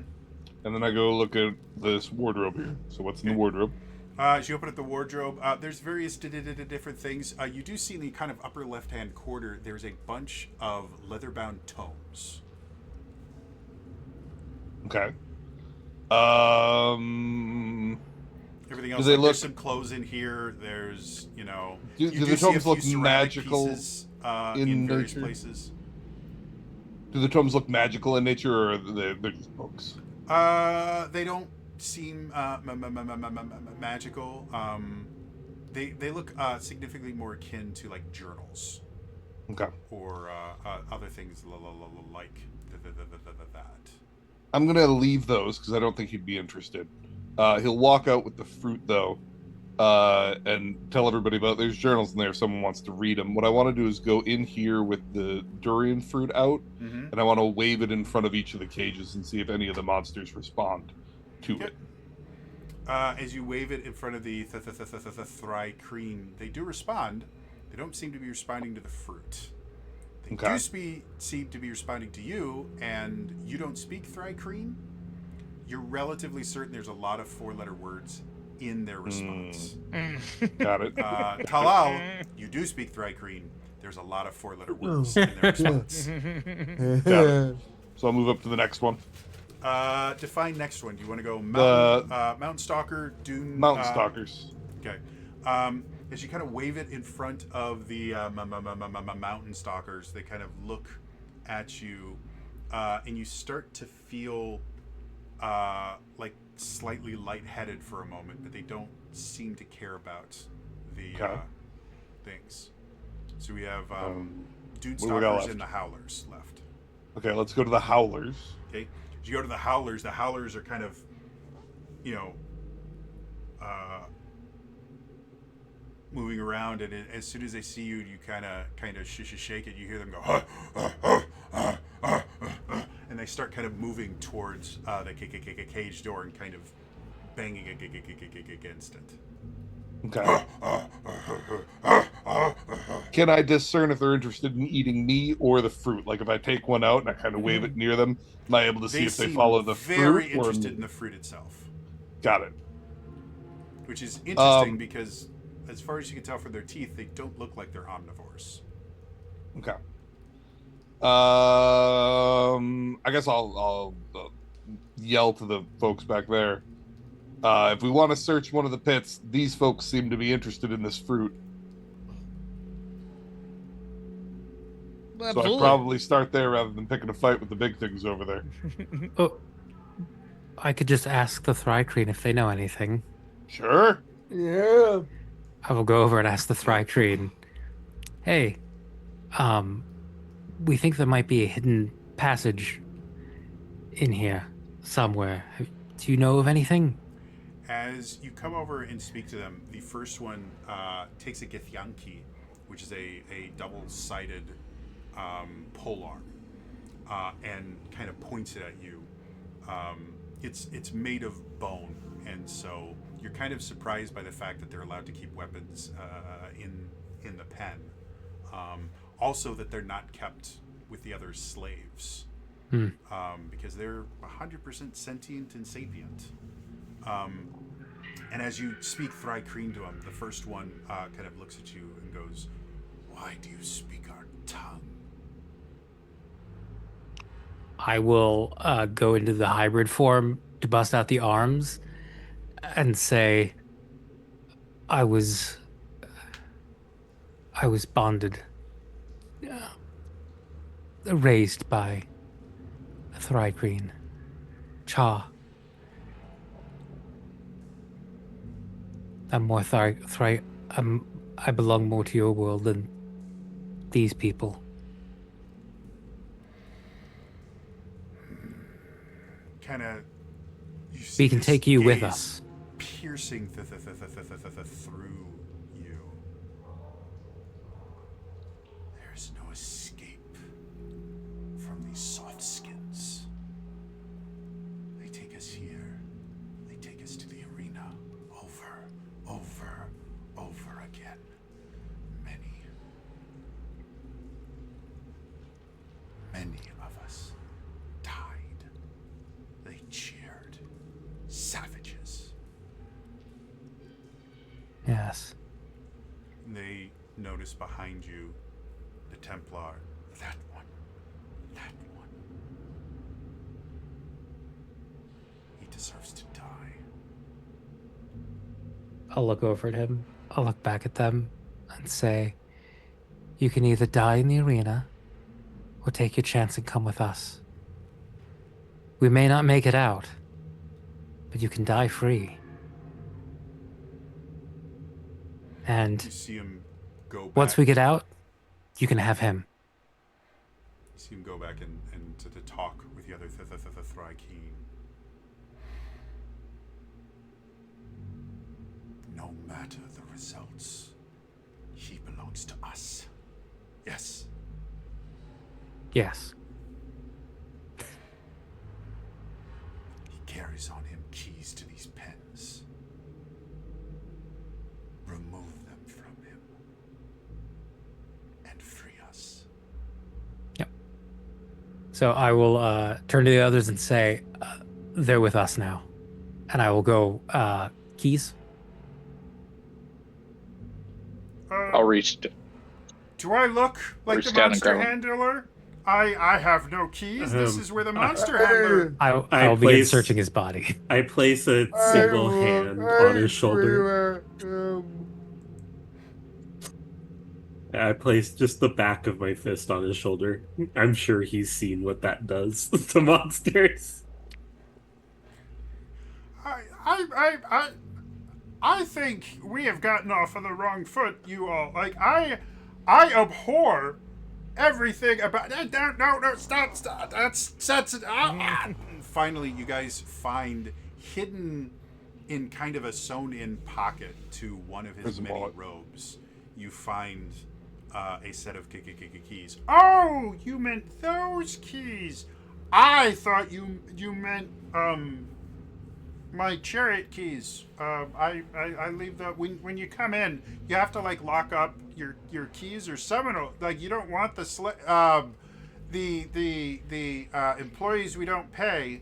and then I go look at this wardrobe here. So what's in the wardrobe? As you open up the wardrobe, there's various different things. You do see in the kind of upper left-hand corner, there's a bunch of leather-bound tomes. Okay. Everything else, they like, look- there's some clothes in here. There's, Do you the see a tomes few look ceramic magical pieces, in in various nature? places. Do the tomes look magical in nature, or are they're just books? They don't seem magical. They look significantly more akin to like journals Okay. or other things like that. I'm gonna leave those because I don't think he'd be interested. He'll walk out with the fruit though, and tell everybody about. There's journals in there if someone wants to read them. What I want to do is go in here with the durian fruit out, Mm-hmm. and I want to wave it in front of each of the cages and see if any of the monsters respond to it. As you wave it in front of the Thri-kreen, they do respond. They don't seem to be responding to the fruit. They Okay. do seem to be responding to you, and you don't speak Thri-kreen. You're relatively certain there's a lot of 4-letter words in their response. Got it. Talal, you do speak Thri-kreen. There's a lot of 4-letter words in their response. Got it. So I'll move up to the next one. Define next one. Do you want to go Mountain Stalker, Dune? Mountain Stalkers. Okay. As you kind of wave it in front of the Mountain Stalkers, they kind of look at you, and you start to feel like slightly lightheaded for a moment, but they don't seem to care about the things. So we have Dune what do we got Stalkers left? and the Howlers left. Okay, let's go to the Howlers. Okay. As you go to the Howlers are kind of, moving around, and as soon as they see you, you kind of shake it. You hear them go, and they start kind of moving towards the cage door and kind of banging against it. Okay. Can I discern if they're interested in eating me or the fruit? Like if I take one out and I kind of wave it near them, am I able to see if they seem follow the very fruit? interested in the fruit itself, Got it. which is interesting because, as far as you can tell from their teeth, they don't look like they're omnivores. Okay. I guess I'll yell to the folks back there. If we want to search one of the pits, these folks seem to be interested in this fruit. So I'd probably start there rather than picking a fight with the big things over there. Oh, I could just ask the Thri-kreen if they know anything. Sure. Yeah. I will go over and ask the Thri-kreen. Hey, we think there might be a hidden passage in here somewhere. Do you know of anything? As you come over and speak to them, the first one takes a Githyanki, which is a double-sided polearm, and kind of points it at you. It's made of bone, and so you're kind of surprised by the fact that they're allowed to keep weapons in the pen. Also, that they're not kept with the other slaves, because they're 100% sentient and sapient. And as you speak Thri-kreen to him, the first one kind of looks at you and goes, "Why do you speak our tongue?" I will go into the hybrid form to bust out the arms and say, I was bonded, raised by a Thrygreen. Cha. I'm more I belong more to your world than these people. Kind of. We can take you with us. Piercing through you. There's no escape from these soft skins. They take us here. They take us to the arena. Over again. Many of us died. They cheered. Savages. Yes. They notice behind you the Templar. That one. He deserves to die. I'll look over at him. I'll look back at them and say, you can either die in the arena or take your chance and come with us. We may not make it out, but you can die free. And You see him go back. once we get out, you can have him. You see him go back and to talk with the other Thrygreen. No matter the results, he belongs to us. Yes. Yes. He carries on him keys to these pens. Remove them from him. And free us. Yep. So I will turn to the others and say, they're with us now. And I will go, keys? I'll reach. Do I look like Reach the down and monster grab him. handler? I have no keys. This is where the monster Hey, handler. I will begin searching his body. I place a single hand on his shoulder. I place just the back of my fist on his shoulder. I'm sure he's seen what that does to monsters. I think we have gotten off on the wrong foot, you all. Like, I abhor everything about... No, stop. That's it. Finally, you guys find hidden in kind of a sewn-in pocket to one of his Prison many wallet. robes. You find a set of keys. Oh, you meant those keys. I thought you meant my chariot keys. I leave the when you come in, you have to like lock up your keys or someone like you don't want the employees we don't pay.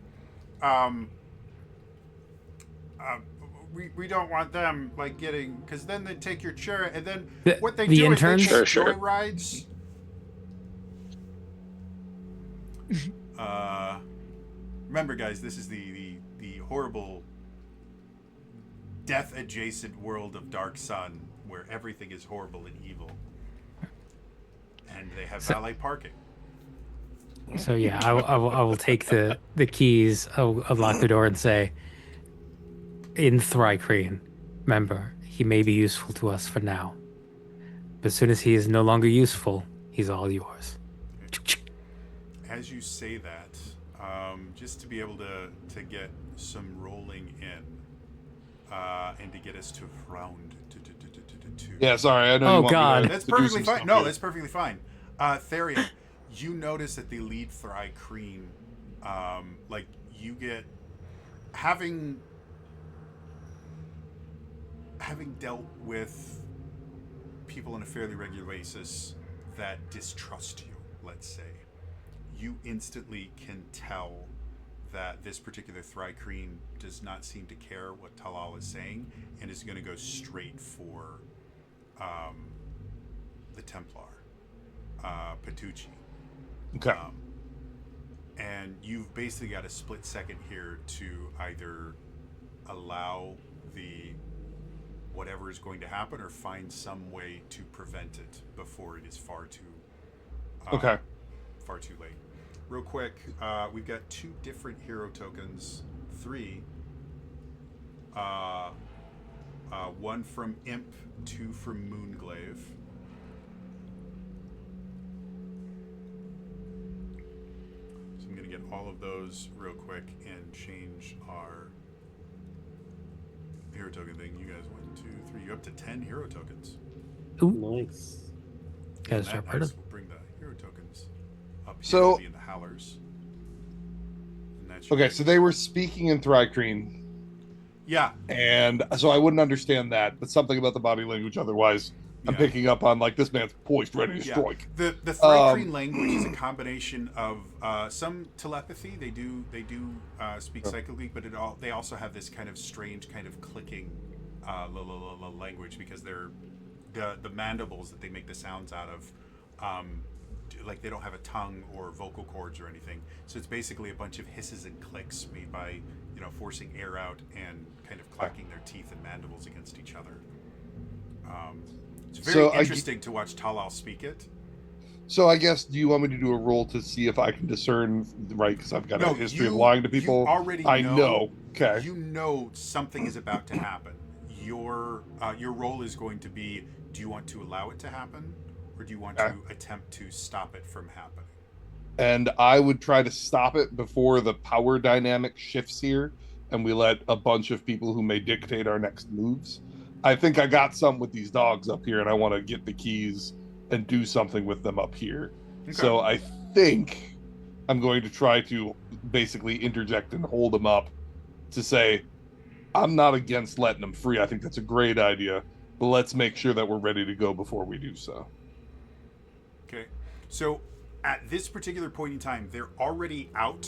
We don't want them like getting because then they take your chariot and then what they the do interns? is they take Sure. joyrides. Remember, guys, this is the horrible death-adjacent world of Dark Sun, where everything is horrible and evil, and they have valet parking. So yeah, I will take the keys, I'll unlock the door and say, in Thrygreen, remember, he may be useful to us for now. But as soon as he is no longer useful, he's all yours. As you say that, just to be able to get some rolling in, and to get us to round two. Yeah, sorry. I know. Oh, you want God. Me to, That's to do perfectly some fine. stuff No, here. that's perfectly fine. Therian, you notice that the lead Thrygreen, like you get having dealt with people on a fairly regular basis that distrust you, let's say, you instantly can tell that this particular Thrygreen does not seem to care what Talal is saying and is going to go straight for the Templar, Patucci. Okay. And you've basically got a split second here to either allow the whatever is going to happen, or find some way to prevent it before it is far too Okay. far too late. Real quick, we've got 2 different hero tokens, 3. 1 from Imp, 2 from Moonglaive. So I'm going to get all of those real quick and change our hero token thing. You guys 1, 2, 3. You're up to 10 hero tokens. Nice. Gotta And start that part dice of. will bring the hero tokens up here So- to be in the howlers. And that should Okay, be- so they were speaking in Thrycreen, yeah, and so I wouldn't understand that, but something about the body language otherwise I'm Yeah. picking up on, like, this man's poised, ready to yeah. strike. The Thrycreen language is a combination of some telepathy. They do speak psychically, but they also have this kind of strange kind of clicking language, because they're the mandibles that they make the sounds out of. Like, they don't have a tongue or vocal cords or anything, so it's basically a bunch of hisses and clicks made by forcing air out and kind of clacking their teeth and mandibles against each other. It's very So interesting to watch Talal speak it. So I guess, do you want me to do a roll to see if I can discern, right? Because I've got a history of you- lying to you people. already I know. know. Okay. You know something is about to happen. Your role is going to be: do you want to allow it to happen, or do you want to attempt to stop it from happening? And I would try to stop it before the power dynamic shifts here, and we let a bunch of people who may dictate our next moves. I think I got some with these dogs up here, and I want to get the keys and do something with them up here. Okay. So I think I'm going to try to basically interject and hold them up to say, I'm not against letting them free. I think that's a great idea, but let's make sure that we're ready to go before we do so. Okay. So at this particular point in time, they're already out,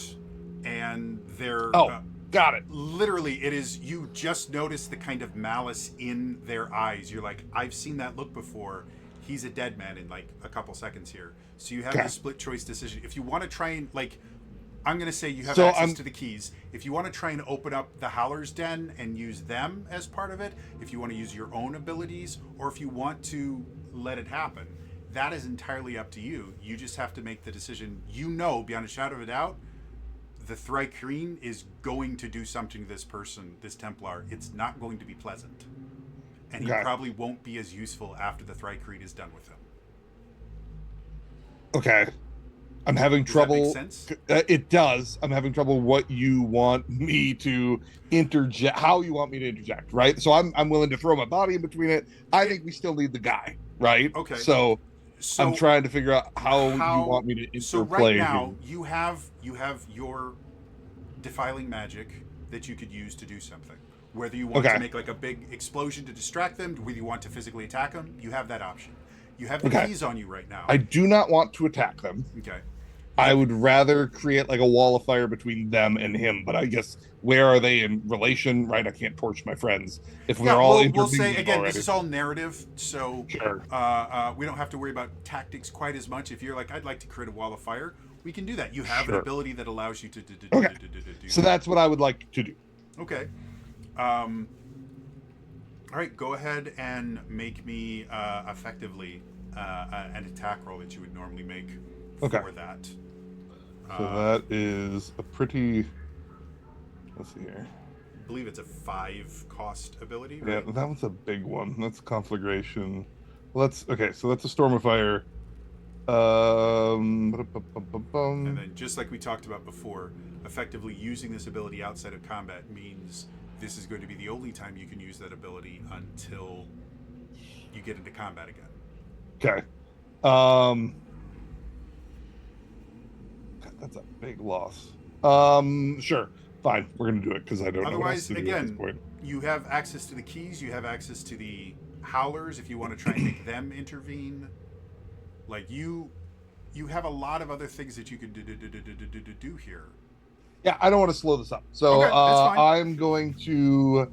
and they're Got it. literally, it is, you just notice the kind of malice in their eyes. You're like, I've seen that look before. He's a dead man in like a couple seconds here. So you have Okay. this split choice decision. If you want to try and, like, I'm going to say you have So access to the keys. If you want to try and open up the Howler's Den and use them as part of it, if you want to use your own abilities, or if you want to let it happen, that is entirely up to you. You just have to make the decision. Beyond a shadow of a doubt, the Thrycreen is going to do something to this person, this Templar. It's not going to be pleasant. And he Okay. probably won't be as useful after the Thrycreen is done with him. Okay. I'm having Does that trouble. make sense? It does. I'm having trouble what you want me to interject, how you want me to interject, right? So I'm willing to throw my body in between it. I think we still need the guy, right? Okay. So I'm trying to figure out how you want me to interplay. So right now, here. you have your defiling magic that you could use to do something. Whether you want Okay. to make like a big explosion to distract them, whether you want to physically attack them, you have that option. You have the Okay. keys on you right now. I do not want to attack them. Okay. I would rather create like a wall of fire between them and him, but I guess where are they in relation? Right, I can't torch my friends if we're all we'll say intervening again, already. this is all narrative, so Sure. we don't have to worry about tactics quite as much. If you're like, I'd like to create a wall of fire, we can do that. You have an Sure. ability that allows you to do So that's what I would like to do. Okay. All right, go ahead and make me effectively an attack roll that you would normally make for Okay. that. So that is a pretty. Let's see here. I believe it's a 5 cost ability. Yeah, Right? that was a big one. That's conflagration. Okay. So that's a storm of fire. And then, just like we talked about before, effectively using this ability outside of combat means this is going to be the only time you can use that ability until you get into combat again. Okay. God, that's a big loss. Sure. Fine. We're gonna do it because I don't know what else Otherwise, to do at this again, point. you have access to the keys. You have access to the howlers if you want to try and make them intervene. Like you have a lot of other things that you could do here. Yeah, I don't want to slow this up. So Okay, that's fine. I'm going to.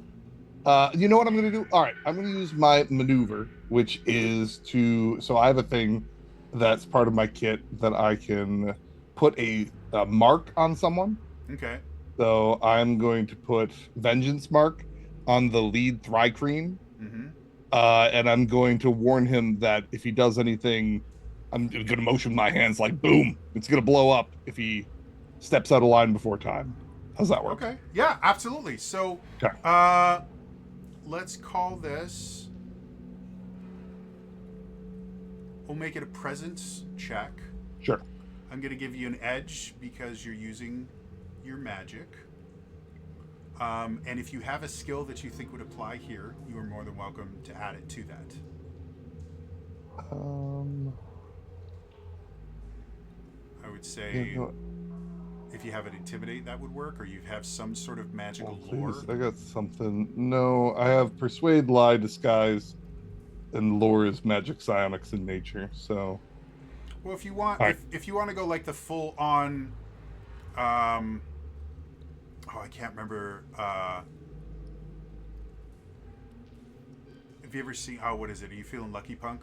You know what I'm going to do? All right, I'm going to use my maneuver, which is to. So I have a thing that's part of my kit that I can put a mark on someone. Okay. So I'm going to put Vengeance Mark on the lead Thrycreen. Mm-hmm. And I'm going to warn him that if he does anything, I'm going to motion my hands like boom, it's going to blow up if he steps out of line before time. How's that work? Okay. Yeah, absolutely. So, Okay. let's call this. We'll make it a presence check. Sure. I'm going to give you an edge because you're using your magic. And if you have a skill that you think would apply here, you are more than welcome to add it to that. I would say if you have an intimidate, that would work, or you have some sort of magical lore. I got something. No, I have persuade, lie, disguise, and lore is magic psionics in nature. So, well, if you want, right. if you want to go like the full on, I can't remember. Have you ever seen? Oh, what is it? Are you feeling Lucky Punk?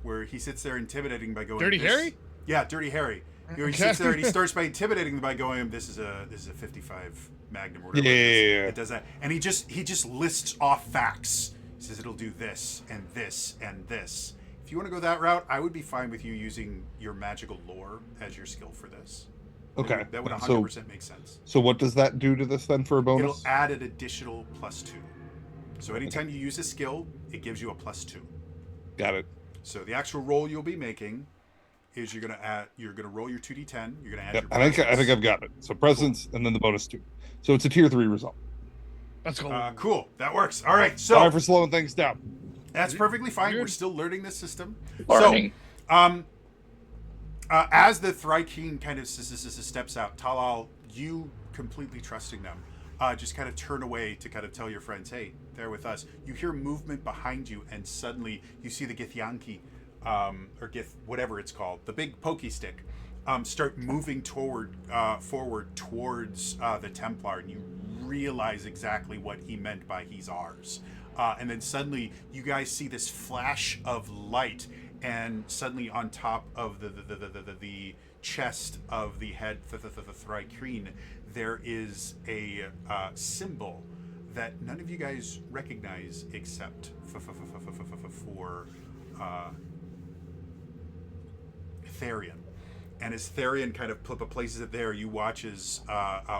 Where he sits there intimidating by going. Dirty Harry? Yeah, Dirty Harry. He sits there and he starts by intimidating them by going, "This is a 55 Magnum or whatever." Yeah. It does that, and he just lists off facts. He says it'll do this and this and this. If you want to go that route, I would be fine with you using your magical lore as your skill for this. Okay. That would 100% make sense. So what does that do to this then for a bonus? It'll add an additional +2. So anytime you use a skill, it gives you a +2. Got it. So the actual roll you'll be making is you're gonna roll your 2d10. You're gonna add Yep. your I think I've got it. So presence and then the bonus 2. So it's a tier 3 result. Let's go. Cool. That works. All right. So Sorry for slowing things down. that's perfectly fine. Good. We're still learning this system. Learning. So, as the Thrycreen kind of steps out, Talal, you completely trusting them, just kind of turn away to kind of tell your friends, "Hey, they're with us." You hear movement behind you, and suddenly you see the Githyanki, or Gith, whatever it's called, the big pokey stick, start moving forward towards the Templar, and you realize exactly what he meant by "he's ours." And then suddenly you guys see this flash of light, and suddenly on top of the chest of the head, the Thrycreen, there is a symbol that none of you guys recognize except for Therian. And as Therian kind of places it there, you watch as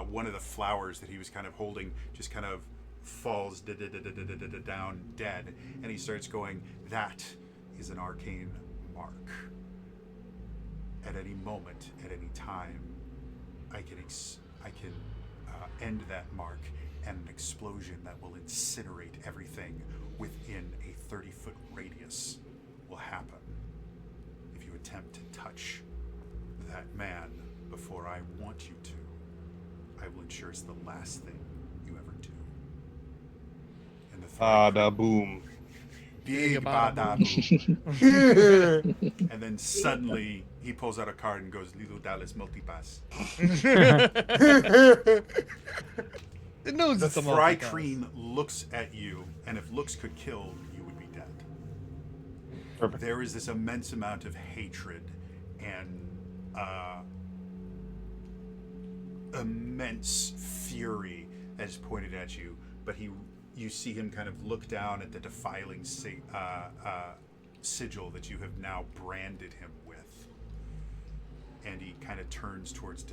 one of the flowers that he was kind of holding just kind of falls down dead, and he starts going, "That is an arcane mark. At any moment, at any time, I can end that mark, and an explosion that will incinerate everything within a 30-foot radius will happen if you attempt to touch that man before I want you to. I will ensure it's the last thing you ever do." And the Bada boom. big bada boom. And then suddenly he pulls out a card and goes, "Lilo Dallas Multipass." It knows The it's a multipass. Thrycreen looks at you, and if looks could kill, you would be dead. Perfect. There is this immense amount of hatred and immense fury that is pointed at you, but you see him kind of look down at the defiling sigil that you have now branded him with, and he kind of turns towards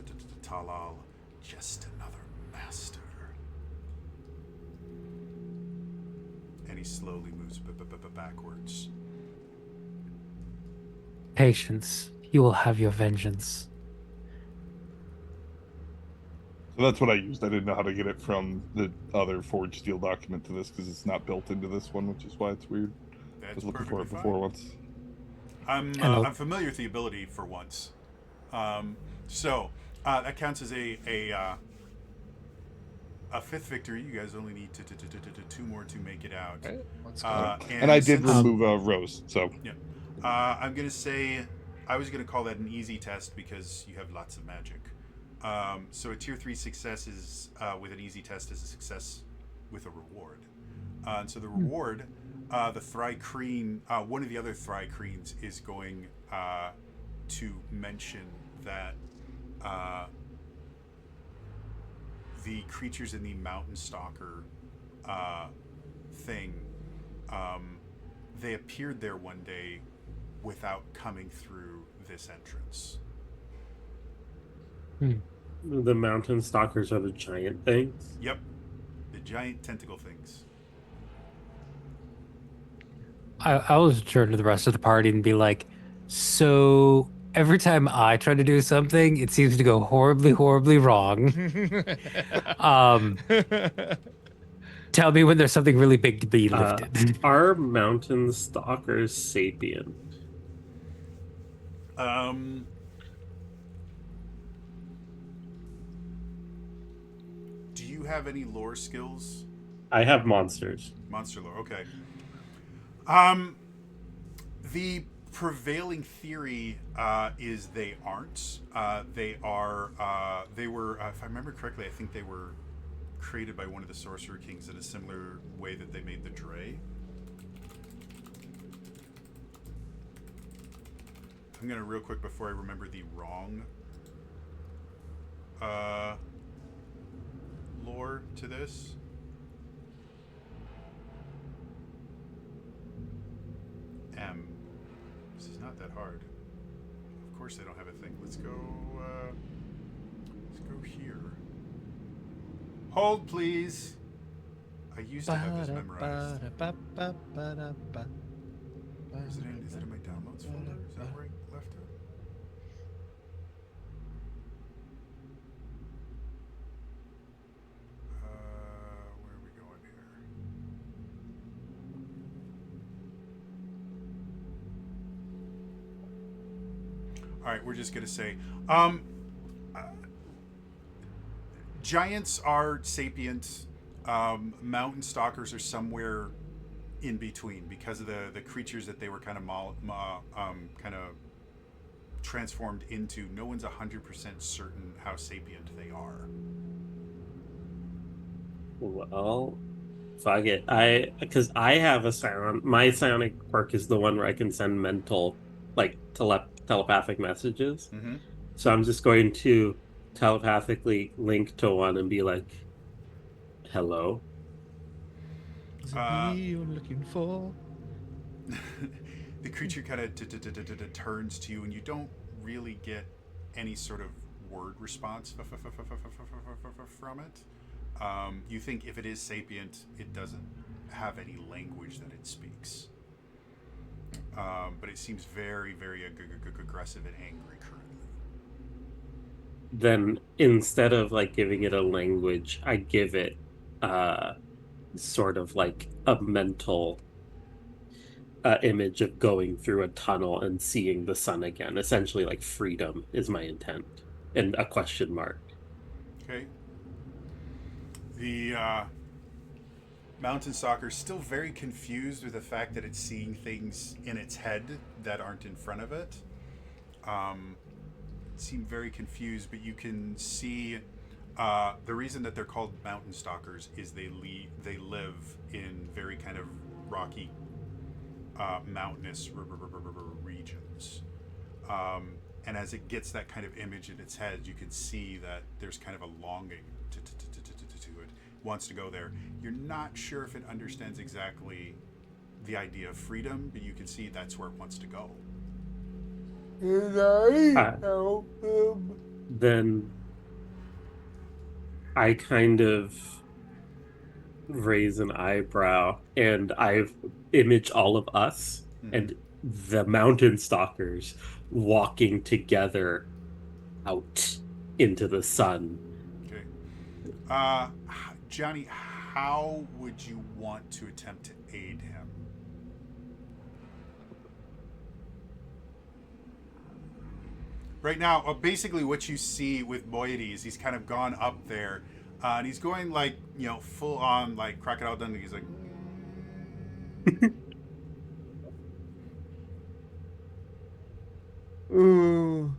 Talal. "Just another master." And he slowly moves backwards. Patience. You will have your vengeance. So that's what I used. I didn't know how to get it from the other Forged Steel document to this because it's not built into this one, which is why it's weird. I was looking for it before once. I'm familiar with the ability for once. So that counts as a fifth victory. You guys only need to 2 more to make it out. Okay, let's go. And I did since- remove Rose, so Yeah. I'm gonna say I was gonna call that an easy test because you have lots of magic. So a tier 3 success is with an easy test is a success with a reward. And so the reward, the Thrycreen, one of the other Thrycreens is going to mention that the creatures in the Mountain Stalker thing. They appeared there one day without coming through this entrance. The mountain stalkers are the giant things. Yep, the giant tentacle things. I will turn to the rest of the party and be like, so every time I try to do something, it seems to go horribly, horribly wrong. Tell me when there's something really big to be lifted. Are mountain stalkers sapient? Do you have any lore skills? I have monsters. Monster lore, okay. The prevailing theory is they aren't. They were, if I remember correctly, I think they were created by one of the Sorcerer Kings in a similar way that they made the Dray. I'm gonna real quick before I remember the wrong lore to this. This is not that hard. Of course they don't have a thing. Let's go here. Hold, please. I used to have this memorized. Is it in my downloads folder? Is that where I left it? Where are we going here? All right, we're just gonna say, giants are sapient. Mountain stalkers are somewhere in between because of the creatures that they were kind of transformed into. No one's 100% certain how sapient they are. Well, fuck it. Because I have a sound. My psionic quirk is the one where I can send mental, like telepathic messages. Mm-hmm. So I'm just going to telepathically link to one and be like, "Hello." Is it me you're looking for? The creature kind of turns to you, and you don't really get any sort of word response from it. You think if it is sapient, it doesn't have any language that it speaks. But it seems very, very aggressive and angry currently. Then instead of like giving it a language, I give it sort of like a mental image of going through a tunnel and seeing the sun again. Essentially, like freedom is my intent, and a question mark. Okay. The mountain stalker is still very confused with the fact that it's seeing things in its head that aren't in front of it. It seemed very confused, but you can see the reason that they're called mountain stalkers is they live in very kind of rocky, mountainous regions. And as it gets that kind of image in its head, you can see that there's kind of a longing to it. Wants to go there. You're not sure if it understands exactly the idea of freedom, but you can see that's where it wants to go. Can I help him? Then I kind of raise an eyebrow and I've imaged all of us and the mountain stalkers walking together out into the sun. Okay. Johnny, how would you want to attempt to aid him? Right now, basically what you see with Moiety is he's kind of gone up there, and he's going like, full on like Crocodile Dundee. He's like, Ooh.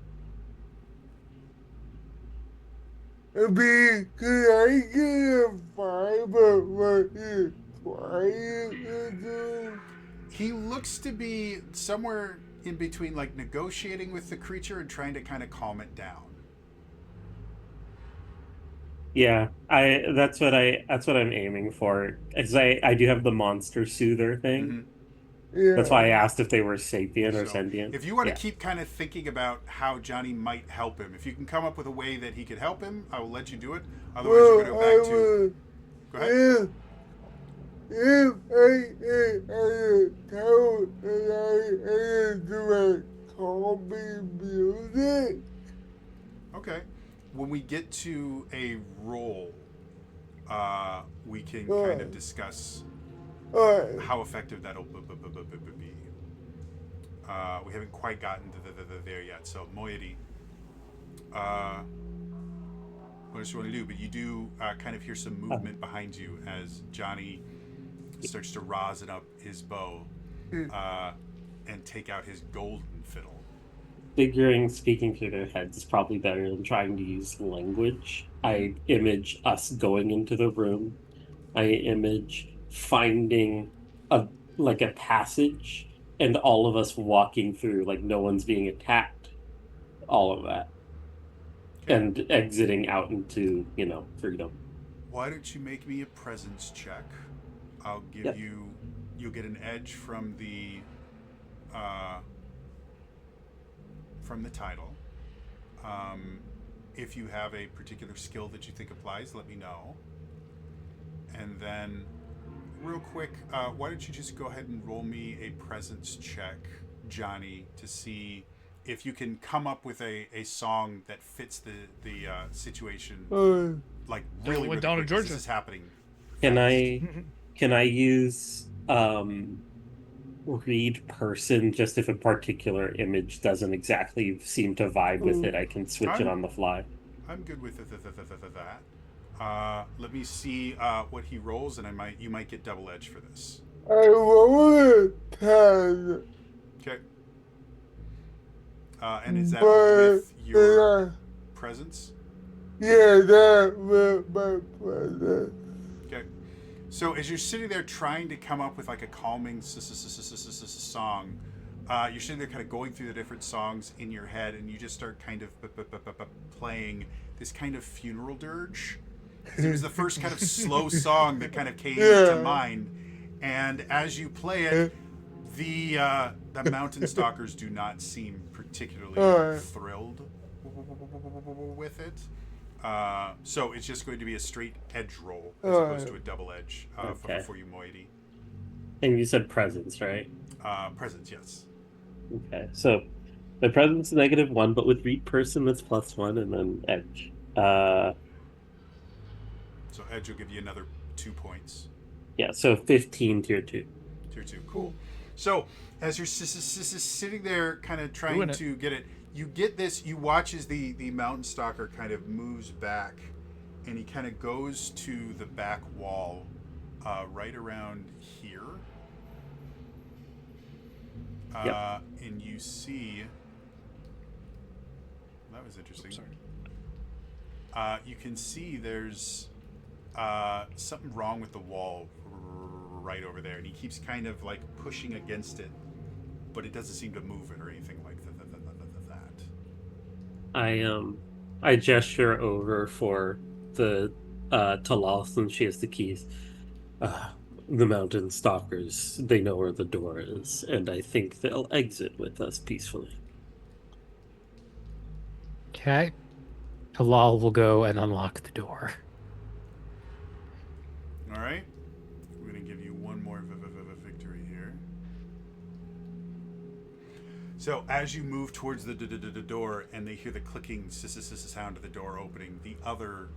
Could I get a 5 of what you're trying to do? he looks to be somewhere in between, like negotiating with the creature and trying to kind of calm it down. Yeah, that's what I'm aiming for. Because I do have the monster soother thing. Yeah. That's why I asked if they were sapient or So, sentient. if you want Yeah. to keep kind of thinking about how Johnny might help him, if you can come up with a way that he could help him, I will let you do it. Otherwise, we're going to go back to. Go ahead. If I told and I do it, call me music. Okay. When we get to a roll, we can kind of Alright. discuss Alright. how effective that'll be. We haven't quite gotten to there yet. So, Moiety, what does you want to do? But you do kind of hear some movement behind you as Johnny starts to rosin up his bow and take out his golden fiddle. Figuring speaking through their heads is probably better than trying to use language. I image us going into the room. I image finding a passage and all of us walking through, like no one's being attacked. All of that. Okay. And exiting out into, freedom. Why don't you make me a presence check? I'll give Yep. you'll get an edge from the title. If you have a particular skill that you think applies, let me know. And then, real quick, why don't you just go ahead and roll me a presence check, Johnny, to see if you can come up with a song that fits the situation, like really, went really down to quick, 'cause Georgia. This is happening. Can I use read person just if a particular image doesn't exactly seem to vibe with it? I can switch it on the fly. I'm good with that. Let me see what he rolls, and you might get double edge for this. I rolled a 10. Okay. And is that But with your presence? yeah, that with my present. Okay. So as you're sitting there trying to come up with like a calming song, you're sitting there kind of going through the different songs in your head, and you just start kind of playing this kind of funeral dirge. It was the first kind of slow song that kind of came to mind, and as you play it, the mountain stalkers do not seem particularly thrilled with it. So it's just going to be a straight edge roll as opposed to a double edge for you, Moiety. And you said presence, right? Presence, yes. Okay, so the presence is -1, but with read person that's +1, and then edge. So edge will give you another 2 points. Yeah, so 15 tier 2. Tier 2, cool. So as you're sitting there kind of trying to get it, you get this, you watch as the mountain stalker kind of moves back, and he kind of goes to the back wall right around here. And you see, that was interesting. You can see there's something wrong with the wall right over there, and he keeps kind of like pushing against it, but it doesn't seem to move it or anything like that. I gesture over for the Talal, since she has the keys. The mountain stalkers, they know where the door is, and I think they'll exit with us peacefully. Okay. Talal will go and unlock the door. All right, we're gonna give you one more victory here. So as you move towards the door, and they hear the clicking sound of the door opening, the other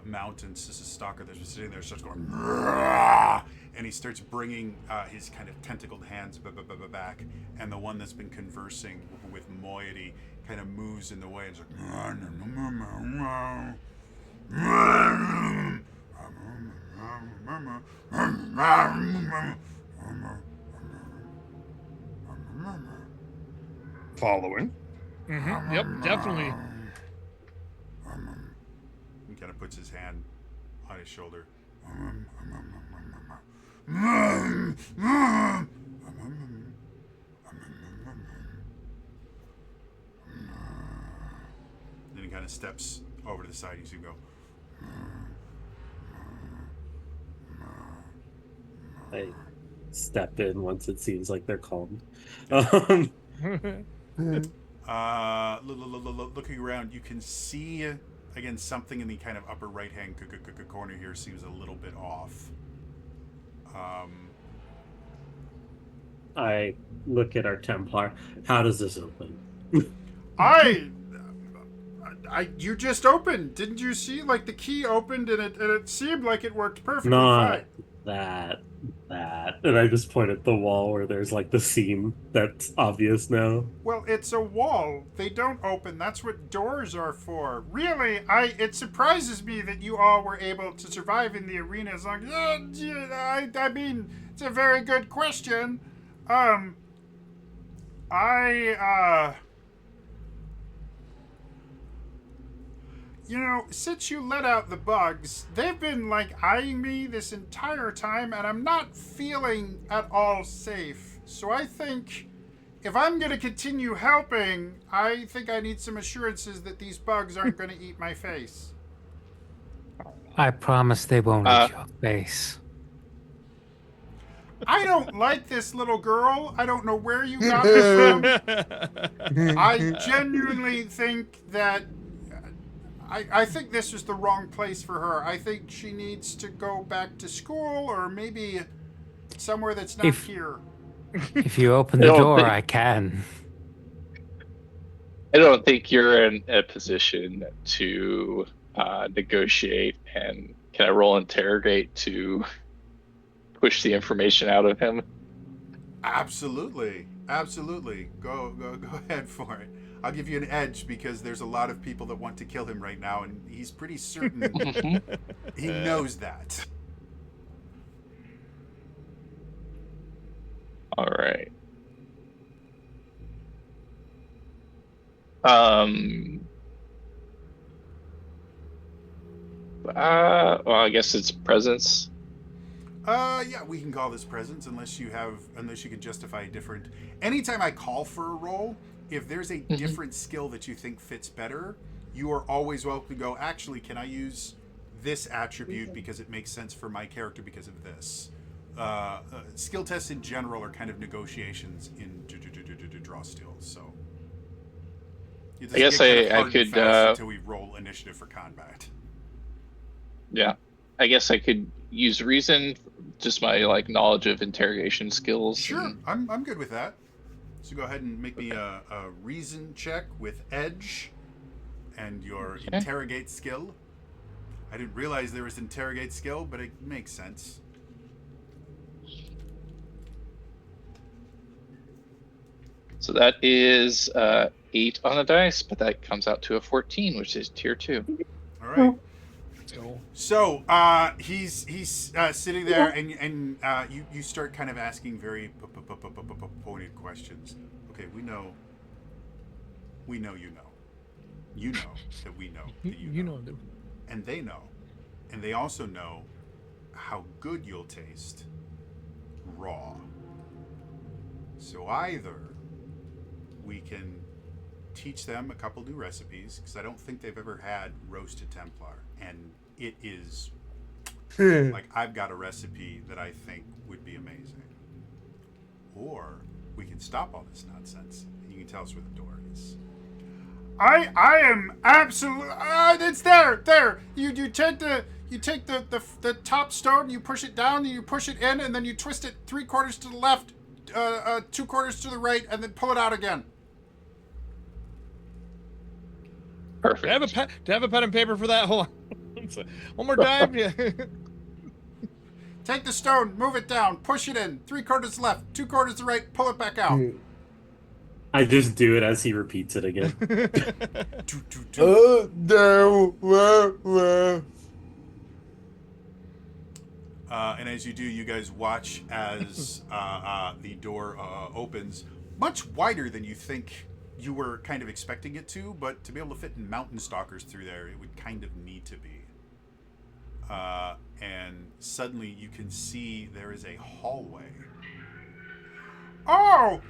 mountain stalker that's sitting there starts going, and he starts bringing his kind of tentacled hands back, and the one that's been conversing with Moiety kind of moves in the way and is Following. Yep, definitely. He kind of puts his hand on his shoulder. Then he kind of steps over to the side. You see him go. I step in once it seems like they're calmed. Looking around, you can see again something in the kind of upper right hand corner here seems a little bit off. I look at our Templar. How does this open? You just opened, didn't you see? Like the key opened and it seemed like it worked perfectly Not fine. that. And I just point at the wall where there's like the seam that's obvious now. Well, it's a wall. They don't open. That's what doors are for. Really, it surprises me that you all were able to survive in the arena as long. I mean, it's a very good question. You know, since you let out the bugs, they've been, like, eyeing me this entire time, and I'm not feeling at all safe. So I think if I'm going to continue helping, I think I need some assurances that these bugs aren't going to eat my face. I promise they won't eat your face. I don't like this little girl. I don't know where you got this from. I genuinely think that I think this is the wrong place for her. I think she needs to go back to school or maybe somewhere that's not here. If you open the door, I can. I don't think you're in a position to negotiate. And can I roll interrogate to push the information out of him? Absolutely. Go ahead for it. I'll give you an edge because there's a lot of people that want to kill him right now, and he's pretty certain he knows that. All right. Well, I guess it's presence. Yeah, we can call this presence unless you can justify a different. Anytime I call for a roll, if there's a different skill that you think fits better, you are always welcome to go, actually, can I use this attribute because it makes sense for my character because of this? Skill tests in general are kind of negotiations in draw steel, so. I guess I could until we roll initiative for combat. Yeah, I guess I could use reason, just my like knowledge of interrogation skills. Sure, I'm good with that. So go ahead and make me a reason check with edge and your interrogate skill. I didn't realize there was interrogate skill, but it makes sense. So that is 8 on the dice, but that comes out to a 14, which is tier 2. All right. So he's sitting there, and you start kind of asking very pointed questions. Okay, we know you know that we know that you know, and they know, and they also know how good you'll taste raw. So either we can teach them a couple new recipes, because I don't think they've ever had roasted Templar, and it is like I've got a recipe that I think would be amazing. Or we can stop all this nonsense and you can tell us where the door is. I am absolutely it's there. You take the top stone, you push it down, you push it in, and then you twist it 3/4 to the left, 2/4 to the right, and then pull it out again. Perfect. Do I have a pen and paper for that? Hold on. One more time. Yeah. Take the stone, move it down, push it in, 3/4 left, 2/4 to the right, pull it back out. I just do it as he repeats it again. And as you do, you guys watch as the door opens, much wider than you think you were kind of expecting it to, but to be able to fit mountain stalkers through there, it would kind of need to be. And suddenly you can see there is a hallway. Oh,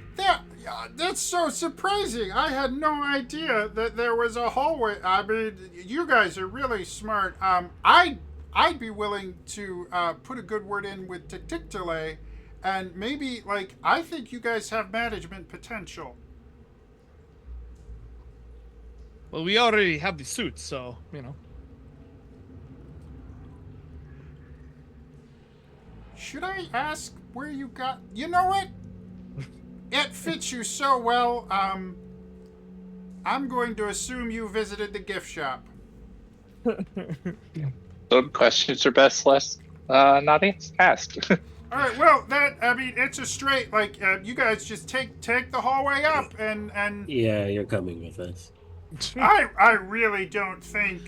that's so surprising. I had no idea that there was a hallway. I mean, you guys are really smart. I I'd be willing to put a good word in with Tiktikterle, and maybe, like, I think you guys have management potential. Well, we already have the suits, so, Should I ask where you got... You know what? It fits you so well. I'm going to assume you visited the gift shop. So questions are best not asked. All right, well, it's a straight, like, you guys just take the hallway up, and Yeah, you're coming with us. I really don't think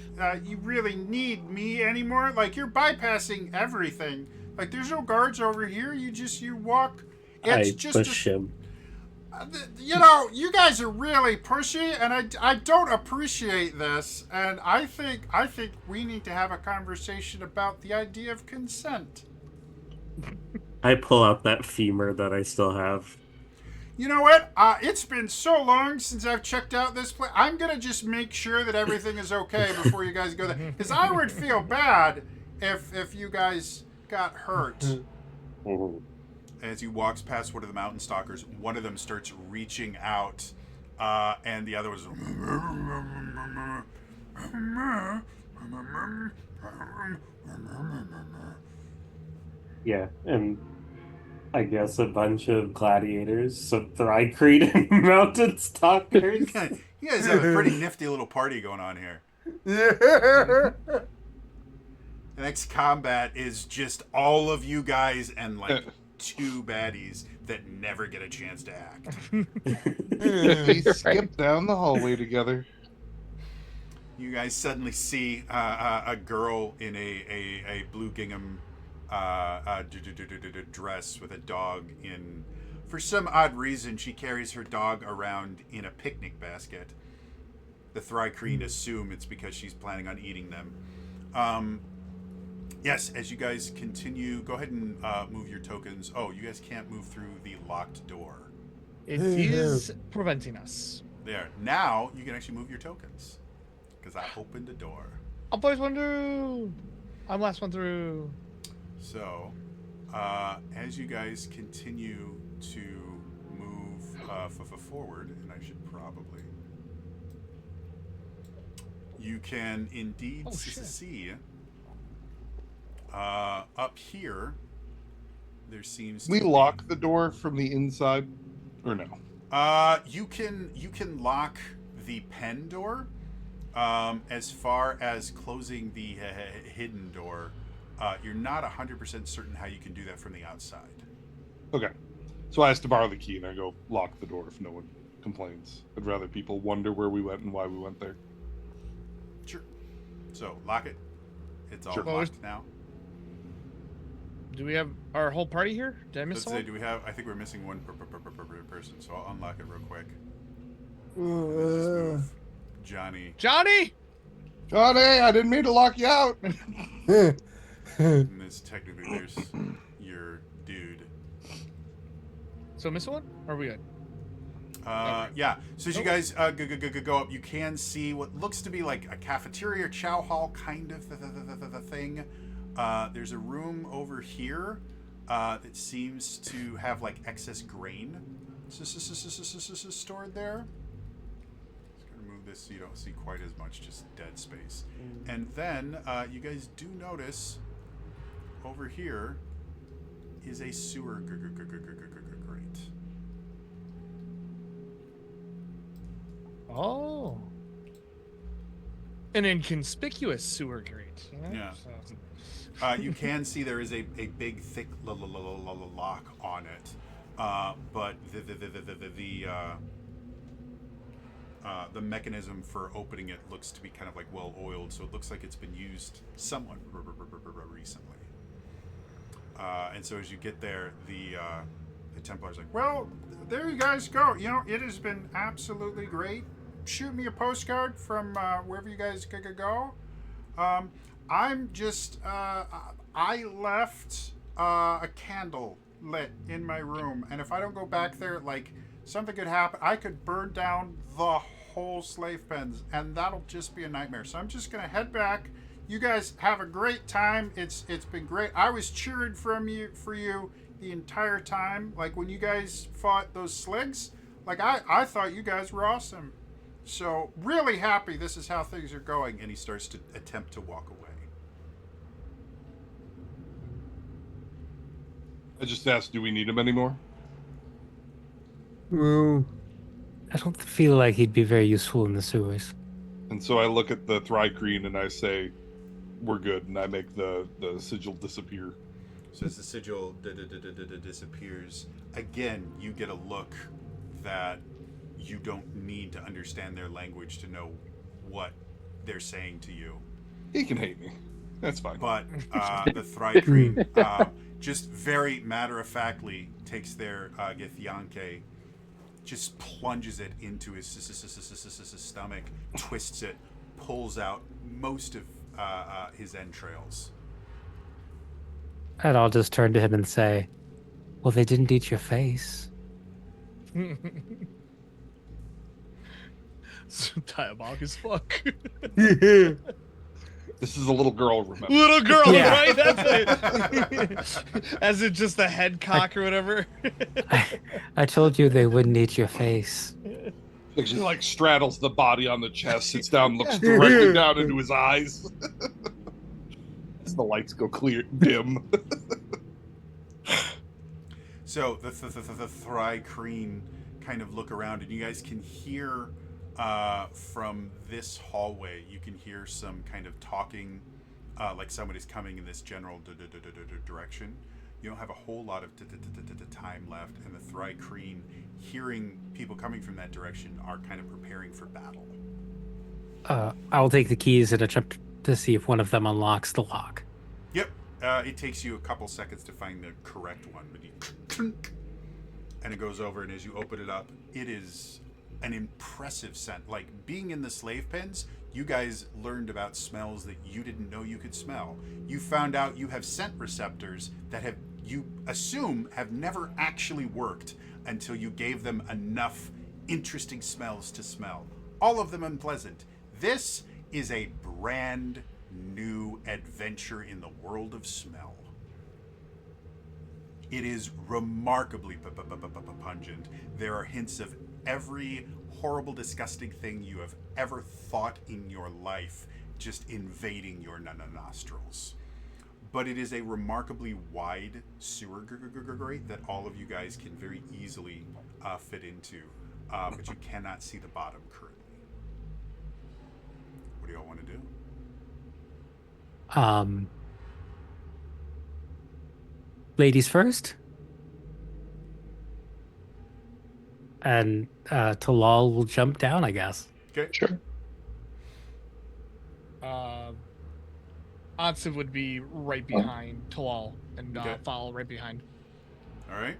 you really need me anymore. Like, you're bypassing everything. Like, there's no guards over here. You walk. It's push him. You guys are really pushy, and I don't appreciate this. And I think we need to have a conversation about the idea of consent. I pull out that femur that I still have. You know what? It's been so long since I've checked out this place. I'm gonna just make sure that everything is okay before you guys go there, because I would feel bad if you guys got hurt. As he walks past one of the mountain stalkers, one of them starts reaching out, and the other was. Yeah, and I guess a bunch of gladiators, some Thrycrete and mountain stalkers. You guys have a pretty nifty little party going on here. Yeah. The next combat is just all of you guys and like 2 baddies that never get a chance to act. We skip down the hallway together. You guys suddenly see a girl in a blue gingham dress with a dog in. For some odd reason, she carries her dog around in a picnic basket. The Thrycrete assume it's because she's planning on eating them. Yes, as you guys continue, go ahead and move your tokens. Oh, you guys can't move through the locked door. It is preventing us. There. Now you can actually move your tokens. Because I opened the door. I'm first one through. I'm last one through. So, as you guys continue to move forward, and I should probably... You can indeed see... up here, there seems to We be... lock the door from the inside, or no? You can lock the pen door. As far as closing the hidden door, you're not 100% certain how you can do that from the outside. Okay. So I asked to borrow the key, and I go lock the door if no one complains. I'd rather people wonder where we went and why we went there. Sure. So, lock it. It's all Sure. locked now. Do we have our whole party here? Did I miss Let's say, someone? do we have... I think we're missing one per person, so I'll unlock it real quick. Johnny. Johnny! Johnny, I didn't mean to lock you out. And this technically, there's your dude. So miss one? Or are we good? Yeah. So as you guys go up, you can see what looks to be like a cafeteria, chow hall kind of the thing. There's a room over here that seems to have like excess grain stored there. Just gonna move this so you don't see quite as much, just dead space. And then you guys do notice over here is a sewer grate. Oh. An inconspicuous sewer grate. Yeah. So. You can see there is a big, thick lock on it, but the mechanism for opening it looks to be kind of like well oiled, so it looks like it's been used somewhat recently. And so as you get there, the Templar's like, "Well, there you guys go. You know, it has been absolutely great. Shoot me a postcard from wherever you guys could go. I'm just, I left a candle lit in my room, and if I don't go back there, like, something could happen. I could burn down the whole slave pens, and that'll just be a nightmare. So I'm just going to head back. You guys have a great time. It's been great. I was cheering for you the entire time. Like when you guys fought those sligs, like I thought you guys were awesome. So really happy this is how things are going. And he starts to attempt to walk away. I just asked, do we need him anymore? Well, I don't feel like he'd be very useful in the sewers. And so I look at the Thrycreen and I say, we're good, and I make the sigil disappear. So as the sigil disappears, again, you get a look that you don't need to understand their language to know what they're saying to you. He can hate me. That's fine. But the Thrycreen just very matter-of-factly takes their Githyanke, just plunges it into his stomach, twists it, pulls out most of his entrails. And I'll just turn to him and say, well, they didn't eat your face. So diabolical as fuck. This is a little girl, remember? Little girl, Yeah. right? That's it. As in just the head cock or whatever. I told you they wouldn't eat your face. Like she like straddles the body on the chest, sits down, looks directly down into his eyes. As the lights go clear, dim. So the Thrycreen kind of look around, and you guys can hear from this hallway, you can hear some kind of talking, like somebody's coming in this general direction. You don't have a whole lot of time left, and the Thrycreen, hearing people coming from that direction, are kind of preparing for battle. I'll take the keys and attempt to see if one of them unlocks the lock. Yep. It takes you a couple seconds to find the correct one, but and it goes over, and as you open it up, it is an impressive scent. Like being in the slave pens, you guys learned about smells that you didn't know you could smell. You found out you have scent receptors that you assume have never actually worked until you gave them enough interesting smells to smell. All of them unpleasant. This is a brand new adventure in the world of smell. It is remarkably pungent. There are hints of every horrible, disgusting thing you have ever thought in your life just invading your nostrils. But it is a remarkably wide sewer grate that all of you guys can very easily fit into, but you cannot see the bottom currently. What do y'all want to do? Ladies first. And Talal will jump down, I guess. Okay. Sure. Ansiv would be right behind Talal and Okay. follow right behind. All right.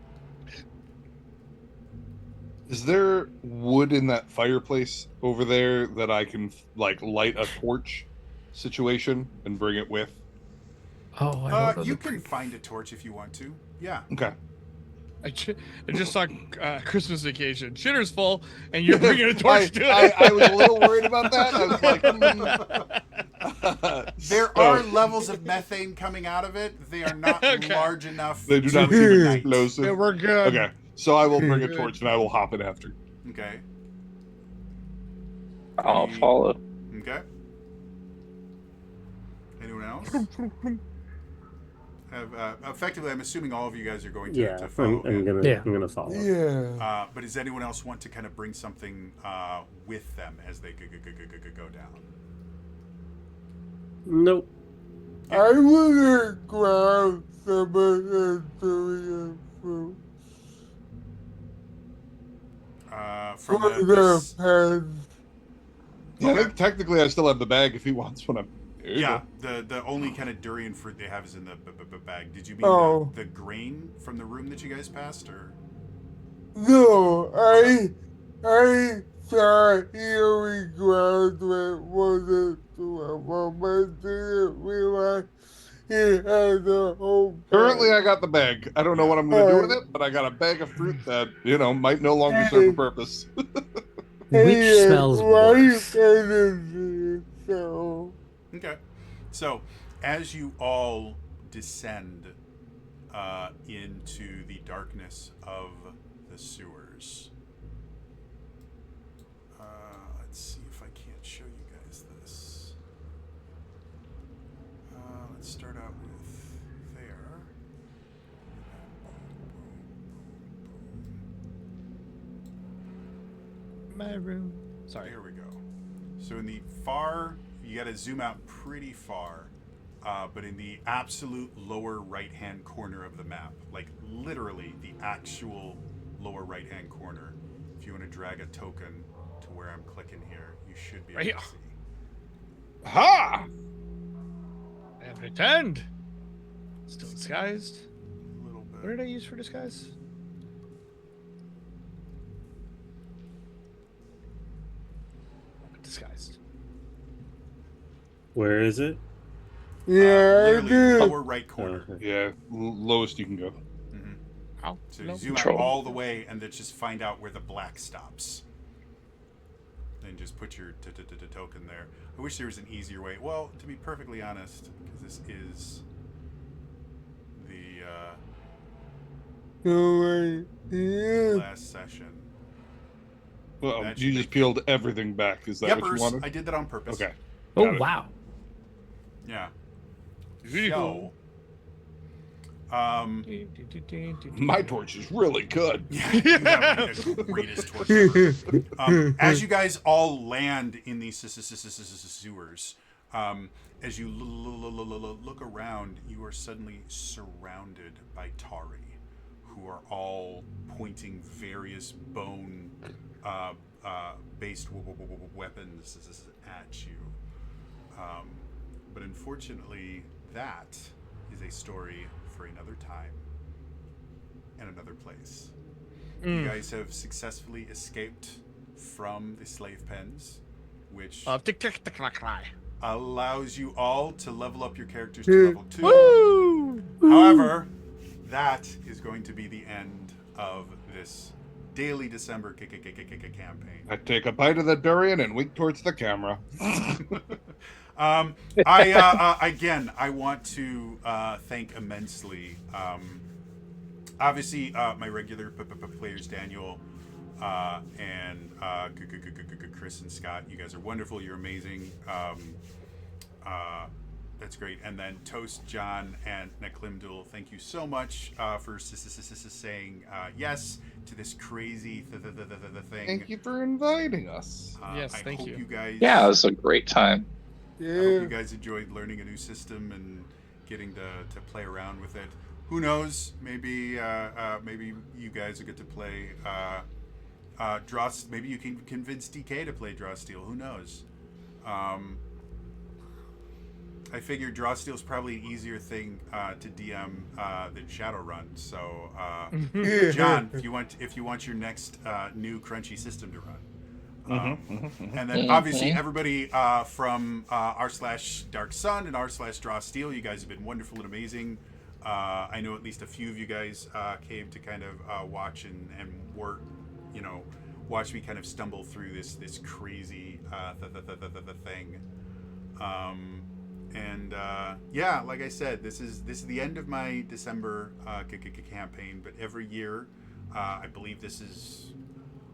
Is there wood in that fireplace over there that I can like light a torch situation and bring it with? Oh, I don't know You the can find a torch if you want to. Yeah. Okay. I just saw Christmas Vacation. Shitter's full, and you're bringing a torch to it. I was a little worried about that. I was like, There are levels of methane coming out of it. They are not Okay. large enough. They do to not seem ignite. explosive. Yeah, we're good. Okay, so I will bring a torch and I will hop in after. Okay. I'll follow. Okay. Anyone else? Effectively, I'm assuming all of you guys are going to, Yeah, to follow him. I'm gonna follow. yeah. But does anyone else want to kind of bring something with them as they go down? Nope. I wanna grab some of the durian fruit From for the pens. Yeah, I think technically I still have the bag if he wants one. yeah, the only kind of durian fruit they have is in the bag. Did you mean Oh. the grain from the room that you guys passed, or? No, I thought he graduate wasn't doing one, but didn't realize he had the whole Currently, I got the bag. I don't know what I'm going to do with it, but I got a bag of fruit that might no longer serve a purpose. Which smells worse? Energy, so. Okay. So, as you all descend into the darkness of the sewers, let's see if I can't show you guys this. Let's start out with there. My room. Sorry. There we go. So in the far, you got to zoom out pretty far, but in the absolute lower right-hand corner of the map, like literally the actual lower right-hand corner, if you want to drag a token to where I'm clicking here, you should be able Right to here. see. Ha! I have returned. Still disguised. A little bit. What did I use for disguise? Disguised. Where is it? Yeah, I Literally do. lower right corner. Okay. Yeah, lowest you can go. Oh, So no. you zoom out Control. all the way and then just find out where the black stops. Then just put your token there. I wish there was an easier way. Well, to be perfectly honest, because this is the No way. Yeah. last session. Well, That you should just make- peeled everything back. Is that what you Yuppers, wanted? I did that on purpose. Okay. Oh Got it. wow. Yeah. Beautiful. So, My torch is really good. yeah, you have the greatest torch ever. As you guys all land in these sewers, as you look around, you are suddenly surrounded by Tari, who are all pointing various bone-based weapons at you. But unfortunately, that is a story for another time and another place. You guys have successfully escaped from the slave pens, which Tick tick tick tick cry. allows you all to level up your characters to Yeah. level 2. Woo! However, that is going to be the end of this daily December campaign. I take a bite of the durian and wink towards the camera. Again, I want to thank immensely, obviously, my regular players, Daniel and Chris and Scott. You guys are wonderful. You're amazing. That's great. And then Toast, John, and Neklimdul, thank you so much for saying yes to this crazy thing. Thank you for inviting us. Yes, I thank hope you. you guys. Yeah, it was a great time. I hope Yeah. you guys enjoyed learning a new system and getting to play around with it. Who knows? Maybe maybe you guys will get to play draw. Maybe you can convince DK to play Draw Steel. Who knows? I figure Draw Steel is probably an easier thing to DM than Shadowrun. So, John, if you want your next new crunchy system to run. And then obviously everybody from r/Dark Sun and r/Draw Steel, you guys have been wonderful and amazing. I know at least a few of you guys came to kind of watch and work, watch me kind of stumble through this crazy thing. Yeah, like I said, this is the end of my December campaign. But every year, I believe this is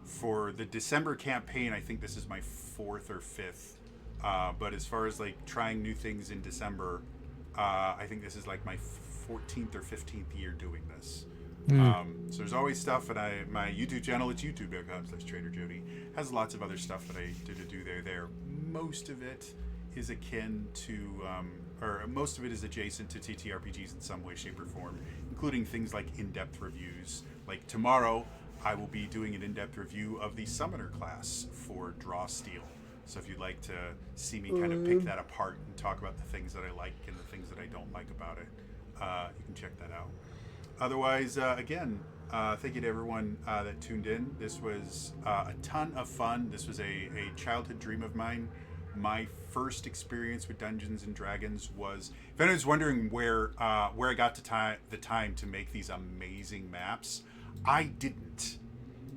for the December campaign. I think this is my 4th or 5th. But as far as like trying new things in December, I think this is like my 14th or 15th year doing this. So there's always stuff, and my YouTube channel, it's youtube.com/TraderJody, has lots of other stuff that I do there. Most of it is akin to, or most of it is adjacent to TTRPGs in some way, shape, or form, including things like in-depth reviews. Like tomorrow, I will be doing an in-depth review of the Summoner class for Draw Steel. So if you'd like to see me kind of pick that apart and talk about the things that I like and the things that I don't like about it, you can check that out. Otherwise, again, thank you to everyone that tuned in. This was a ton of fun. This was a childhood dream of mine. My first experience with Dungeons and Dragons was, if anyone's wondering where I got the time to make these amazing maps, I didn't.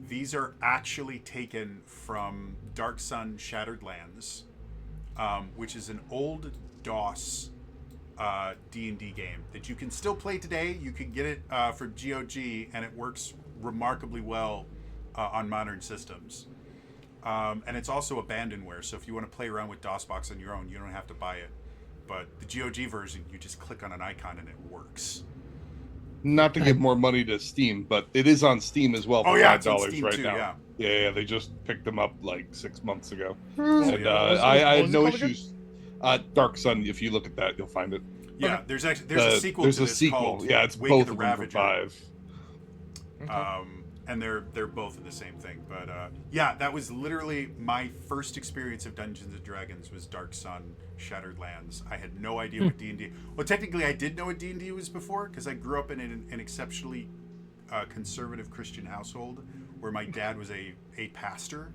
These are actually taken from Dark Sun Shattered Lands, which is an old DOS D&D game that you can still play today. You can get it for GOG, and it works remarkably well on modern systems. And it's also abandonware, so if you want to play around with DOSBox on your own, you don't have to buy it. But the GOG version, you just click on an icon and it works. Not to give more money to Steam, but it is on Steam as well for it's on $5 Steam right too, now. Yeah, they just picked them up like 6 months ago. So, And yeah. I had no What was it called issues. Dark Sun, if you look at that, you'll find it. Yeah, there's a sequel There's to a this sequel. called Yeah, it's Wake both of the of them for Ravager. $5. And they're both in the same thing. But yeah, that was literally my first experience of Dungeons and Dragons was Dark Sun, Shattered Lands. I had no idea what D&D. Well, technically, I did know what D&D was before because I grew up in an exceptionally conservative Christian household where my dad was a pastor.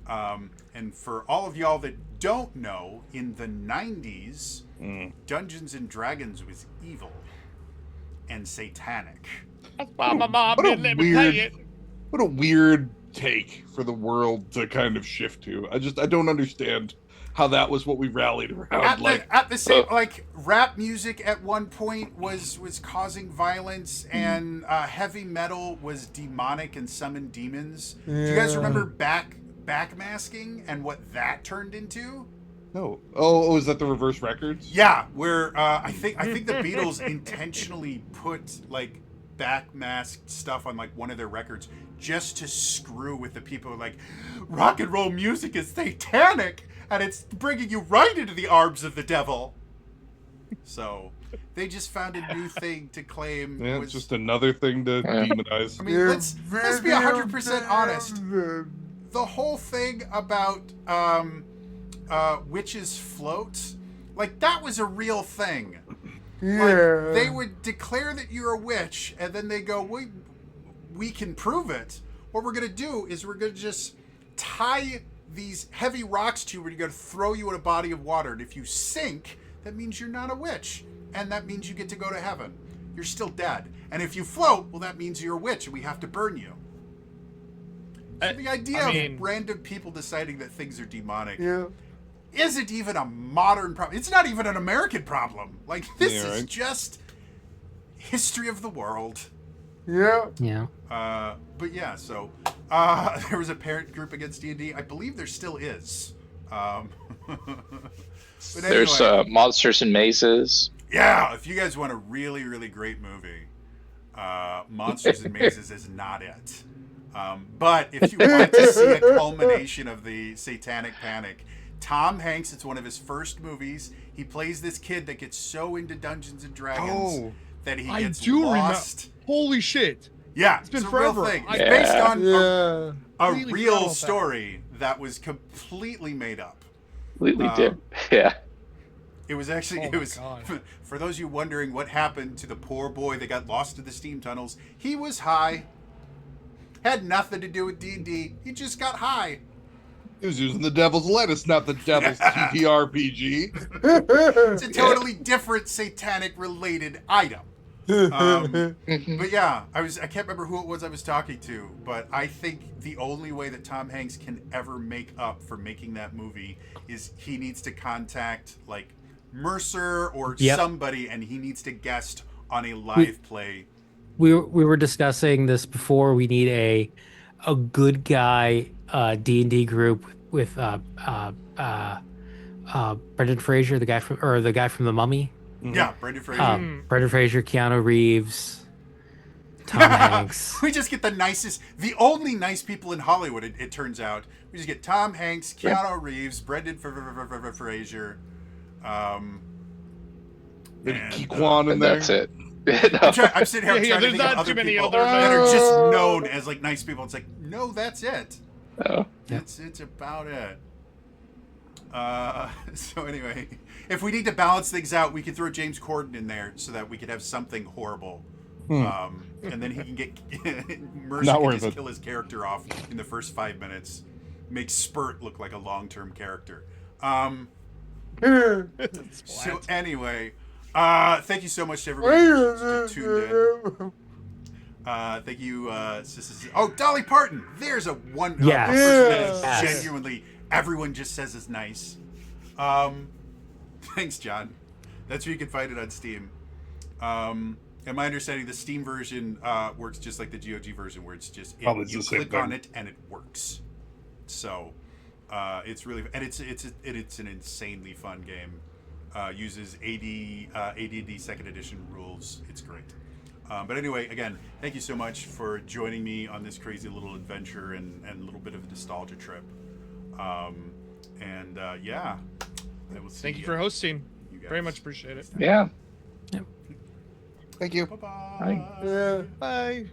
And for all of y'all that don't know, in the 90s, Dungeons and Dragons was evil and satanic. That's why my mom What a didn't let me play it. What a weird take for the world to kind of shift to. I don't understand how that was what we rallied around. At the same, like rap music at one point was causing violence, and heavy metal was demonic and summoned demons. Do you guys remember backmasking and what that turned into? No. Oh, is that the reverse records? Yeah, where I think the Beatles intentionally put like backmasked stuff on like one of their records just to screw with the people. Like, rock and roll music is satanic and it's bringing you right into the arms of the devil. So they just found a new thing to claim. Yeah, it's just another thing to demonize. I mean, let's be 100% honest. The whole thing about witches float, like that was a real thing. Like, they would declare that you're a witch, and then they go, we can prove it. What we're going to do is we're going to just tie these heavy rocks to you, we're going to throw you in a body of water, and if you sink, that means you're not a witch, and that means you get to go to heaven. You're still dead. And if you float, well, that means you're a witch, and we have to burn you. So the idea of random people deciding that things are demonic isn't even a modern problem. It's not even an American problem. Like, this is just history of the world. Yeah. But yeah, so there was a parent group against D&D. I believe there still is. But anyway, there's Monsters and Mazes. Yeah, if you guys want a really, really great movie, Monsters and Mazes is not it. But if you want to see a culmination of the satanic panic, Tom Hanks, it's one of his first movies. He plays this kid that gets so into Dungeons and Dragons that he gets lost. Holy shit. Yeah, it's been a forever. real thing. It's based on a Really real story that was completely made up. Completely did. Yeah. It was actually, for those of you wondering what happened to the poor boy that got lost in the steam tunnels, he was high. Had nothing to do with D&D. He just got high. He was using the devil's lettuce, not the devil's TTRPG. It's a totally different satanic-related item. But yeah, I can't remember who it was I was talking to, but I think the only way that Tom Hanks can ever make up for making that movie is he needs to contact like Mercer or somebody, and he needs to guest on a live play. We were discussing this before. We need a good guy D&D group with Brendan Fraser, the guy from The Mummy. Yeah, Brendan Fraser. Brendan Fraser, Keanu Reeves, Tom Hanks. We just get the only nice people in Hollywood. It turns out we just get Tom Hanks, Keanu Reeves, Brendan Fraser, Keep Kwan in there. That's it. I'm sitting here trying to think of other people that are just others. known as like nice people. It's like, no, that's it. Oh. It's about it. So anyway, if we need to balance things out, we could throw James Corden in there so that we could have something horrible. And then he can get Mercer can just kill his character off in the first 5 minutes. Make Spurt look like a long-term character. So anyway, thank you so much to everybody who tuned in. Thank you, Dolly Parton. There's a person that is genuinely everyone just says is nice. Thanks, John. That's where you can find it on Steam. And my understanding, the Steam version works just like the GOG version, where it's just Probably you the same click on thing. it and it works. So it's really, and it's an insanely fun game. Uses AD&D Second Edition rules. It's great. But anyway, again, thank you so much for joining me on this crazy little adventure and a little bit of a nostalgia trip. Yeah, I will see Thank you for hosting. you guys Very much appreciate it. next time. Yeah. Thank you. Bye-bye. Bye. Yeah. Bye.